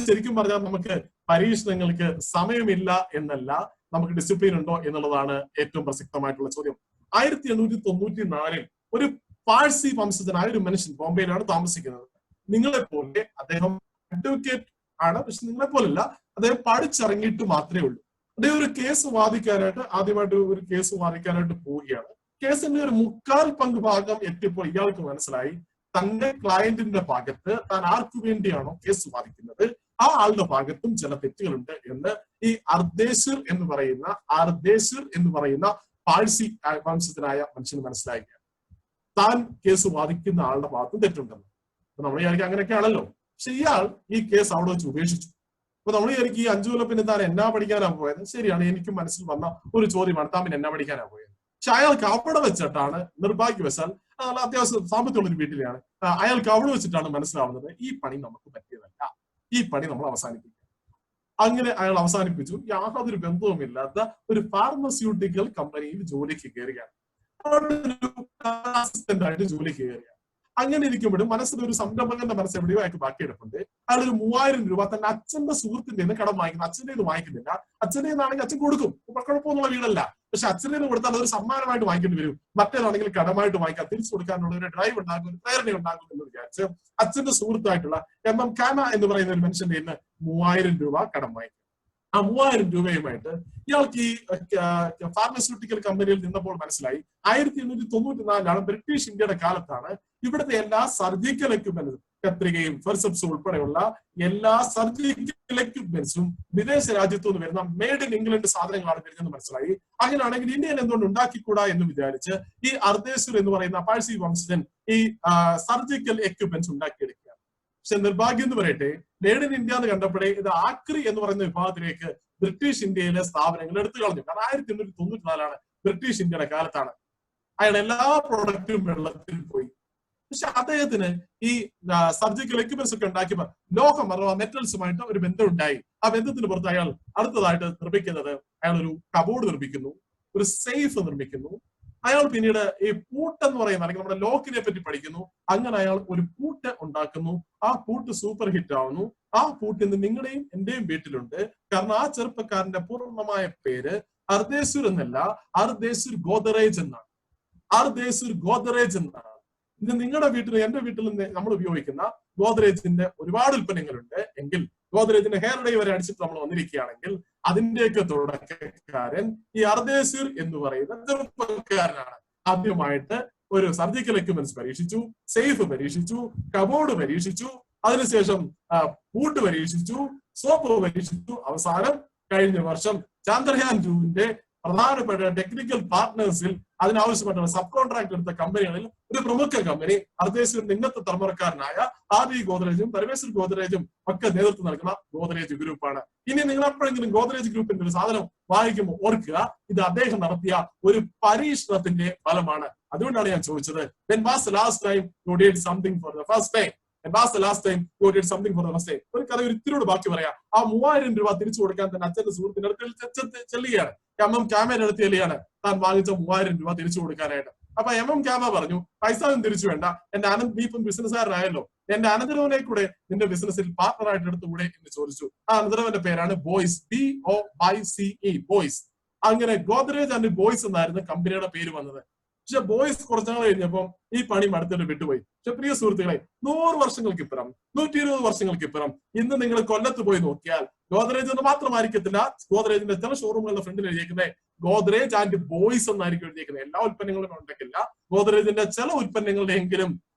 [SPEAKER 1] ശരിക്കും പറഞ്ഞാൽ നമുക്ക് പരീക്ഷണങ്ങൾക്ക് സമയമില്ല എന്നല്ല, നമുക്ക് ഡിസിപ്ലിൻ ഉണ്ടോ എന്നുള്ളതാണ് ഏറ്റവും പ്രസക്തമായിട്ടുള്ള ചോദ്യം. 1894 ഒരു പാഴ്സി വംശജനായ ഒരു മനുഷ്യൻ ബോംബെയിലാണ് താമസിക്കുന്നത്. നിങ്ങളെ പോലെ അദ്ദേഹം അഡ്വക്കേറ്റ് ആണ്, പക്ഷെ നിങ്ങളെ പോലല്ല, അദ്ദേഹം പഠിച്ചിറങ്ങിയിട്ട് മാത്രമേ ഉള്ളൂ. അദ്ദേഹം ഒരു കേസ് വാദിക്കാനായിട്ട് ആദ്യമായിട്ട് ഒരു കേസ് വാദിക്കാനായിട്ട് പോവുകയാണ്. കേസിന്റെ ഒരു 3/4 ഭാഗം എത്തിയപ്പോൾ ഇയാൾക്ക് മനസ്സിലായി തന്റെ ക്ലയന്റിന്റെ ഭാഗത്ത് താൻ ആർക്കു വേണ്ടിയാണോ കേസ് വാദിക്കുന്നത് ആ ആളുടെ ഭാഗത്തും ചില തെറ്റുകളുണ്ട് എന്ന് ഈ അർദേശിർ എന്ന് പറയുന്ന പാഴ്സി വംശജനായ മനുഷ്യന് മനസ്സിലാക്കുകയാണ്. താൻ കേസ് വാദിക്കുന്ന ആളുടെ ഭാഗത്തും തെറ്റുണ്ടെന്ന്. അപ്പൊ നമ്മൾ വിചാരിക്കും അങ്ങനെയൊക്കെയാണല്ലോ. പക്ഷെ ഇയാൾ ഈ കേസ് അവിടെ വെച്ച് ഉപേക്ഷിച്ചു. അപ്പൊ നമ്മൾ വിചാരിക്കും ഈ 5 കൊല്ലം പിന്നെ താൻ എന്നാ പഠിക്കാനാ പോയത്? ശരിയാണ്, എനിക്ക് മനസ്സിൽ വന്ന ഒരു ചോദ്യമാണ്, താൻ പിന്നെ എന്നാ പഠിക്കാനാ പോയത്? പക്ഷെ അയാൾക്ക് അവിടെ വെച്ചിട്ടാണ് നിർഭാഗ്യവശാൽ അത്യാവശ്യം സാമ്പത്തികമുള്ള ഒരു വീട്ടിലാണ്, അയാൾക്ക് അവിടെ വെച്ചിട്ടാണ് മനസ്സിലാവുന്നത് ഈ പണി നമുക്ക് പറ്റിയതല്ല, ഈ പണി നമ്മൾ അവസാനിപ്പിക്കും. അങ്ങനെ അയാൾ അവസാനിപ്പിച്ചു. യാതൊരു ബന്ധവുമില്ലാത്ത ഒരു ഫാർമസ്യൂട്ടിക്കൽ കമ്പനിയിൽ ജോലിക്ക് കയറുകയാണ്. അസിസ്റ്റന്റ് ആയിട്ട് ജോലിക്ക് കയറുകയാണ്. അങ്ങനെ ഇരിക്കുമ്പോഴും മനസ്സിലൊരു സംരംഭകന്റെ മനസ്സ് എവിടെയോ അയാൾക്ക് ബാക്കിയെടുപ്പുണ്ട്. അയാൾ ഒരു 3000 രൂപ തന്റെ അച്ഛന്റെ സുഹൃത്തിന്റെ നിന്ന് കടം വാങ്ങിക്കുന്നു. അച്ഛൻ്റെ ഇത് വാങ്ങിക്കുന്നില്ല. അച്ഛൻ്റെ നിന്നാണെങ്കിൽ അച്ഛൻ കൊടുക്കും, കുഴപ്പമൊന്നുള്ള വീടല്ല. പക്ഷെ അച്ഛൻ്റെ നിന്ന് കൊടുത്താൽ അതൊരു സമ്മാനമായിട്ട് വാങ്ങിക്കേണ്ടി വരും. മറ്റേതാണെങ്കിൽ കടമായിട്ട് വാങ്ങിക്കാം, തിരിച്ചു കൊടുക്കാനുള്ള ഒരു ഡ്രൈവ് ഉണ്ടാകും, ഒരു പ്രേരണ ഉണ്ടാകും എന്ന് വിചാരിച്ച് അച്ഛന്റെ സുഹൃത്തായിട്ടുള്ള MM കാമ എന്ന് പറയുന്ന ഒരു മനുഷ്യന്റെ നിന്ന് 3000 രൂപ കടം വാങ്ങിക്കും. ആ 3000 രൂപയുമായിട്ട് ഇയാൾക്ക് ഈ ഫാർമസ്യൂട്ടിക്കൽ കമ്പനിയിൽ നിന്നപ്പോൾ മനസ്സിലായി 1894 ബ്രിട്ടീഷ് ഇന്ത്യയുടെ കാലത്താണ് ഇവിടുത്തെ എല്ലാ സർജിക്കൽ എക്യുപ്മെന്റ്സും, കത്രികയും ഫെർസെപ്സും ഉൾപ്പെടെയുള്ള എല്ലാ സർജിക്കൽ എക്യുപ്മെന്റ്സും വിദേശ രാജ്യത്തു നിന്ന് വരുന്ന മെയ്ഡ് ഇൻ ഇംഗ്ലണ്ട് സാധനങ്ങളാണ് വരുന്നതെന്ന് മനസ്സിലായി. അങ്ങനെയാണെങ്കിൽ ഇന്ത്യയിൽ എന്തുകൊണ്ട് ഉണ്ടാക്കിക്കൂടാ എന്ന് വിചാരിച്ച് ഈ അർദേശുർ എന്ന് പറയുന്ന പാഴ്സി വംശജൻ ഈ സർജിക്കൽ എക്യുപ്മെന്റ്സ് ഉണ്ടാക്കിയെടുക്കുകയാണ്. പക്ഷെ നിർഭാഗ്യം എന്ന് പറയട്ടെ, മെയ്ഡ് ഇൻ ഇന്ത്യ എന്ന് കണ്ടപ്പോഴേ ഇത് ആക്രി എന്ന് പറയുന്ന വിഭാഗത്തിലേക്ക് ബ്രിട്ടീഷ് ഇന്ത്യയിലെ സ്ഥാപനങ്ങൾ എടുത്തു കളഞ്ഞു. കാരണം 1894 ബ്രിട്ടീഷ് ഇന്ത്യയുടെ കാലത്താണ്. അയാൾ എല്ലാ പ്രോഡക്റ്റും വെള്ളത്തിൽ പോയി. പക്ഷെ അദ്ദേഹത്തിന് ഈ സർജിക്കൽ എക്യുപ്മെന്റ്സ് ഒക്കെ ഉണ്ടാക്കിയപ്പോൾ ലോഹം അഥവാ മെറ്റൽസുമായിട്ട് ഒരു ബന്ധം ഉണ്ടായി. ആ ബന്ധത്തിന് പുറത്ത് അയാൾ അടുത്തതായിട്ട് നിർമ്മിക്കുന്നത്, അയാൾ ഒരു കബോർഡ് നിർമ്മിക്കുന്നു, ഒരു സേഫ് നിർമ്മിക്കുന്നു. അയാൾ പിന്നീട് ഈ പൂട്ട് എന്ന് പറയുന്ന, അല്ലെങ്കിൽ നമ്മുടെ ലോക്കിനെ പറ്റി പഠിക്കുന്നു. അങ്ങനെ അയാൾ ഒരു പൂട്ട് ഉണ്ടാക്കുന്നു. ആ പൂട്ട് സൂപ്പർ ഹിറ്റ് ആവുന്നു. ആ പൂട്ട് ഇന്ന് നിങ്ങളുടെയും എന്റെയും വീട്ടിലുണ്ട്. കാരണം ആ ചെറുപ്പക്കാരന്റെ പൂർണ്ണമായ പേര് അർദേശുർ എന്നല്ല, അർദേശുർ ഗോദറേജ് എന്നാണ്. അർദേശുർ ഗോദറേജ് എന്നാണ്. ഇത് നിങ്ങളുടെ വീട്ടിൽ, എന്റെ വീട്ടിൽ നമ്മൾ ഉപയോഗിക്കുന്ന ഗോദറേജിന്റെ ഒരുപാട് ഉൽപ്പന്നങ്ങളുണ്ട്. എങ്കിൽ ഗോദറേജിന്റെ ഹെയർ ഡൈ വരെ അടിച്ചിട്ട് നമ്മൾ വന്നിരിക്കുകയാണെങ്കിൽ അതിന്റെയൊക്കെ തുടക്കക്കാരൻ ഈ അർദേശുർ എന്ന് പറയുന്ന ചെറുപ്പക്കാരനാണ്. ആദ്യമായിട്ട് ഒരു സർജിക്കൽ എക്യുപ്മെന്റ്സ് പരീക്ഷിച്ചു, സേഫ് പരീക്ഷിച്ചു, കബോർഡ് പരീക്ഷിച്ചു, അതിനുശേഷം പൂട്ട് പരീക്ഷിച്ചു, സോപ്പ് പരീക്ഷിച്ചു. അവസാനം കഴിഞ്ഞ വർഷം ചന്ദ്രയാൻ 2 പ്രധാനപ്പെട്ട ടെക്നിക്കൽ പാർട്ട്നേഴ്സിൽ അതിനാവശ്യമായിട്ടുള്ള സബ് കോൺട്രാക്ട് എടുത്ത കമ്പനികളിൽ ഒരു പ്രമുഖ കമ്പനി അർദേശുറിന്റെ ഇന്നത്തെ തലമുറക്കാരനായ RV ഗോദ്രേജും പരമേശ്വർ ഗോദ്രേജും ഒക്കെ നേതൃത്വം നൽകുന്ന ഗോദ്രേജ് ഗ്രൂപ്പാണ്. ഇനി നിങ്ങൾ എപ്പോഴെങ്കിലും ഗോദ്രേജ് ഗ്രൂപ്പിന്റെ ഒരു സാധനം വാങ്ങിക്കുമ്പോൾ ഓർക്കുക, ഇത് അദ്ദേഹം നടത്തിയ ഒരു പരീക്ഷണത്തിന്റെ ഫലമാണ്. അതുകൊണ്ടാണ് ഞാൻ ചോദിച്ചത്, when was the last time you did something for the first time? When was the last time you did something for the first time? ഒരു കഥ ഒരു ഇത്തിരിയോട് ബാക്കി പറയാം. ആ 3000 രൂപ തിരിച്ചു കൊടുക്കാൻ തന്നെ അച്ഛന്റെ സുഹൃത്തിന്റെ അടുത്ത് ചെല്ലുകയാണ്. MM കാമയുടെ അടുത്ത് ചെല്ലുകയാണ് താൻ വാങ്ങിച്ച 3000 രൂപ തിരിച്ചു കൊടുക്കാനായിട്ട്. അപ്പൊ MM കാമ പറഞ്ഞു, പൈസ ഒന്നും തിരിച്ചു വേണ്ട, എന്റെ അനന്ത്, നീ ഇപ്പം ബിസിനസ്സുകാരനായല്ലോ, എന്റെ അനന്തരവനെ കൂടെ നിന്റെ ബിസിനസ്സിൽ പാർട്ണറായിട്ട് എടുത്തുകൂടെ എന്ന് ചോദിച്ചു. ആ അനന്തരവന്റെ പേരാണ് ബോയ്സ്, BOYCE, ബോയ്സ്. അങ്ങനെ ഗോദ്രേജ് ആൻഡ് ബോയ്സ് എന്നായിരുന്നു കമ്പനിയുടെ പേര് വന്നത്. പക്ഷെ ബോയ്സ് കുറച്ചാൾ കഴിഞ്ഞപ്പം ഈ പണി മടുത്തിട്ട് വിട്ടുപോയി. പക്ഷെ പ്രിയ സുഹൃത്തുക്കളെ, 100 വർഷങ്ങൾക്കിപ്പുറം, 120 വർഷങ്ങൾക്കിപ്പുറം ഇന്ന് നിങ്ങൾ കൊല്ലത്ത് പോയി നോക്കിയാൽ ഗോദ്രേജ് എന്ന് മാത്രമായിരിക്കത്തില്ല, ഗോദ്രേജിന്റെ ചില ഷോറൂമുകളുടെ ഫ്രണ്ടിൽ എഴുതിയിരിക്കുന്നത് ഗോദ്രേജ് ആൻഡ് ബോയ്സ് എന്നായിരിക്കും എഴുതിയിരിക്കുന്നത്. എല്ലാ ഉൽപ്പന്നങ്ങളും ഉണ്ടെങ്കില്ല, ഗോദ്രേജിന്റെ ചില ഉൽപ്പന്നങ്ങളുടെ എങ്കിലും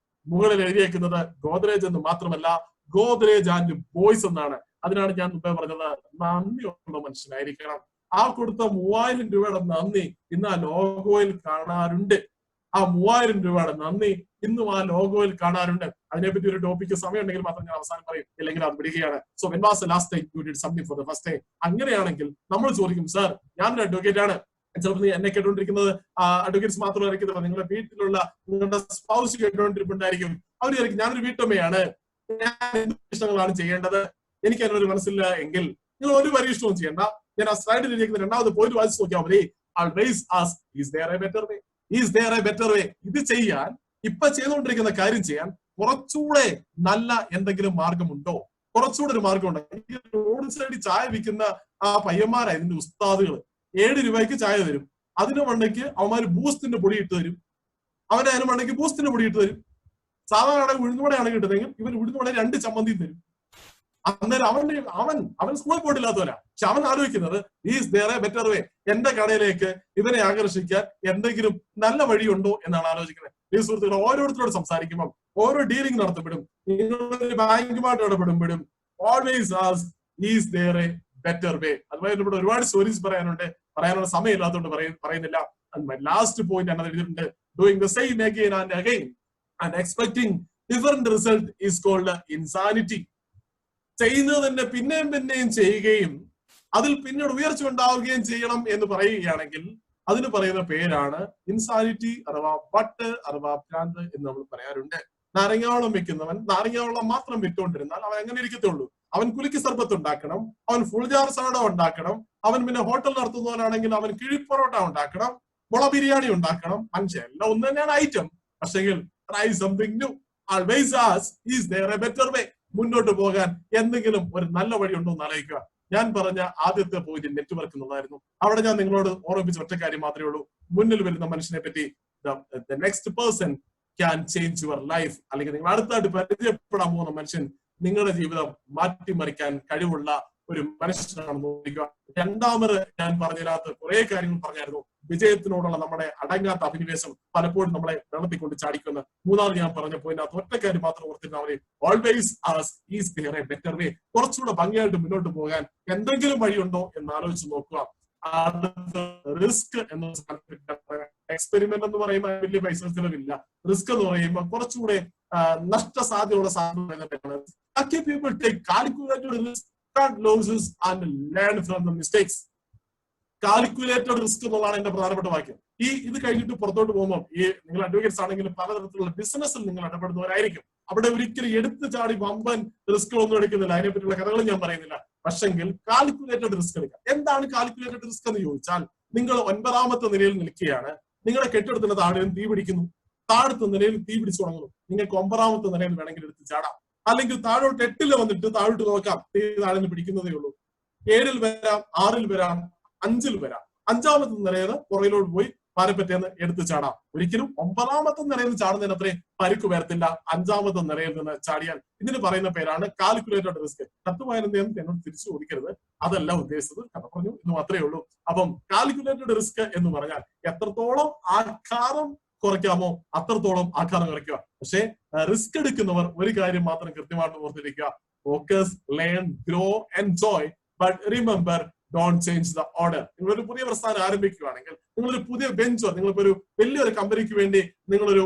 [SPEAKER 1] മുകളിൽ എഴുതിയേക്കുന്നത് ഗോദ്രേജ് എന്ന് മാത്രമല്ല, ഗോദ്രേജ് ആൻഡ് ബോയ്സ് എന്നാണ്. അതിനാണ് ഞാൻ മുമ്പേ പറഞ്ഞത്, നന്ദിയുള്ള മനുഷ്യനായിരിക്കണം. ആ കൊടുത്ത 3000 രൂപയുടെ നന്ദി ഇന്ന് ആ ലോഗോയിൽ കാണാറുണ്ട്. ആ 3000 രൂപയുടെ നന്ദി ഇന്നും ആ ലോഗോയിൽ കാണാറുണ്ട്. അതിനെപ്പറ്റി ഒരു ടോപ്പിക്ക് സമയം ഉണ്ടെങ്കിൽ മാത്രം ഞാൻ അവസാനം പറയും, ഇല്ലെങ്കിൽ അത് വിടുകയാണ്. So when was the last time you did something for the first time? അങ്ങനെയാണെങ്കിൽ നമ്മൾ ചോദിക്കും, സാർ ഞാനൊരു അഡ്വക്കേറ്റ് ആണ്. ചിലപ്പോൾ എന്നെ കേട്ടുകൊണ്ടിരിക്കുന്നത് അഡ്വക്കേറ്റ്സ് മാത്രമായിരിക്കും, നിങ്ങളുടെ വീട്ടിലുള്ള നിങ്ങളുടെ സ്പൗസ് കേട്ടുകൊണ്ടിരിപ്പുണ്ടായിരിക്കും. അവർ വിചാരിക്കും ഞാനൊരു വീട്ടമ്മയാണ്, ഞാൻ എന്ത് പരീക്ഷണങ്ങളാണ് ചെയ്യേണ്ടത്, എനിക്ക് അതിനൊരു മനസ്സില്ല എങ്കിൽ നിങ്ങൾ ഒരു പരീക്ഷണവും ചെയ്യേണ്ട. ഞാൻ ആ സ്ലൈഡിൽ ഇരിക്കുന്ന 2ാമത് പോയിന്റ് വായിച്ച് നോക്കിയാൽ മതി. Always ask, is there a better way? Is there a better way? ഇത് ചെയ്യാൻ, ഇപ്പൊ ചെയ്തുകൊണ്ടിരിക്കുന്ന കാര്യം ചെയ്യാൻ കുറച്ചുകൂടെ നല്ല എന്തെങ്കിലും മാർഗമുണ്ടോ, കുറച്ചുകൂടെ ഒരു മാർഗം ഉണ്ട്. ഈ റോഡ് സൈഡിൽ ചായ വിൽക്കുന്ന ആ പയ്യന്മാരായി ഇതിന്റെ ഉസ്താദുകൾ 7 രൂപയ്ക്ക് ചായ തരും. അതിന് മണ്ടയ്ക്ക് അവന്മാര് ബൂസ്റ്റിന്റെ പൊടി ഇട്ട് തരും. അവന് അതിന് മണ്ടയ്ക്ക് ബൂസ്റ്റിന്റെ പൊടി ഇട്ട് തരും. സാധാരണ ഉഴുന്നുവടയാണ് കിട്ടുന്നതെങ്കിൽ ഇവൻ ഉഴുന്നുവട 2 ചമ്മന്തി തരും. അന്നേരം അവൻ സ്കൂളിൽ പോയിട്ടില്ലാത്തവരാ. പക്ഷെ അവൻ ആലോചിക്കുന്നത് ഈസ് ദേർ എ ബെറ്റർ വേ, എന്റെ കടയിലേക്ക് ഇവനെ ആകർഷിക്കാൻ എന്തെങ്കിലും നല്ല വഴിയുണ്ടോ എന്നാണ് ആലോചിക്കുന്നത്. ഈ സുഹൃത്തുക്കളെ ഓരോരുത്തരോട് സംസാരിക്കുമ്പോൾ, ഓരോ ഡീലിംഗ് നടത്തപ്പെടും, നിങ്ങളൊരു ബാങ്കുമായിട്ട് ഇടപെടുമ്പോഴും always ask is there a better way. അതുപോലെ ഇവിടെ ഒരുപാട് സ്റ്റോറീസ് പറയാനുള്ള സമയമില്ലാത്തതുകൊണ്ട് പറയുന്നില്ല. ലാസ്റ്റ് പോയിന്റ് എന്നത് എഴുതിയിട്ടുണ്ട്, doing the same again and again and expecting different result is called insanity. ചെയ്യുന്നത് തന്നെ പിന്നെയും ചെയ്യുകയും അതിൽ പിന്നീട് ഉയർച്ച ഉണ്ടാവുകയും ചെയ്യണം എന്ന് പറയുകയാണെങ്കിൽ അതിന് പറയുന്ന പേരാണ് ഇൻസാനിറ്റി അഥവാ വട്ട് അഥവാ ഭ്രാന്ത് എന്ന് നമ്മൾ പറയാറുണ്ട്. നാരങ്ങാവെള്ളം വെക്കുന്നവൻ നാരങ്ങാവെള്ളം മാത്രം വിറ്റുകൊണ്ടിരുന്നാൽ അവൻ എങ്ങനെ ഇരിക്കത്തുള്ളൂ? അവൻ കുലുക്കി സർബത്ത് ഉണ്ടാക്കണം, അവൻ ഫുൾ ജാർ സോഡ ഉണ്ടാക്കണം, അവൻ പിന്നെ ഹോട്ടൽ നടത്തുന്നവനാണെങ്കിൽ അവൻ കിഴിപ്പൊറോട്ട ഉണ്ടാക്കണം, മുള ബിരിയാണി ഉണ്ടാക്കണം. മനുഷ്യൻ എല്ലാം ഒന്ന് തന്നെയാണ് ഐറ്റം. പക്ഷെങ്കിൽ try something new. Always ask is there a better വേ. മുന്നോട്ട് പോകാൻ എന്തെങ്കിലും ഒരു നല്ല വഴി ഉണ്ടോ എന്ന് ആലോചിക്കുക. ഞാൻ പറഞ്ഞ ആദ്യത്തെ പോയിന്റ് നെറ്റ്വർക്ക് എന്നുള്ളതായിരുന്നു. അവിടെ ഞാൻ നിങ്ങളോട് ഓർമ്മിപ്പിച്ച ഒറ്റ കാര്യം മാത്രമേ ഉള്ളൂ. മുന്നിൽ വരുന്ന മനുഷ്യനെ പറ്റി the next person can change your life, അല്ലെങ്കിൽ നിങ്ങൾ അടുത്തായിട്ട് പരിചയപ്പെടാൻ പോകുന്ന മനുഷ്യൻ നിങ്ങളുടെ ജീവിതം മാറ്റിമറിക്കാൻ കഴിവുള്ള ഒരു മനുഷ്യനാണ് നോക്കുക. രണ്ടാമത് ഞാൻ പറഞ്ഞതിനകത്ത് കുറെ കാര്യങ്ങൾ പറഞ്ഞായിരുന്നു. വിജയത്തിനോടുള്ള നമ്മുടെ അടങ്ങാത്ത അഭിനിവേശം പലപ്പോഴും നമ്മളെ വെള്ളത്തിക്കൊണ്ട് ചാടിക്കുന്ന. മൂന്നാമത് ഞാൻ പറഞ്ഞ പോയിന്റ് ഒറ്റ കാര്യം മാത്രം ഓർത്തിരുന്ന അവരെ always ask is there a better വേ. കുറച്ചുകൂടെ ഭംഗിയായിട്ട് മുന്നോട്ട് പോകാൻ എന്തെങ്കിലും വഴിയുണ്ടോ എന്ന് ആലോചിച്ച് നോക്കുക. റിസ്ക് എന്ന എക്സ്പെരിമെന്റ് എന്ന് പറയുമ്പോൾ വലിയ പൈസ ചിലവില്ല. റിസ്ക് എന്ന് പറയുമ്പോൾ കുറച്ചുകൂടെ നഷ്ടസാധ്യതയുള്ള സാധനം. People take calculated risk, cut losses and learn from the mistakes. Calculated risk എന്നുള്ളതാണ് എന്റെ പ്രധാനപ്പെട്ട വാക്യം. ഇത് കഴിഞ്ഞിട്ട് പുറത്തോട്ട് പോകുമ്പോൾ നിങ്ങൾ അഡ്വക്കേറ്റ്സ് ആണെങ്കിലും പലതരത്തിലുള്ള ബിസിനസ്സിൽ നിങ്ങൾ ഇടപെടുന്നവരായിരിക്കും. അവിടെ ഒരിക്കലും എടുത്തു ചാടി വമ്പൻ റിസ്കുകളൊന്നും എടുക്കുന്നില്ല. അതിനെപ്പറ്റിയുള്ള കഥകളും ഞാൻ പറയുന്നില്ല. പക്ഷെങ്കിൽ കാൽക്കുലേറ്റഡ് റിസ്ക് എടുക്കാം. എന്താണ് കാൽക്കുലേറ്റഡ് റിസ്ക് എന്ന് ചോദിച്ചാൽ, നിങ്ങൾ 9ാമത്തെ നിലയിൽ നിൽക്കുകയാണ്, നിങ്ങളുടെ കെട്ടിടത്തിന്റെ താഴെ തീ പിടിക്കുന്നു, താഴത്തെ നിലയിൽ തീ പിടിച്ചു തുടങ്ങുന്നു. നിങ്ങൾക്ക് 9ാമത്തെ നിലയിൽ വേണമെങ്കിൽ എടുത്ത് ചാടാം. അല്ലെങ്കിൽ താഴോട്ട് 8 വന്നിട്ട് താഴോട്ട് നോക്കാം, തീ താഴെ പിടിക്കുന്നതേ ഉള്ളൂ. 7 വരാം, 6 വരാം, 5 വരാം. 5ാമത്തെ നിലയിൽ പുറയിലോട്ട് പോയി പാരപ്പറ്റേന്ന് എടുത്ത് ചാടാം. ഒരിക്കലും 9ാമത്തെ നിലയിൽ നിന്ന് ചാടുന്നതിന് അത്രയും പരിക്ക് വരത്തില്ല 5ാമത്തെ നിലയിൽ നിന്ന് ചാടിയാൽ. ഇതിന് പറയുന്ന പേരാണ് കാൽക്കുലേറ്റഡ് റിസ്ക്. കത്തുവായിരുന്നു എന്നോട് തിരിച്ചു ചോദിക്കരുത്, അതല്ല ഉദ്ദേശിച്ചത്. കഥ പറഞ്ഞു എന്ന് മാത്രമേ ഉള്ളൂ. അപ്പം കാൽക്കുലേറ്റഡ് റിസ്ക് എന്ന് പറഞ്ഞാൽ എത്രത്തോളം ആഘാതം കുറയ്ക്കാമോ അത്രത്തോളം ആഘാതം കുറയ്ക്കുക. പക്ഷെ റിസ്ക് എടുക്കുന്നവർ ഒരു കാര്യം മാത്രം കൃത്യമായിട്ട് ഓർത്തിരിക്കുക, focus, learn, grow, enjoy, but remember don't change the order. നിങ്ങളൊരു പുതിയ പ്രസ്ഥാനം ആരംഭിക്കുകയാണെങ്കിൽ, നിങ്ങളൊരു പുതിയ വെഞ്ചർ, നിങ്ങളിപ്പോ ഒരു വലിയൊരു കമ്പനിക്ക് വേണ്ടി നിങ്ങളുടെ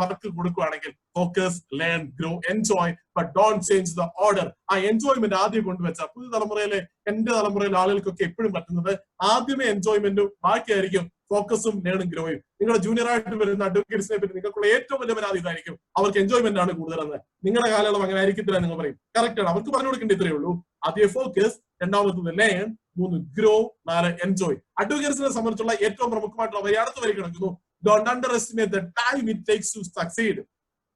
[SPEAKER 1] വർക്ക് കൊടുക്കുകയാണെങ്കിൽ, focus, learn, grow, enjoy, but don't change the order. ആ എൻജോയ്മെന്റ് ആദ്യം കൊണ്ടുവച്ചാൽ പുതിയ തലമുറയിലെ എന്റെ തലമുറയിലെ ആളുകൾക്കൊക്കെ എപ്പോഴും പറ്റുന്നത് ആദ്യമേ എൻജോയ്മെന്റും ബാക്കിയായിരിക്കും ഫോക്കസും ലേണും ഗ്രോയും. നിങ്ങളുടെ ജൂനിയർ ആയിട്ട് വരുന്ന അഡ്വക്കേറ്റ്സിനെ പറ്റി നിങ്ങൾക്കുള്ള ഏറ്റവും വലിയ പരാതി ഇതായിരിക്കും, അവർക്ക് എൻജോയ്മെന്റ് ആണ് കൂടുതലെന്ന്. നിങ്ങളുടെ കാലയളവ് അങ്ങനെ ആയിരിക്കത്തില്ല നിങ്ങൾ പറയും. കറക്റ്റ് ആണ്, അവർക്ക് പറഞ്ഞു കൊടുക്കേണ്ട ഇത്രയേ ഉള്ളൂ. ആദ്യം ഫോക്കസ്, രണ്ടാമത്തത് ലേൺ, 3 ഗ്രോ, 4 എൻജോയ്. അഡ്വക്കേറ്റ്സിനെ സംബന്ധിച്ചുള്ള ഏറ്റവും പ്രമുഖമായിട്ടുള്ള വരി അടുത്ത വരി കിടക്കുന്നു, don't underestimate the time it takes to succeed.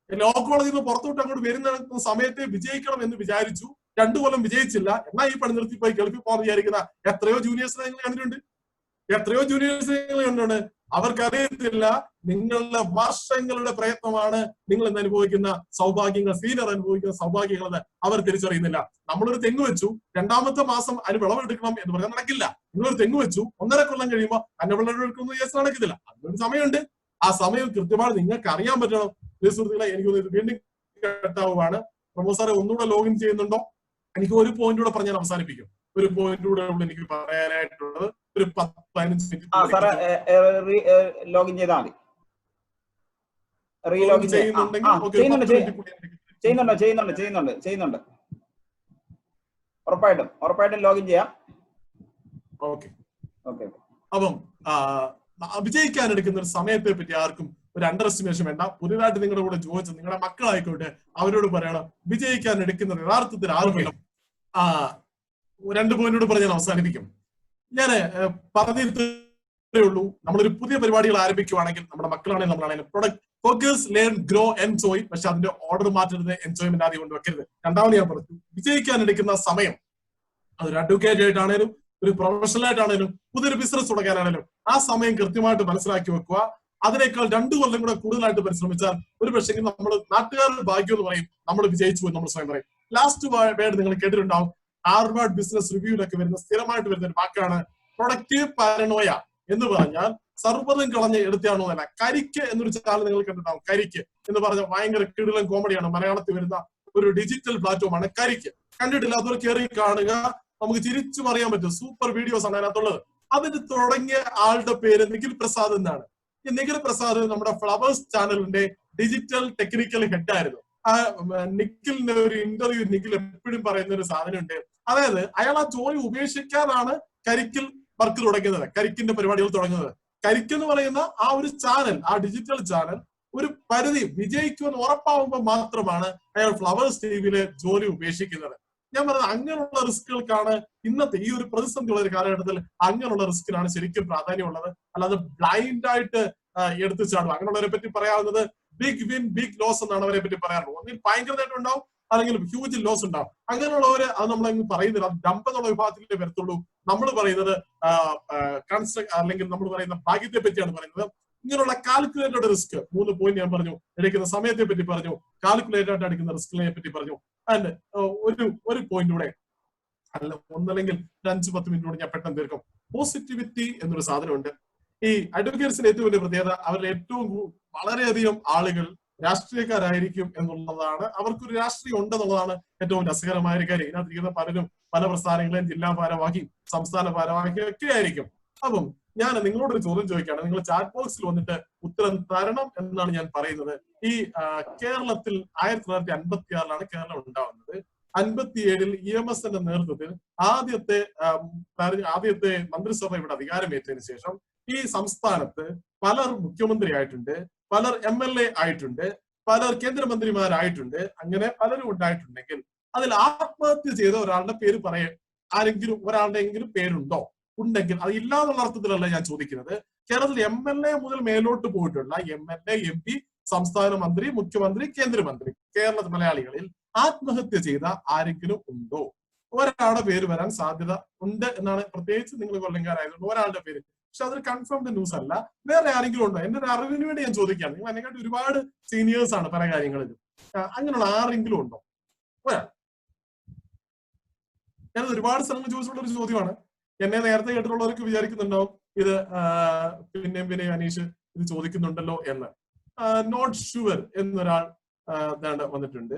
[SPEAKER 1] Law കോളേജിൽ നിന്ന് പുറത്തോട്ട് അങ്ങോട്ട് വരുന്ന സമയത്തെ വിജയിക്കണം എന്ന് വിചാരിച്ചു, 2 കൊല്ലം വിജയിച്ചില്ല, എന്നാൽ ഈ പണി നിർത്തി പോയി ഗൾഫിൽ പോകാൻ വിചാരിക്കുന്ന എത്രയോ ജൂനിയേഴ്സിനെ നിങ്ങൾ കണ്ടിട്ടുണ്ട്. അവർക്കറിയത്തില്ല നിങ്ങളുടെ വർഷങ്ങളുടെ പ്രയത്നമാണ് നിങ്ങൾ ഇന്ന് അനുഭവിക്കുന്ന സൗഭാഗ്യങ്ങൾ, സീനിയർ അനുഭവിക്കുന്ന സൗഭാഗ്യങ്ങൾ അവർ തിരിച്ചറിയുന്നില്ല. നമ്മളൊരു തെങ്ങ് വെച്ചു, 2ാമത്തെ മാസം അതിന് വിളവെടുക്കണം എന്ന് പറഞ്ഞാൽ നടക്കില്ല. നിങ്ങളൊരു തെങ്ങ് വെച്ചു, 1.5 കൊല്ലം കഴിയുമ്പോൾ അതിന്റെ വിളവെടുക്കുന്ന കേസ് നടക്കത്തില്ല. അതിനൊരു സമയമുണ്ട്. ആ സമയം കൃത്യമായി നിങ്ങൾക്ക് അറിയാൻ പറ്റണം. സുഹൃത്തുക്കളെ, എനിക്കൊന്ന് ഇത് വീണ്ടും കട്ടാവുകയാണ്. പ്രൊമോസറെ ഒന്നുകൂടെ ലോഗിൻ ചെയ്യുന്നുണ്ടോ? എനിക്ക് ഒരു പോയിന്റ് കൂടെ പറഞ്ഞാൽ അവസാനിപ്പിക്കും. ഒരു പോയിന്റ് കൂടെ എനിക്ക് പറയാനായിട്ടുള്ളത് ഒരു 10-15 മിനിറ്റ്
[SPEAKER 2] ലോഗിൻ ചെയ്താൽ മതി. റീലോഗിൻ ചെയ്യുന്നുണ്ട്. ഉറപ്പായിട്ടും ലോഗിൻ ചെയ്യാം.
[SPEAKER 1] ഓക്കെ. അപ്പം വിജയിക്കാൻ എടുക്കുന്ന ഒരു സമയത്തെ പറ്റി ആർക്കും ഒരു അണ്ടർ എസ്റ്റിമേഷൻ വേണ്ട. പുതിയതായിട്ട് നിങ്ങളുടെ കൂടെ ചോദിച്ച നിങ്ങളുടെ മക്കളായിക്കോട്ടെ, അവരോട് പറയണം, വിജയിക്കാൻ എടുക്കുന്ന യഥാർത്ഥത്തിൽ ആർക്കും 2 പോയിന്റോട് പറഞ്ഞ് ഞാൻ അവസാനിപ്പിക്കും. ഞാൻ പറഞ്ഞിരുത്തേ ഉള്ളൂ, നമ്മളൊരു പുതിയ പരിപാടികൾ ആരംഭിക്കുകയാണെങ്കിൽ, നമ്മുടെ മക്കളാണെങ്കിൽ നമ്മളാണെങ്കിലും product focus, learn, grow, enjoy. പക്ഷെ അതിന്റെ ഓർഡർ മാറ്റരുത്, എൻജോയ്മെന്റ് ആദ്യം കൊണ്ട് വെക്കരുത്. രണ്ടാമത് ഞാൻ പറഞ്ഞു, വിജയിക്കാൻ എടുക്കുന്ന സമയം, അതൊരു അഡ്വക്കേറ്റ് ആയിട്ടാണേലും ഒരു പ്രൊഫഷണൽ ആയിട്ടാണേലും പുതിയൊരു ബിസിനസ് തുടങ്ങാനാണേലും ആ സമയം കൃത്യമായിട്ട് മനസ്സിലാക്കി വെക്കുക. അതിനേക്കാൾ 2 കൊല്ലം കൂടെ കൂടുതലായിട്ട് പരിശ്രമിച്ചാൽ ഒരു പക്ഷേ നമ്മൾ നാട്ടുകാരുടെ ഭാഗ്യം എന്ന് പറയും, നമ്മൾ വിജയിച്ചു പോയി നമ്മൾ സ്വയം പറയും. ലാസ്റ്റ് വേർഡ് നിങ്ങൾ കേട്ടിട്ടുണ്ടാവും, ഹാർവാർഡ് ബിസിനസ് റിവ്യൂലൊക്കെ വരുന്ന സ്ഥിരമായിട്ട് വരുന്ന ഒരു വാക്കാണ് പ്രൊഡക്റ്റീവ് പാരനോയ എന്ന് പറഞ്ഞാൽ സർവ്വതും കളഞ്ഞ് എടുത്താണോ എന്നല്ല. കരിക്ക് എന്നൊരു ചാനൽ നിങ്ങൾ കണ്ടിട്ടുണ്ടാവും. കരിക്ക് എന്ന് പറഞ്ഞ ഭയങ്കര കിടിലൻ കോമഡിയാണ്, മലയാളത്തിൽ വരുന്ന ഒരു ഡിജിറ്റൽ പ്ലാറ്റ്ഫോമാണ് കരിക്ക്. കണ്ടിട്ടില്ല, അതൊരു കയറി കാണുക, നമുക്ക് ചിരിച്ചു അറിയാൻ പറ്റും. സൂപ്പർ വീഡിയോസ് ആണ് അതിനകത്തുള്ളത്. അതിന് തുടങ്ങിയ ആളുടെ പേര് നിഖിൽ പ്രസാദ് എന്നാണ്. ഈ നിഖിൽ പ്രസാദ് നമ്മുടെ ഫ്ലവേഴ്സ് ചാനലിന്റെ ഡിജിറ്റൽ ടെക്നിക്കൽ ഹെഡ് ആയിരുന്നു. ആ നിഖിലിന്റെ ഒരു ഇന്റർവ്യൂ നിഖിൽ എപ്പോഴും പറയുന്ന ഒരു സാധനമുണ്ട്. അതായത് അയാൾ ആ ജോലി ഉപേക്ഷിക്കാനാണ് കരിക്കിൽ വർക്ക് തുടങ്ങുന്നത്, കരിക്കിന്റെ പരിപാടികൾ തുടങ്ങുന്നത്. കരിക്ക് എന്ന് പറയുന്ന ആ ഒരു ചാനൽ, ആ ഡിജിറ്റൽ ചാനൽ ഒരു പരിധി വിജയിക്കുമെന്ന് ഉറപ്പാവുമ്പോൾ മാത്രമാണ് അയാൾ ഫ്ലവേഴ്സ് ടിവിയിലെ ജോലി ഉപേക്ഷിക്കുന്നത്. ഞാൻ പറഞ്ഞത് അങ്ങനെയുള്ള റിസ്കുകൾക്കാണ് ഇന്നത്തെ ഈ ഒരു പ്രതിസന്ധിയുള്ള ഒരു കാലഘട്ടത്തിൽ അങ്ങനെയുള്ള റിസ്കിനാണ് ശരിക്കും പ്രാധാന്യമുള്ളത്. അല്ലാതെ ബ്ലൈൻഡ് ആയിട്ട് എടുത്തു ചാടുക, അങ്ങനെയുള്ളവരെ പറ്റി പറയാവുന്നത് ബിഗ് വിൻ ബിഗ് ലോസ് എന്നാണ് അവരെ പറ്റി പറയാറുള്ളത്. ഒന്നിൽ ഭയങ്കര നേട്ടം ഉണ്ടാവും, അല്ലെങ്കിൽ ഹ്യൂജ് ലോസ് ഉണ്ടാവും. അങ്ങനെയുള്ളവര് അത് നമ്മളങ്ങ് പറയുന്നില്ല, അത് ഡംപ് എന്നുള്ള വിഭാഗത്തിലേ വരത്തുള്ളൂ. നമ്മൾ പറയുന്നത് അല്ലെങ്കിൽ നമ്മൾ പറയുന്ന ഭാഗ്യത്തെ പറ്റിയാണ് പറയുന്നത്. ഇങ്ങനെയുള്ള കാൽക്കുലേറ്റഡ് റിസ്ക് 3 പോയിന്റ് ഞാൻ പറഞ്ഞു, എടുക്കുന്ന സമയത്തെ പറ്റി പറഞ്ഞു, കാൽക്കുലേറ്റഡ് ആയിട്ട് എടുക്കുന്ന റിസ്കിനെ പറ്റി പറഞ്ഞു. ആൻഡ് ഒരു പോയിന്റ് കൂടെ, അല്ല ഒന്നല്ലെങ്കിൽ 5-10 മിനിറ്റ് കൂടെ ഞാൻ പെട്ടെന്ന് തീർക്കും. പോസിറ്റിവിറ്റി എന്നൊരു സാധനമുണ്ട്. ഈ അഡ്വക്കേറ്റ്സിന്റെ ഏറ്റവും വലിയ പ്രത്യേകത, അവരിൽ ഏറ്റവും വളരെയധികം ആളുകൾ രാഷ്ട്രീയക്കാരായിരിക്കും എന്നുള്ളതാണ്. അവർക്കൊരു രാഷ്ട്രീയം ഉണ്ടെന്നുള്ളതാണ് ഏറ്റവും രസകരമായ ഒരു കാര്യം. ഇതിനകത്തിരിക്കുന്ന പലരും പല പ്രസ്ഥാനങ്ങളെയും ജില്ലാ ഭാരവാഹിയും സംസ്ഥാന ഭാരവാഹിയും ഒക്കെ ആയിരിക്കും. അപ്പം ഞാൻ നിങ്ങളോടൊരു ചോദ്യം ചോദിക്കുകയാണ്, നിങ്ങൾ ചാറ്റ് ബോക്സിൽ വന്നിട്ട് ഉത്തരം തരണം എന്നാണ് ഞാൻ പറയുന്നത്. ഈ കേരളത്തിൽ 1956 കേരളം ഉണ്ടാവുന്നത്. 57 EMSന്റെ നേതൃത്വത്തിൽ ആദ്യത്തെ മന്ത്രിസഭ ഇവിടെ അധികാരമേറ്റതിന് ശേഷം ഈ സംസ്ഥാനത്ത് പലർ മുഖ്യമന്ത്രി ആയിട്ടുണ്ട്, പലർ MLA ആയിട്ടുണ്ട്, പലർ കേന്ദ്രമന്ത്രിമാരായിട്ടുണ്ട്. അങ്ങനെ പലരും ഉണ്ടായിട്ടുണ്ടെങ്കിൽ അതിൽ ആത്മഹത്യ ചെയ്ത ഒരാളുടെ പേര് ആരെങ്കിലും ഒരാളുടെയെങ്കിലും പേരുണ്ടോ? ഉണ്ടെങ്കിൽ അത് ഇല്ലാന്നുള്ള അർത്ഥത്തിലല്ല ഞാൻ ചോദിക്കുന്നത്. കേരളത്തിൽ MLA മുതൽ മേലോട്ട് പോയിട്ടുള്ള MLA, MP, സംസ്ഥാന മന്ത്രി, മുഖ്യമന്ത്രി, കേന്ദ്രമന്ത്രി, കേരള മലയാളികളിൽ ആത്മഹത്യ ചെയ്ത ആരെങ്കിലും ഉണ്ടോ? ഒരാളുടെ പേര് വരാൻ സാധ്യത ഉണ്ട് എന്നാണ്, പ്രത്യേകിച്ച് നിങ്ങൾ കൊല്ലങ്കാരായതുകൊണ്ട് ഒരാളുടെ പേര്. പക്ഷെ അതൊരു കൺഫേംഡ് ന്യൂസ് അല്ല. വേറെ ആരെങ്കിലും ഉണ്ടോ? എന്റെ ഒരു അറിവിന് വേണ്ടി ഞാൻ ചോദിക്കുകയാണ്. നിങ്ങൾ എന്നെക്കാട്ടി ഒരുപാട് സീനിയേഴ്സ് ആണ് പല കാര്യങ്ങളിലും. അങ്ങനെയുള്ള ആരെങ്കിലും ഉണ്ടോ? ഒരാൾ. ഞാനത് ഒരുപാട് സ്ഥലങ്ങൾ ചോദിച്ചിട്ടുള്ള ഒരു ചോദ്യമാണ്. എന്നെ നേരത്തെ കേട്ടിട്ടുള്ളവർക്ക് വിചാരിക്കുന്നുണ്ടാവും ഇത് പിന്നെയും അനീഷ് ഇത് ചോദിക്കുന്നുണ്ടല്ലോ എന്ന്. നോട്ട് ഷുവർ എന്നൊരാൾ വന്നിട്ടുണ്ട്.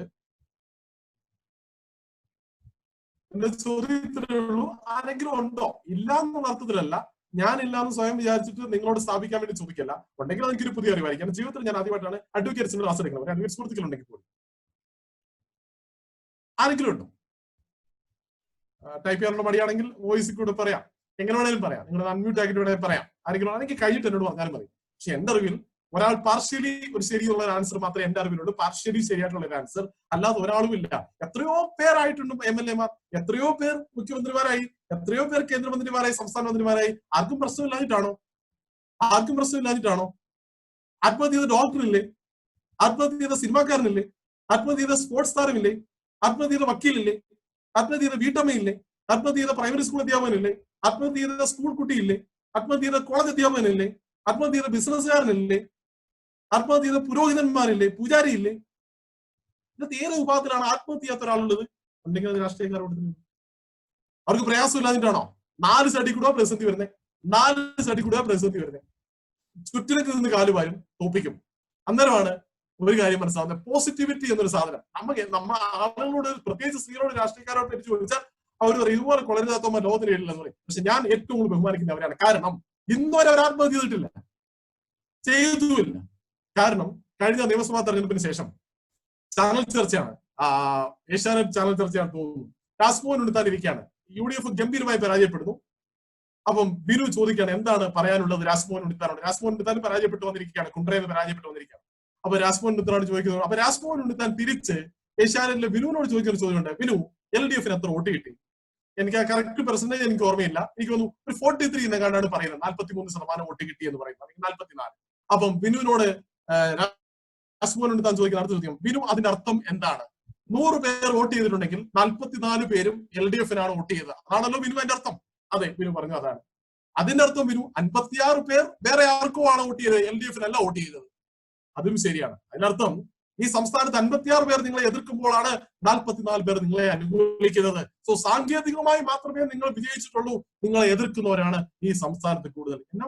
[SPEAKER 1] എന്റെ ചോദ്യം ഇത്രയേ ഉള്ളൂ, ആരെങ്കിലും ഉണ്ടോ? ഇല്ല എന്നുള്ള അർത്ഥത്തിലല്ല, ഞാനില്ലാന്ന് സ്വയം വിചാരിച്ചിട്ട് നിങ്ങളോട് സ്ഥാപിക്കാൻ വേണ്ടി ചോദിക്കല്ല. ഉണ്ടെങ്കിൽ എനിക്കൊരു പുതിയ അറിവായിരിക്കും. എന്റെ ജീവിതത്തിൽ ഞാൻ ആദ്യമായിട്ടാണ് അഡ്വക്കേറ്റ്സിന്റെ ക്ലാസ് എടുക്കുന്നത്. അഡ്വക്കേറ്റ് സുഹൃത്തുക്കളുണ്ടെങ്കിൽ പോലും ആരെങ്കിലും ഉണ്ടോ? ടൈപ്പ് ചെയ്യാനുള്ള മടിയാണെങ്കിൽ വോയിസിൽ കൂടെ പറയാം, എങ്ങനെ വേണേലും പറയാം, നിങ്ങൾ അൺമ്യൂട്ട് ആക്കിയിട്ട് വേണമെങ്കിൽ പറയാം. ആരെങ്കിലും ആണെങ്കിൽ കഴിഞ്ഞിട്ട് എന്നോട് പറഞ്ഞാലും മതി. പക്ഷെ എന്റെ അറിവിൽ ഒരാൾ പാർഷ്യലി ഒരു ശരിയുള്ള ഒരു ആൻസർ മാത്രമേ എന്റെ അറിവിലുള്ളൂ, പാർഷ്യലി ശരിയായിട്ടുള്ള ഒരു ആൻസർ. അല്ലാതെ ഒരാളും ഇല്ല. എത്രയോ പേരായിട്ടുണ്ട് MLA മാർ, എത്രയോ പേർ മുഖ്യമന്ത്രിമാരായി, എത്രയോ പേർ കേന്ദ്രമന്ത്രിമാരായി, സംസ്ഥാന മന്ത്രിമാരായി. ആർക്കും പ്രശ്നമില്ലാഞ്ഞിട്ടാണോ? ആർക്കും പ്രശ്നമില്ലാഞ്ഞിട്ടാണോ? ആത്മഹത്യ ചെയ്ത ഡോക്ടറില്ലേ? ആത്മഹത്യ ചെയ്ത സിനിമാക്കാരനില്ലേ? ആത്മഹത്യ ചെയ്ത സ്പോർട്സ് താരമില്ലേ? ആത്മഹത്യ ചെയ്ത വക്കീലില്ലേ? ആത്മഹത്യ ചെയ്ത വീട്ടമ്മയില്ലേ? ആത്മഹത്യ ചെയ്ത പ്രൈമറി സ്കൂൾ അധ്യാപകനില്ലേ? ആത്മഹത്യ ചെയ്ത സ്കൂൾ കുട്ടിയില്ലേ? ആത്മഹത്യ ചെയ്ത കോളേജ് അധ്യാപകനില്ലേ? ആത്മഹത്യ ചെയ്ത ബിസിനസ്സുകാരനില്ലേ? ആത്മഹത്യ ചെയ്ത പുരോഹിതന്മാരില്ലേ? പൂജാരിയില്ലേ? ഇന്നത്തെ ഏത് വിഭാഗത്തിലാണ് ആത്മഹത്യ ചെയ്യാത്ത ഒരാളുള്ളത്? ഉണ്ടെങ്കിൽ അത് രാഷ്ട്രീയക്കാരോട് അവർക്ക് പ്രയാസമില്ലാഞ്ഞിട്ടാണോ? 4 സൈഡിൽ കൂടെ പ്രതിസന്ധി വരുന്നത്. 4 സൈഡിൽ കൂടെ പ്രതിസന്ധി വരുന്നത്. ചുറ്റിലേക്ക് നിന്ന് കാലുവാരും തോപ്പിക്കും. അന്നേരമാണ് ഒരു കാര്യം മനസ്സിലാവുന്നത്, പോസിറ്റിവിറ്റി എന്നൊരു സാധനം. നമ്മ ആളുകളോട്, പ്രത്യേകിച്ച് സ്ത്രീകളോട്, രാഷ്ട്രീയക്കാരോട് പറ്റി ചോദിച്ചാൽ അവർ പറയും ഇതുപോലെ കൊളരുതാത്തമ്മ ലോകത്തിൽ ഇല്ലെന്ന് പറയും. പക്ഷെ ഞാൻ ഏറ്റവും കൂടുതൽ ബഹുമാനിക്കുന്നവരാണ്. കാരണം ഇന്നുവരെ അവർ ആത്മഹത്യ ചെയ്തിട്ടില്ല, ചെയ്തുമില്ല. കാരണം കഴിഞ്ഞ നിയമസഭാ തെരഞ്ഞെടുപ്പിന് ശേഷം ചാനൽ ചർച്ചയാണ്, ഏഷ്യാനെറ്റ് ചാനൽ ചർച്ചയാണ് തോന്നുന്നു, രാജ്മോഹൻ ഉണ്ണിത്താൻ ഇരിക്കുകയാണ്. UDF ഗംഭീരമായി പരാജയപ്പെടുന്നു. അപ്പം ബിനു ചോദിക്കുകയാണ് എന്താണ് പറയാനുള്ളത് രാജ്മോഹൻ ഉണ്ണിത്താനോട്. രാജ്മോഹൻ ഉണ്ണിത്താൻ പരാജയപ്പെട്ടു വന്നിരിക്കുകയാണ്, കുണ്ട്രയിൽ പരാജയപ്പെട്ടു വന്നിരിക്കുകയാണ്. അപ്പൊ രാജ്മോഹൻ ഉണ്ണിത്താനോട് ചോദിക്കുന്നത്, അപ്പൊ രാജ്മോഹൻ ഉണ്ണിത്താൻ തിരിച്ച് ഏഷ്യാനെറ്റിലെ ബിനുവിനോട് ചോദിക്കുന്ന ചോദ്യമുണ്ട്, ബിനു LDFന് എത്ര വോട്ട് കിട്ടി? എനിക്ക് ആ കറക്റ്റ് പെർസെന്റേജ് എനിക്ക് ഓർമ്മയില്ല. എനിക്ക് തോന്നുന്നു ഒരു 43 എന്നെങ്ങാണ്ടാണ് പറയുന്നത്. 43% വോട്ട് കിട്ടി എന്ന് പറയുന്നത്, അല്ലെങ്കിൽ 44. അപ്പം ബിനുവിനോട് അസ്മോനോട് താൻ ചോദിക്കുന്ന അടുത്ത ചോദ്യം, ബിനു അതിന്റെ അർത്ഥം എന്താണ്? 100 പേർ വോട്ട് ചെയ്തിട്ടുണ്ടെങ്കിൽ 44 പേരും LDF-നാണ് വോട്ട് ചെയ്തത്. അതാണല്ലോ ബിനു അതിന്റെ അർത്ഥം. അതെ, ബിനു പറഞ്ഞു അതാണ്. അതിന്റെ അർത്ഥം ബിനു 56 പേർ വേറെ ആർക്കോ ആണ് വോട്ട് ചെയ്തത്, LDF-നല്ല വോട്ട് ചെയ്തത്. അതും ശരിയാണ്. അതിനർത്ഥം ഈ സംസ്ഥാനത്ത് 56 പേർ നിങ്ങളെ എതിർക്കുമ്പോഴാണ് 44 പേർ നിങ്ങളെ അനുകൂലിക്കുന്നത്. സോ സാങ്കേതികമായി മാത്രമേ നിങ്ങൾ വിജയിച്ചിട്ടുള്ളൂ, നിങ്ങളെ എതിർക്കുന്നവരാണ് ഈ സംസ്ഥാനത്ത് കൂടുതൽ. എന്നാ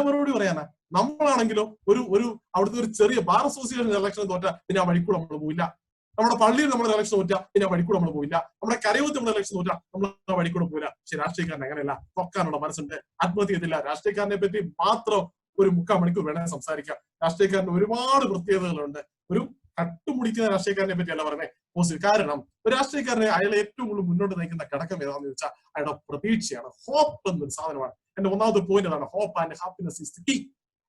[SPEAKER 1] മറുപടി പറയാനാ? നമ്മളാണെങ്കിലോ ഒരു അവിടുത്തെ ഒരു ചെറിയ ബാർ അസോസിയേഷൻ ഇലക്ഷൻ തോറ്റ പിന്നെ ആ വഴിക്കൂടെ നമ്മൾ പോയില്ല. നമ്മുടെ പള്ളിയിൽ നമ്മൾ ഇലക്ഷൻ തോറ്റ പിന്നെ ആ വഴിക്കൂടെ നമ്മൾ പോയില്ല. നമ്മുടെ കരയോത്ത് നമ്മൾ ഇലക്ഷൻ തോറ്റ നമ്മൾ ആ വഴിക്കൂടെ പോയില്ല. പക്ഷെ രാഷ്ട്രീയക്കാരൻ അങ്ങനെയല്ല, തൊക്കാനുള്ള മനസ്സുണ്ട്, ആത്മഹത്യ ചെയ്തില്ല. രാഷ്ട്രീയക്കാരനെ പറ്റി മാത്രം ഒരു 3/4 മണിക്കൂർ വേണേൽ സംസാരിക്കാം. രാഷ്ട്രീയക്കാരന് ഒരുപാട് പ്രത്യേകതകളുണ്ട്. ഒരു കട്ടുമുടിക്കുന്ന രാഷ്ട്രീയക്കാരനെ പറ്റിയല്ല പറഞ്ഞേ പോസിറ്റീവ്. കാരണം ഒരു രാഷ്ട്രീയക്കാരനെ അയാളെ ഏറ്റവും കൂടുതൽ മുന്നോട്ട് നയിക്കുന്ന ഘടകം ഏതാണെന്ന് ചോദിച്ചാൽ അയാളുടെ പ്രതീക്ഷയാണ്. ഹോപ്പ് എന്നൊരു സാധനമാണ്. എന്റെ ഒന്നാമത്തെ പോയിന്റ് അതാണ്, hope and happiness is the key.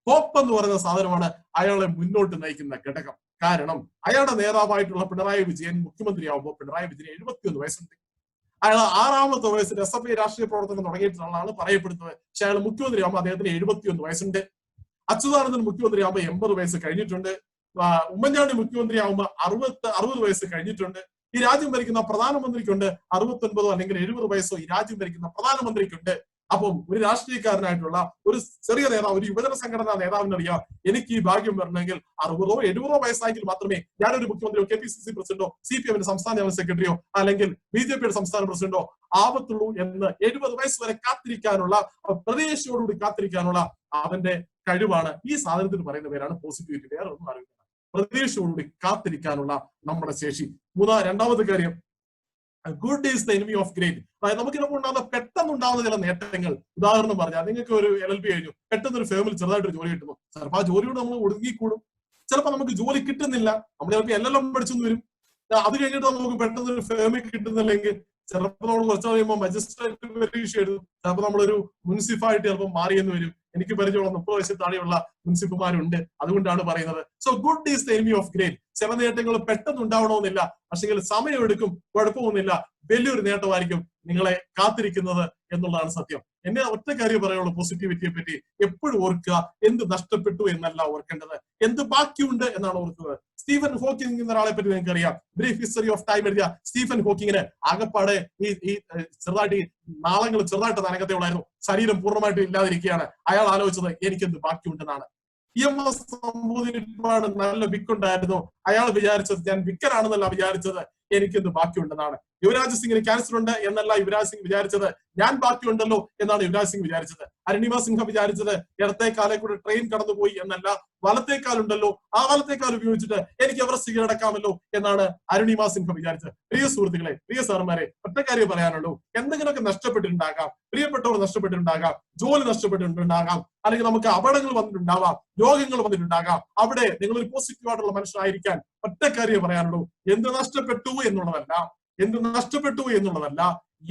[SPEAKER 1] Hope എന്ന് പറയുന്ന സാധനമാണ് അയാളെ മുന്നോട്ട് നയിക്കുന്ന ഘടകം. കാരണം അയാളുടെ നേതാവായിട്ടുള്ള പിണറായി വിജയൻ മുഖ്യമന്ത്രിയാവുമ്പോൾ പിണറായി വിജയൻ 71 വയസ്സുണ്ട്. അയാൾ 6ാമത്തെ വയസ്സിൽ SFI രാഷ്ട്രീയ പ്രവർത്തനം തുടങ്ങിയിട്ടുള്ളതാണ് പറയപ്പെടുന്നത്. പക്ഷെ അയാൾ മുഖ്യമന്ത്രിയാവുമ്പോൾ അദ്ദേഹത്തിന് 71 വയസ്സുണ്ട്. അച്യുതാനന്ദൻ മുഖ്യമന്ത്രിയാവുമ്പോൾ 80 വയസ്സ് കഴിഞ്ഞിട്ടുണ്ട്. ഉമ്മൻചാണ്ടി മുഖ്യമന്ത്രിയാവുമ്പോൾ 60 വയസ്സ് കഴിഞ്ഞിട്ടുണ്ട്. ഈ രാജ്യം ഭരിക്കുന്ന പ്രധാനമന്ത്രിക്കുണ്ട് 69 അല്ലെങ്കിൽ 70 വയസ്സോ ഈ രാജ്യം ഭരിക്കുന്ന പ്രധാനമന്ത്രിക്കുണ്ട്. അപ്പം ഒരു രാഷ്ട്രീയക്കാരനായിട്ടുള്ള ഒരു ചെറിയ നേതാവ്, ഒരു യുവജന സംഘടനാ നേതാവിനറിയാം, എനിക്ക് ഈ ഭാഗ്യം വരണമെങ്കിൽ 60 or 70 വയസ്സായെങ്കിൽ മാത്രമേ ഞാനൊരു മുഖ്യമന്ത്രിയോ KPCC പ്രസിഡന്റോ CPM-ന്റെ സംസ്ഥാന ജനറൽ സെക്രട്ടറിയോ അല്ലെങ്കിൽ BJP-യുടെ സംസ്ഥാന പ്രസിഡന്റോ ആവത്തുള്ളൂ എന്ന് 70 വയസ്സ് വരെ കാത്തിരിക്കാനുള്ള, പ്രതീക്ഷയോടുകൂടി കാത്തിരിക്കാനുള്ള അവന്റെ കഴിവാണ്. ഈ സാധനത്തിന് പറയുന്ന പേരാണ് പോസിറ്റിവിറ്റി. വേറെ ഒന്നും അറിയില്ല, പ്രതീക്ഷയോടുകൂടി കാത്തിരിക്കാനുള്ള നമ്മുടെ ശേഷി. രണ്ടാമത്തെ കാര്യം, good is the enemy of great. അതായത് നമുക്ക് നമുക്ക് ഉണ്ടാകുന്ന പെട്ടെന്നുണ്ടാകുന്ന ചില നേട്ടങ്ങൾ, ഉദാഹരണം പറഞ്ഞാൽ നിങ്ങൾക്ക് ഒരു LLB കഴിഞ്ഞു, പെട്ടെന്ന് ഒരു ഫേമിൽ ചെറുതായിട്ട് ഒരു ജോലി കിട്ടുന്നു. ചിലപ്പോൾ ആ ജോലിയോട് നമ്മൾ ഒടുങ്ങിക്കൂടും. ചിലപ്പോൾ നമുക്ക് ജോലി കിട്ടുന്നില്ല, നമ്മൾ ചിലപ്പോൾ LLM പഠിച്ചെന്ന് വരും. അത് കഴിഞ്ഞിട്ട് നമുക്ക് പെട്ടെന്ന് ഒരു ഫേമിൽ കിട്ടുന്നില്ലെങ്കിൽ ചിലപ്പോൾ നമ്മൾ കുറച്ച് കഴിയുമ്പോൾ മജിസ്ട്രേറ്റ് പരീക്ഷ എഴുതും. ചിലപ്പോൾ നമ്മളൊരു മുനിസിപ്പാലിറ്റി ചിലപ്പോൾ മാറിയെന്ന് വരും. എനിക്ക് പരിചയമുള്ള 30 വയസ്സിൽ താഴെയുള്ള മുനിസിപ്പൽമാരുണ്ട്. അതുകൊണ്ടാണ് പറയുന്നത്. So good is the enemy of great. ചില നേട്ടങ്ങൾ പെട്ടെന്ന് ഉണ്ടാവണമെന്നില്ല, പക്ഷെങ്കിൽ സമയമെടുക്കും, കുഴപ്പമൊന്നുമില്ല. വലിയൊരു നേട്ടമായിരിക്കും നിങ്ങളെ കാത്തിരിക്കുന്നത് എന്നുള്ളതാണ് സത്യം. എന്നെ ഒറ്റ കാര്യം പറയുള്ളൂ പോസിറ്റിവിറ്റിയെ പറ്റി. എപ്പോഴും ഓർക്കുക, എന്ത് നഷ്ടപ്പെട്ടു എന്നല്ല ഓർക്കേണ്ടത്, എന്ത് ബാക്കിയുണ്ട് എന്നാണ് ഓർക്കുന്നത്. സ്റ്റീഫൻ ഹോക്കിംഗ് എന്ന ഒരാളെ പറ്റി നിങ്ങൾക്ക് അറിയാം. ബ്രീഫ് ഹിസ്റ്ററി ഓഫ് ടൈം എഴുതിയ സ്റ്റീഫൻ ഹോക്കിങ്ങിന് ആകപ്പാടെ ഈ ചെറുതായിട്ട് നാളങ്ങൾ ചെറുതായിട്ട് നനകത്തെ ഉള്ളായിരുന്നു. ശരീരം പൂർണ്ണമായിട്ട് ഇല്ലാതിരിക്കുകയാണ്. അയാൾ ആലോചിച്ചത് എനിക്കെന്ത് ബാക്കിയുണ്ടെന്നാണ്. EMS നമ്പൂതിരിപ്പാട് നല്ല വിക്കുണ്ടായിരുന്നു. അയാൾ വിചാരിച്ചത് ഞാൻ വിക്കനാണെന്നല്ല വിചാരിച്ചത്, എനിക്കെന്ത് ബാക്കിയുണ്ടെന്നാണ്. യുവരാജ് സിംഗിന് ക്യാൻസർ ഉണ്ട് എന്നല്ല യുവരാജ് സിംഗ് വിചാരിച്ചത്, ഞാൻ ബാക്കിയുണ്ടല്ലോ എന്നാണ് യുവരാജ് സിംഗ് വിചാരിച്ചത്. അരുണിമ സിൻഹ വിചാരിച്ചത് ഇടത്തേക്കാലെ കൂടെ ട്രെയിൻ കടന്നുപോയി എന്നല്ല, വലത്തേക്കാലുണ്ടല്ലോ, ആ വലത്തേക്കാൽ ഉപയോഗിച്ചിട്ട് എനിക്ക് എവറസ്റ്റ് കീഴടക്കാമല്ലോ എന്നാണ് അരുണിമ സിൻഹ വിചാരിച്ചത്. പ്രിയ സുഹൃത്തുക്കളെ, പ്രിയ സാറുമാരെ, ഒറ്റ കാര്യം പറയാനുള്ളൂ, എന്തെങ്കിലുമൊക്കെ നഷ്ടപ്പെട്ടിട്ടുണ്ടാകാം. പ്രിയപ്പെട്ടവർ നഷ്ടപ്പെട്ടിട്ടുണ്ടാകാം, ജോലി നഷ്ടപ്പെട്ടിട്ടുണ്ടാകാം, അല്ലെങ്കിൽ നമുക്ക് അപകടങ്ങൾ വന്നിട്ടുണ്ടാവാം, രോഗങ്ങൾ വന്നിട്ടുണ്ടാകാം. അവിടെ നിങ്ങളൊരു പോസിറ്റീവ് ആയിട്ടുള്ള മനുഷ്യനായിരിക്കാൻ ഒറ്റ കാര്യം പറയാനുള്ളൂ, എന്ത് നഷ്ടപ്പെട്ടു എന്നുള്ളതല്ല,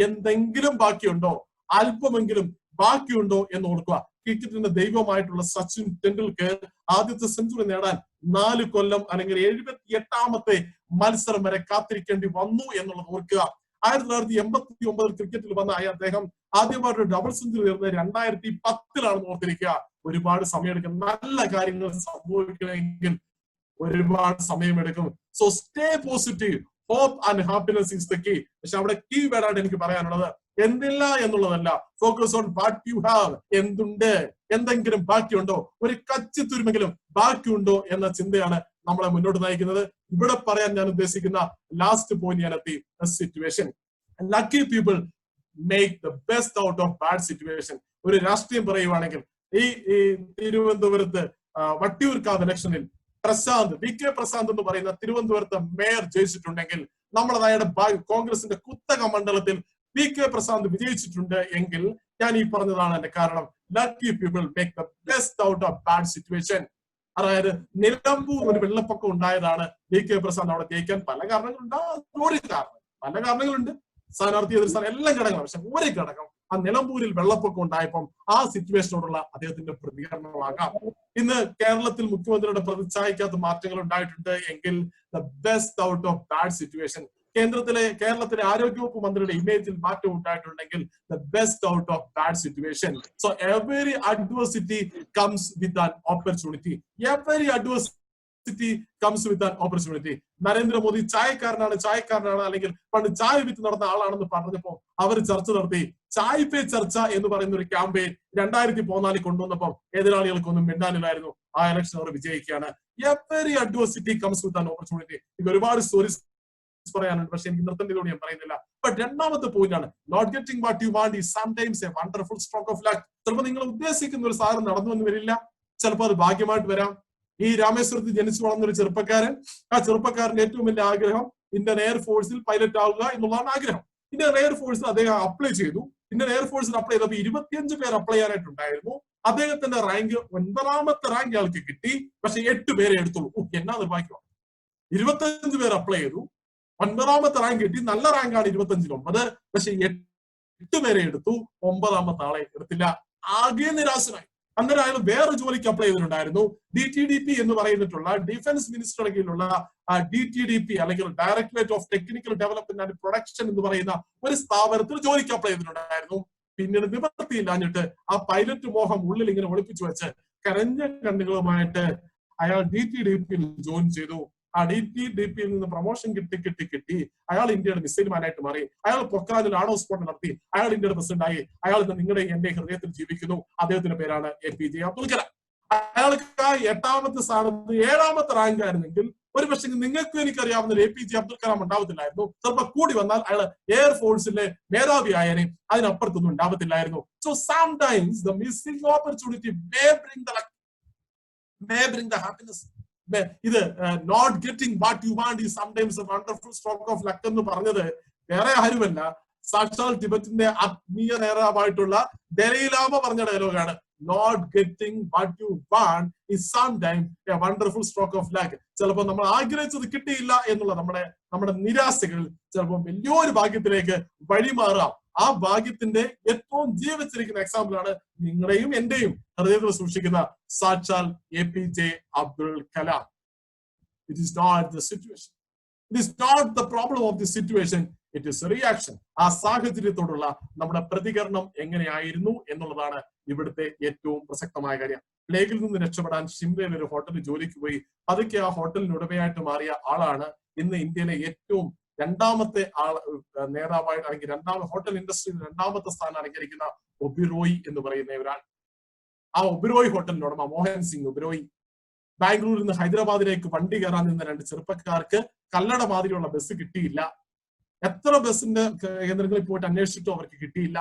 [SPEAKER 1] എന്തെങ്കിലും ബാക്കിയുണ്ടോ, അല്പമെങ്കിലും ബാക്കിയുണ്ടോ എന്ന് ഓർക്കുക. ക്രിക്കറ്റിന്റെ ദൈവമായിട്ടുള്ള സച്ചിൻ ടെണ്ടുൽക്കർ ആദ്യത്തെ സെഞ്ചുറി നേടാൻ 4 കൊല്ലം അല്ലെങ്കിൽ 78ാമത്തെ മത്സരം വരെ കാത്തിരിക്കേണ്ടി വന്നു എന്നുള്ളത് ഓർക്കുക. 1989 ക്രിക്കറ്റിൽ വന്ന അദ്ദേഹം ആദ്യമായിട്ട് ഡബിൾ സെഞ്ചുറി നേടുന്നത് 2010 ഓർത്തിരിക്കുക. ഒരുപാട് സമയമെടുക്കും, നല്ല കാര്യങ്ങൾ സംഭവിക്കണമെങ്കിൽ ഒരുപാട് സമയമെടുക്കും. So stay positive, hope and happiness is the key. പക്ഷെ അവിടെ കീ വേർഡായിട്ട് എനിക്ക് പറയാനുള്ളത് എന്തില്ല എന്നുള്ളതല്ല, focus on what you have. എന്തുണ്ട്, എന്തെങ്കിലും ബാക്കിയുണ്ടോ, ഒരു കച്ചിത്തുരുമെങ്കിലും ബാക്കിയുണ്ടോ എന്ന ചിന്തയാണ് നമ്മളെ മുന്നോട്ട് നയിക്കുന്നത്. ഇവിടെ പറയാൻ ഞാൻ ഉദ്ദേശിക്കുന്ന ലാസ്റ്റ് പോയിന്റ് ഞാൻ എത്തി. Situation. Lucky people make the best out of bad situation. ഒരു രാഷ്ട്രീയം പറയുവാണെങ്കിൽ ഈ തിരുവനന്തപുരത്ത് വട്ടിയൂർക്കാവ് ഇലക്ഷനിൽ VK പ്രശാന്ത് എന്ന് പറയുന്ന തിരുവനന്തപുരത്ത് മേയർ ജയിച്ചിട്ടുണ്ടെങ്കിൽ, നമ്മളതായത് കോൺഗ്രസിന്റെ കുത്തക മണ്ഡലത്തിൽ VK പ്രശാന്ത് വിജയിച്ചിട്ടുണ്ട് എങ്കിൽ ഞാൻ ഈ പറഞ്ഞതാണ് എന്റെ കാരണം. Lucky people make the best out of bad situation. അതായത് നിലമ്പൂർ ഒരു വെള്ളപ്പൊക്കം ഉണ്ടായതാണ് VK പ്രശാന്ത് അവിടെ ജയിക്കാൻ പല കാരണങ്ങളുണ്ട്. പല കാരണങ്ങളുണ്ട്, സ്ഥാനാർത്ഥി എതിർ എല്ലാം ഘടകമാണ്. പക്ഷെ ഒരു ഘടകം, ആ നിലമ്പൂരിൽ വെള്ളപ്പൊക്കം ഉണ്ടായപ്പം ആ സിറ്റുവേഷനോടുള്ള അദ്ദേഹത്തിന്റെ പ്രതികരണമാകാം. ഇന്ന് കേരളത്തിൽ മുഖ്യമന്ത്രിയുടെ പ്രതിച്ഛായക്കകത്ത് മാറ്റങ്ങൾ ഉണ്ടായിട്ടുണ്ട് എങ്കിൽ the best out of bad situation. കേരളത്തിലെ ആരോഗ്യവകുപ്പ് മന്ത്രിയുടെ ഇമേജിൽ മാറ്റം ഉണ്ടായിട്ടുണ്ടെങ്കിൽ the best out of bad situation. So every adversity comes with an opportunity. Every adversity adversity comes with an opportunity. Narendra Modi ചായക്കാരനാണ് അല്ലെങ്കിൽ പണ്ട് ചായ വിറ്റ് നടന്ന ആളാണെന്ന് പറഞ്ഞപ്പോ അവർ ചർച്ച നടത്തി. ചായ് പേ ചർച്ച എന്ന് പറയുന്ന ഒരു ക്യാമ്പയിൻ 2014 കൊണ്ടുവന്നപ്പോൾ എതിരാളികൾക്കൊന്നും മിണ്ടാനില്ലായിരുന്നു. ആ ഇലക്ഷൻ അവർ വിജയിക്കുകയാണ്. Every adversity comes with an opportunity. ഇത് ഒരുപാട് സ്റ്റോറീസ് പറയാനുണ്ട്, പക്ഷെ എനിക്ക് നിർത്തേണ്ടതോടെ ഞാൻ പറയുന്നില്ല. ബട്ട് രണ്ടാമത്തെ പോയിന്റ് ആണ്, not getting what you want is sometimes a wonderful stroke of luck. ചിലപ്പോൾ നിങ്ങൾ ഉദ്ദേശിക്കുന്ന ഒരു സാധനം നടന്നു എന്ന് വരില്ല, ചിലപ്പോൾ അത് ഭാഗ്യമായിട്ട് വരാം. ഈ രാമേശ്വരത്ത് ജനിച്ചു വളർന്ന ഒരു ചെറുപ്പക്കാരൻ, ആ ചെറുപ്പക്കാരന്റെ ഏറ്റവും വലിയ ആഗ്രഹം ഇന്ത്യൻ എയർഫോഴ്സിൽ പൈലറ്റ് ആവുക എന്നുള്ളതാണ് ആഗ്രഹം. ഇന്ത്യൻ എയർഫോഴ്സിൽ അദ്ദേഹം അപ്ലൈ ചെയ്തു. ഇന്ത്യൻ എയർഫോഴ്സിൽ അപ്ലൈ ചെയ്തപ്പോൾ 25 പേർ അപ്ലൈ ചെയ്യാനായിട്ടുണ്ടായിരുന്നു. അദ്ദേഹത്തിന്റെ റാങ്ക് 9ാമത്തെ റാങ്ക് ആൾക്ക് കിട്ടി, പക്ഷെ 8 പേരെ എടുത്തുള്ളൂ. എന്നാ നിർഭാഗ്യം. 25 പേർ അപ്ലൈ ചെയ്തു, 9ാമത്തെ റാങ്ക് കിട്ടി. നല്ല റാങ്കാണ് 25-9, പക്ഷെ 8 പേരെ എടുത്തു, 9ാമത്തെ ആളെ എടുത്തില്ല. ആകെ നിരാശനായി. അന്നേരം അയാൾ വേറെ ജോലിക്ക് അപ്ലൈ ചെയ്തിട്ടുണ്ടായിരുന്നു. DTDP എന്ന് പറയുന്നിട്ടുള്ള ഡിഫൻസ് മിനിസ്റ്ററുടെ കീഴിലുള്ള DTDP അല്ലെങ്കിൽ directorate of technical development and production എന്ന് പറയുന്ന ഒരു സ്ഥാപനത്തിൽ ജോലിക്ക് അപ്ലൈ ചെയ്തിട്ടുണ്ടായിരുന്നു. പിന്നീട് നിവർത്തിയില്ലാഞ്ഞിട്ട് ആ പൈലറ്റ് മോഹം ഉള്ളിൽ ഇങ്ങനെ ഒളിപ്പിച്ചു വെച്ച് കരഞ്ഞ കണ്ണുകളുമായിട്ട് അയാൾ DTDP ജോയിൻ ചെയ്തു. ആ DTDPയിൽ നിന്ന് പ്രൊമോഷൻ കിട്ടി അയാൾ ഇന്ത്യയുടെ മിസൈൽ മാനായിട്ട് മാറി. അയാൾ പൊക്രാനിൽ ആണവ സ്ഫോടനം നടത്തി. അയാൾ ഇന്ത്യയുടെ പ്രസിഡന്റായി. അയാൾ ഇന്ന് നിങ്ങളുടെ എന്റെ ഹൃദയത്തിൽ ജീവിക്കുന്നു. അദ്ദേഹത്തിന്റെ പേരാണ് APJ അബ്ദുൽ കലാം. അയാൾക്ക് 8ാമത്തെ സ്ഥാനത്ത് 7ാമത്തെ റാങ്ക് ആയിരുന്നെങ്കിൽ ഒരു പക്ഷേ നിങ്ങൾക്കും എനിക്കറിയാവുന്ന APJ അബ്ദുൽ കലാം ഉണ്ടാവത്തില്ലായിരുന്നു. ചിലപ്പോൾ കൂടി വന്നാൽ അയാൾ എയർഫോഴ്സിലെ മേധാവി ആയാലും അതിനപ്പുറത്തൊന്നും ഉണ്ടാവത്തില്ലായിരുന്നു. So sometimes the missing opportunity may bring the happiness. ഇത് not getting what you want is sometimes a wonderful stroke of luck എന്ന് പറഞ്ഞത് വേറെ ആരുമല്ല, സാക്ഷാൽ ടിബറ്റിന്റെ ആത്മീയ നേതാവായിട്ടുള്ള ദലൈലാമ പറഞ്ഞ ഡയലോഗാണ്. Not getting what you want is sometimes a wonderful stroke of luck. ചിലപ്പോൾ നമ്മൾ ആഗ്രഹിച്ചത് കിട്ടിയില്ല എന്നുള്ള നമ്മുടെ നിരാശകൾ ചിലപ്പോൾ വലിയൊരു ഭാഗ്യത്തിലേക്ക് വഴിമാറാം. ആ ഭാഗ്യത്തിന്റെ ഏറ്റവും ജീവിച്ചിരിക്കുന്ന എക്സാമ്പിൾ ആണ് നിങ്ങളുടെയും എന്റെയും ഹൃദയത്തിൽ സൂക്ഷിക്കുന്ന സാക്ഷാൽ APJ Abdul Kalam. It is not the situation. It is not the problem of the situation. It is a reaction. ആ സാഹചര്യത്തോടുള്ള നമ്മുടെ പ്രതികരണം എങ്ങനെയായിരുന്നു എന്നുള്ളതാണ് ഇവിടുത്തെ ഏറ്റവും പ്രസക്തമായ കാര്യം. പ്ലേഗിൽ നിന്ന് രക്ഷപ്പെടാൻ ഷിംലയിൽ ഒരു ഹോട്ടലിൽ ജോലിക്ക് പോയി പതുക്കെ ആ ഹോട്ടലിന് ഉടമയായിട്ട് മാറിയ ആളാണ് ഇന്ന് ഇന്ത്യയിലെ ഏറ്റവും രണ്ടാമത്തെ നേതാവായിട്ട് അല്ലെങ്കിൽ ഹോട്ടൽ ഇൻഡസ്ട്രിയിൽ 2ാമത്തെ സ്ഥാനം അലങ്കരിക്കുന്ന ഒബിറോയ് എന്ന് പറയുന്ന ഒരാൾ. ആ ഒബിറോയ് ഹോട്ടലിന്റെ ഉടമ മോഹൻ സിംഗ് ഒബിറോയ്. ബാംഗ്ലൂരിൽ നിന്ന് ഹൈദരാബാദിലേക്ക് വണ്ടി കയറാൻ നിന്ന 2 ചെറുപ്പക്കാർക്ക് കല്ലട മാതിരിയുള്ള ബസ് കിട്ടിയില്ല. എത്ര ബസിന്റെ കേന്ദ്രങ്ങളിൽ പോയിട്ട് അന്വേഷിച്ചിട്ടും അവർക്ക് കിട്ടിയില്ല.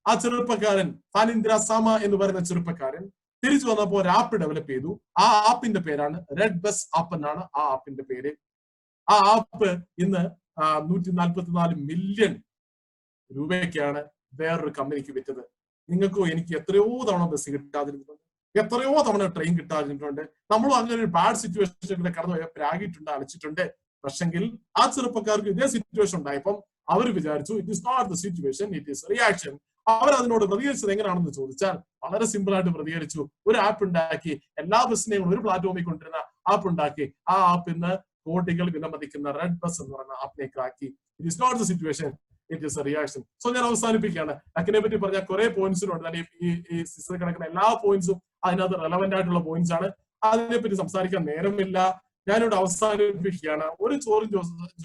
[SPEAKER 1] ആ ചെറുപ്പക്കാരൻ ഫാനിന്ദ്ര സാമ എന്ന് പറയുന്ന ചെറുപ്പക്കാരൻ തിരിച്ചു വന്നപ്പോൾ ഒരു ആപ്പ് ഡെവലപ്പ് ചെയ്തു. ആ ആപ്പിന്റെ പേരാണ് റെഡ് ബസ് ആപ്പ് എന്നാണ് ആ ആപ്പിന്റെ പേര്. ആ ആപ്പ് ഇന്ന് 144 മില്യൺ രൂപയ്ക്കാണ് വേറൊരു കമ്പനിക്ക് വിറ്റത്. നിങ്ങൾക്കോ എനിക്ക് എത്രയോ തവണ ബസ് കിട്ടാതിരുന്നിട്ടുണ്ട്, എത്രയോ തവണ ട്രെയിൻ കിട്ടാതിരുന്നിട്ടുണ്ട്. നമ്മളും അങ്ങനെ ഒരു ബാഡ് സിറ്റുവേഷനിലൂടെ കടന്നു പ്രാഗിയിട്ടുണ്ട്, അലച്ചിട്ടുണ്ട്. പക്ഷെങ്കിൽ ആ ചെറുപ്പക്കാർക്ക് ഇതേ സിറ്റുവേഷൻ ഉണ്ടായപ്പം അവർ വിചാരിച്ചു it is not the situation, it is reaction. അവർ അതിനോട് പ്രതികരിച്ചത് എങ്ങനെയാണെന്ന് ചോദിച്ചാൽ വളരെ സിമ്പിൾ ആയിട്ട് പ്രതികരിച്ചു. ഒരു ആപ്പ് ഉണ്ടാക്കി, എല്ലാ ബസ്സിനെയും ഒരു പ്ലാറ്റ്ഫോമിൽ കൊണ്ടുവരുന്ന ആപ്പ് ഉണ്ടാക്കി. ആ ആപ്പ് ഇന്ന് കോടികൾ വിലമതിക്കുന്ന റെഡ് ബസ് എന്ന് പറയുന്ന ആപ്പിലേക്ക് ആക്കി. It is not the situation, it is a reaction. So ഞാൻ അവസാനിപ്പിക്കുകയാണ്. ലക്കിനെ പറ്റി പറഞ്ഞ കുറെ പോയിന്റ്സിലുണ്ട്. ഈ സിസ്റ്റർ കിടക്കുന്ന എല്ലാ പോയിന്റ്സും അതിനകത്ത് റെലവെന്റ് ആയിട്ടുള്ള പോയിന്റ്സ് ആണ്. അതിനെപ്പറ്റി സംസാരിക്കാൻ നേരമില്ല. ഞാനിവിടെ അവസാനിപ്പിക്കുകയാണ്. ഒരു ചോദ്യം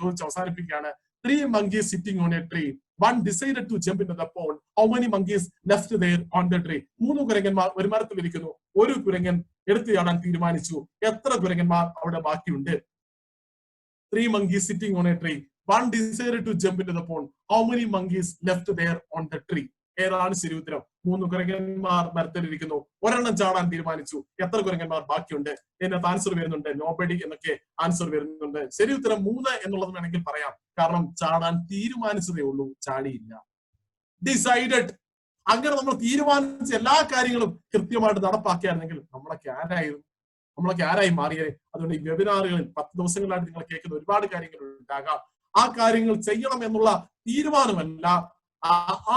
[SPEAKER 1] ചോദിച്ച് അവസാനിപ്പിക്കുകയാണ്. 3 monkeys sitting on a tree. One decided to jump into the pond. How many monkeys left there on the tree? 3 കുരങ്ങന്മാർ ഒരു മരത്തിൽ ഇരിക്കുന്നു. ഒരു കുരങ്ങൻ എടുത്തു ചാടാൻ തീരുമാനിച്ചു. എത്ര കുരങ്ങന്മാർ അവിടെ ബാക്കിയുണ്ട്? 3 monkeys sitting on a tree. One decided to jump into the pond. How many monkeys left there on the tree? ഏതാണ് ശരി ഉത്തരം? 3 കുരങ്ങന്മാർ മരത്തിലിരിക്കുന്നു. ഒരെണ്ണം ചാടാൻ തീരുമാനിച്ചു. എത്ര കുരങ്ങന്മാർ ബാക്കിയുണ്ട്? ഇതിനകത്ത് ആൻസർ വരുന്നുണ്ട്. നോബഡി എന്നൊക്കെ ആൻസർ വരുന്നുണ്ട്. ശരി ഉത്തരം 3 എന്നുള്ളത് വേണമെങ്കിൽ പറയാം. കാരണം ചാടാൻ തീരുമാനിച്ചതേ ഉള്ളൂ, ചാടിയില്ല. ഡിസൈഡഡ്. അങ്ങനെ നമ്മൾ തീരുമാനിച്ച എല്ലാ കാര്യങ്ങളും കൃത്യമായിട്ട് നടപ്പാക്കിയായിരുന്നെങ്കിൽ നമ്മളൊക്കെ ആരായി മാറിയത്? അതുകൊണ്ട് ഈ വെബിനാറുകളിൽ 10 ദിവസങ്ങളായിട്ട് നിങ്ങൾ കേൾക്കുന്ന ഒരുപാട് കാര്യങ്ങൾ ഉണ്ടാകാം. ആ കാര്യങ്ങൾ ചെയ്യണം എന്നുള്ള തീരുമാനമല്ല,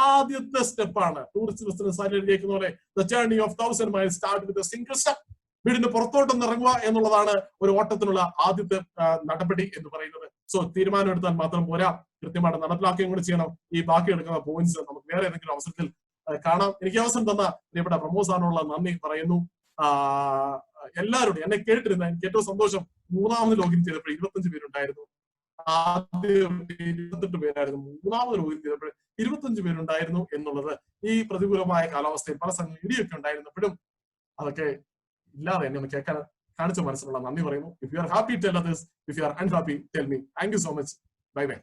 [SPEAKER 1] ആദ്യത്തെ സ്റ്റെപ്പാണ്. ടൂറിസ്റ്റ് ബിസിനസ് കേൾക്കുന്ന പോലെ the journey of 1000 miles start with a single step. വീടിന് പുറത്തോട്ടൊന്ന് ഇറങ്ങുക എന്നുള്ളതാണ് ഒരു ഓട്ടത്തിനുള്ള ആദ്യത്തെ നടപടി എന്ന് പറയുന്നത്. സോ തീരുമാനം എടുത്താൽ മാത്രം പോരാ, കൃത്യമായിട്ട് നടപ്പിലാക്കുകയും കൂടി ചെയ്യണം. ഈ ബാക്കി എടുക്കുന്ന പോയിന്റ്സ് നമുക്ക് വേറെ ഏതെങ്കിലും അവസരത്തിൽ കാണാം. എനിക്ക് അവസരം തന്ന പ്രിയപ്പെട്ട പ്രമോദ് സാറിനുള്ള നന്ദി പറയുന്നു. എല്ലാവരോടും എന്നെ കേട്ടിരുന്ന എനിക്ക് ഏറ്റവും സന്തോഷം. മൂന്നാമത് ലോഗിൻ ചെയ്തപ്പോൾ 25 പേരുണ്ടായിരുന്നു. ആദ്യം 28 പേരായിരുന്നു. മൂന്നാമത് ലോഗിൻ ചെയ്തപ്പോൾ 25 പേരുണ്ടായിരുന്നു എന്നുള്ളത് ഈ പ്രതികൂലമായ കാലാവസ്ഥയിൽ പല സ്ഥലങ്ങളിൽ ഇടിയൊക്കെ ഉണ്ടായിരുന്നപ്പോഴും അതൊക്കെ ഇല്ലാതെ എന്നെ ഒന്ന് കേൾക്കാൻ കാണിച്ച മനസ്സിലുള്ള നന്ദി പറയുന്നു. If you are happy tell others, if you are unhappy tell me. Thank you so much. Bye bye.